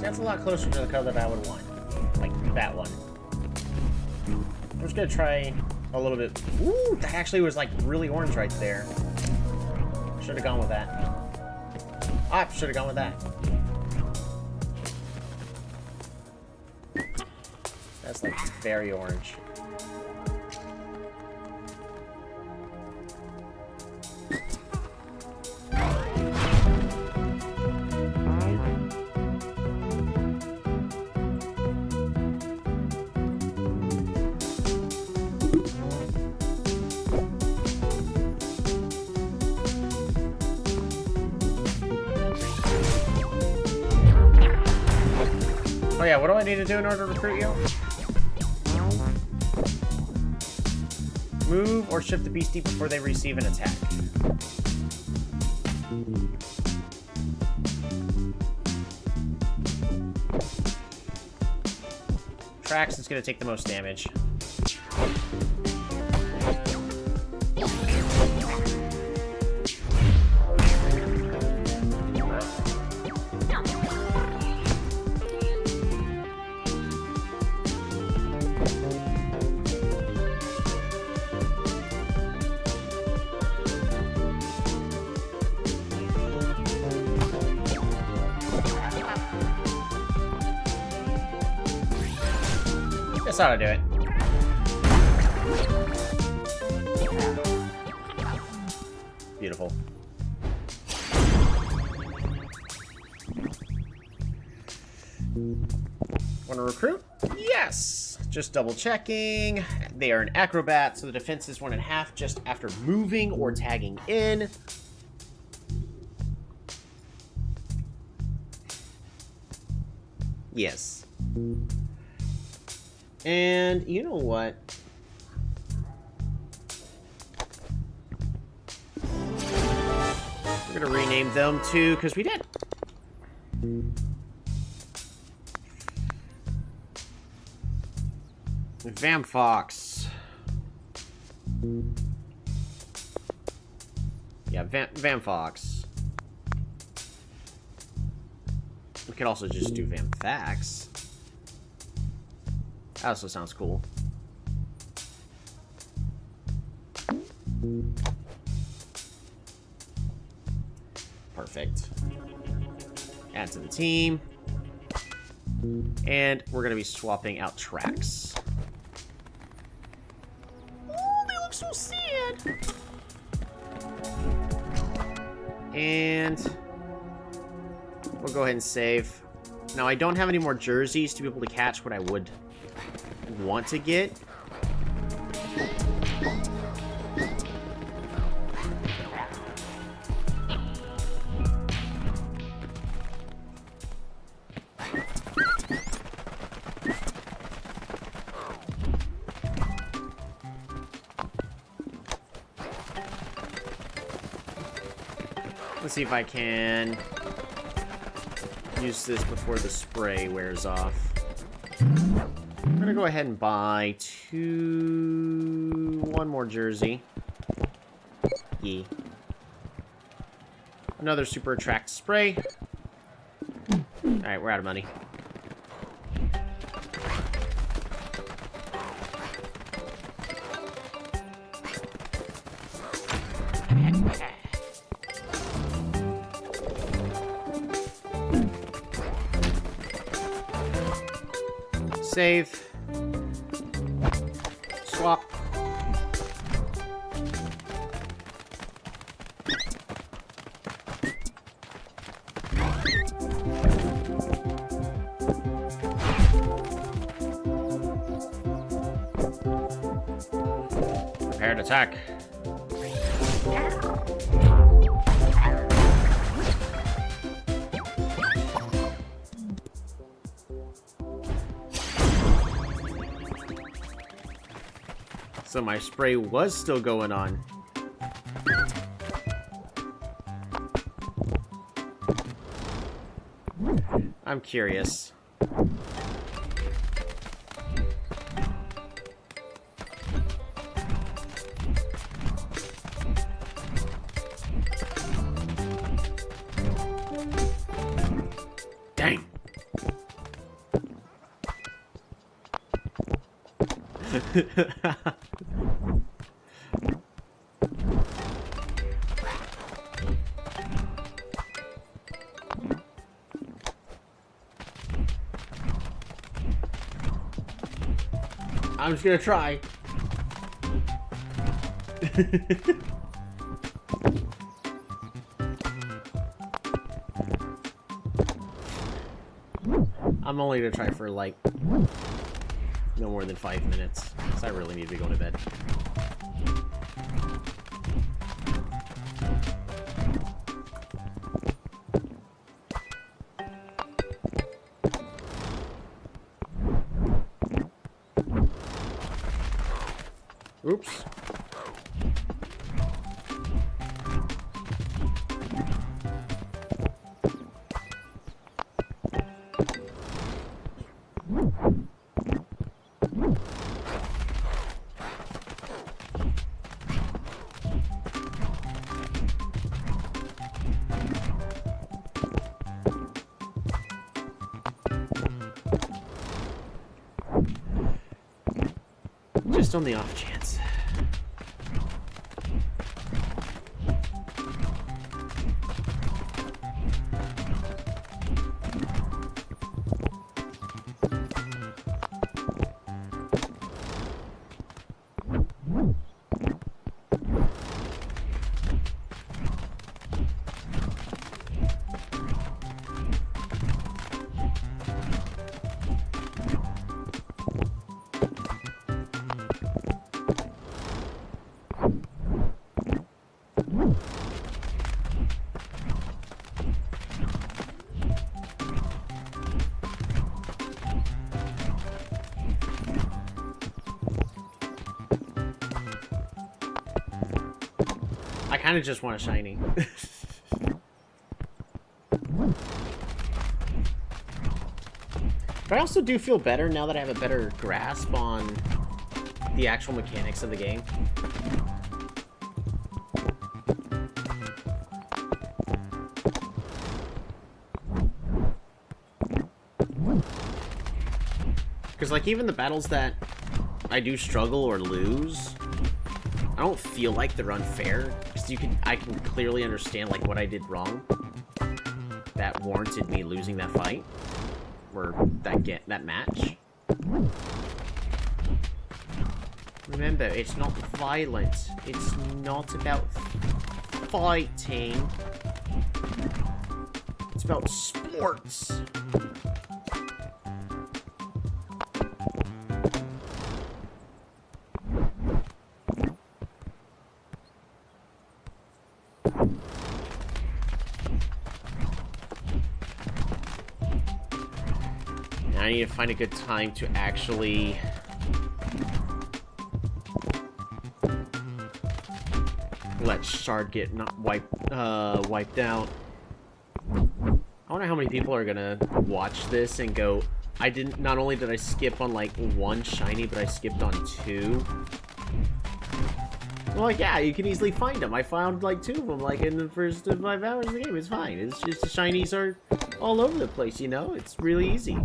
Speaker 1: That's a lot closer to the color that I would want. Like that one. I'm just gonna try a little bit. Ooh, that actually was like really orange right there. Should have gone with that. Ah, should have gone with that. That's like very orange. Oh yeah, what do I need to do in order to recruit you? Move or shift the beastie before they receive an attack. Trax is going to take the most damage. That's how to do it. Beautiful. Want to recruit? Yes! Just double checking. They are an acrobat, so the defense is 1.5 just after moving or tagging in. Yes. And you know what? We're gonna rename them too, because we did. Vamfox. Yeah, Vamfox. We could also just do Vamfax. That also sounds cool. Perfect. Add to the team. And we're going to be swapping out Trax. Oh, they look so sad. And We'll go ahead and save. Now, I don't have any more jerseys to be able to catch what I would want to get. Let's see if I can use this before the spray wears off. I'm gonna go ahead and buy one more jersey. Yeah. Another super attract spray. Alright, we're out of money. Save. Swap. Prepared attack. So my spray was still going on. I'm curious. Dang. I'm just gonna try. I'm only gonna try for like no more than 5 minutes, because I really need to be going to bed. Oops. Just on the off chance. I kind of just want a shiny. But I also do feel better now that I have a better grasp on the actual mechanics of the game. Because, like, even the battles that I do struggle or lose, I don't feel like they're unfair. Because I can clearly understand, like, what I did wrong that warranted me losing that fight. Or that match. Remember, it's not violent. It's not about fighting. It's It's about sports. Now I need to find a good time to actually let Shard get not wiped out. I wonder how many people are gonna watch this and go, not only did I skip on like one shiny, but I skipped on two. Well, like, yeah, you can easily find them. I found like two of them like in the first 5 hours of the game. It's fine. It's just the shinies are all over the place, you know? It's really easy.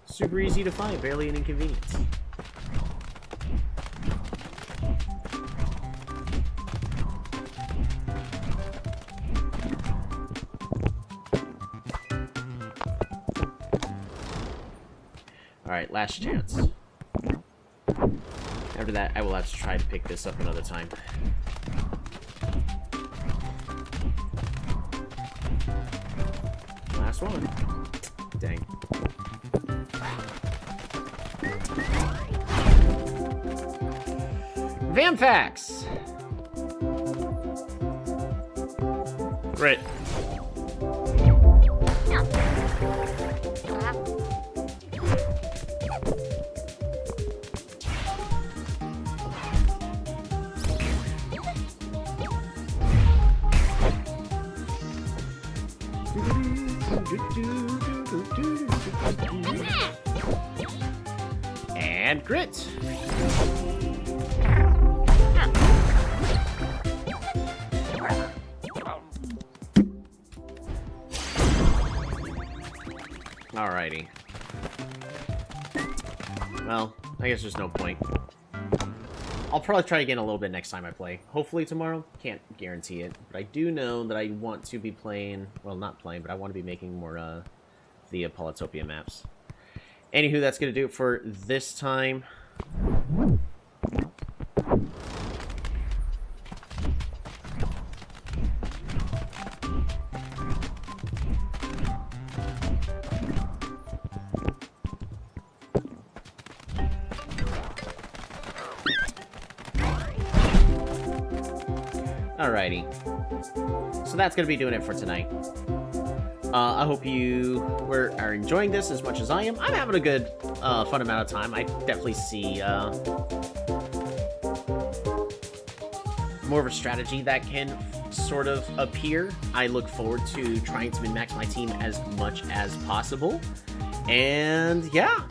Speaker 1: Super easy to find, barely an inconvenience. Alright, last chance. After that, I will have to try to pick this up another time. Last one. Dang. Vamfax! Right. And grit. Alrighty. Well, I guess there's no point. I'll probably try again a little bit next time I play. Hopefully tomorrow. Can't guarantee it. But I do know that I want to be playing... Well, not playing, but I want to be making more the Polytopia maps. Anywho, that's going to do it for this time. Alrighty. So that's going to be doing it for tonight. I hope you are enjoying this as much as I am. I'm having a good, fun amount of time. I definitely see more of a strategy that can sort of appear. I look forward to trying to min-max my team as much as possible. And yeah,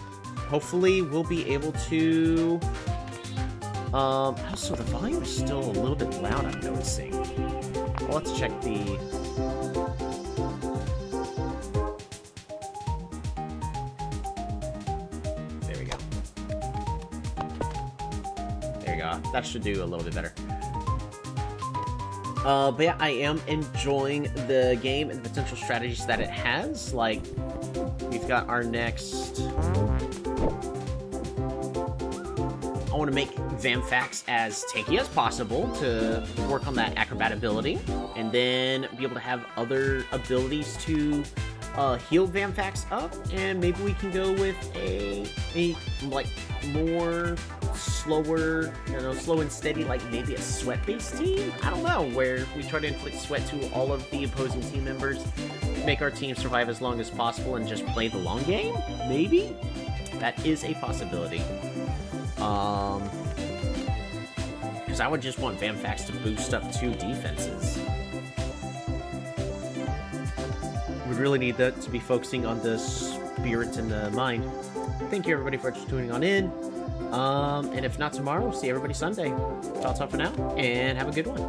Speaker 1: hopefully we'll be able to... also, the volume is still a little bit loud, I'm noticing. Well, let's check the... There we go. There we go. That should do a little bit better. But yeah, I am enjoying the game and the potential strategies that it has. Like, we've got our next... I want to make Vamfax as tanky as possible to work on that acrobat ability, and then be able to have other abilities to heal Vamfax up, and maybe we can go with a like more slower, you know, slow and steady, like maybe a sweat-based team? I don't know, where we try to inflict sweat to all of the opposing team members, make our team survive as long as possible, and just play the long game? Maybe? That is a possibility. Because I would just want Vamfax to boost up 2 defenses. We really need that to be focusing on the spirit and the mind. Thank you everybody for tuning on in. And if not tomorrow, see everybody Sunday. That's all for now, and have a good one.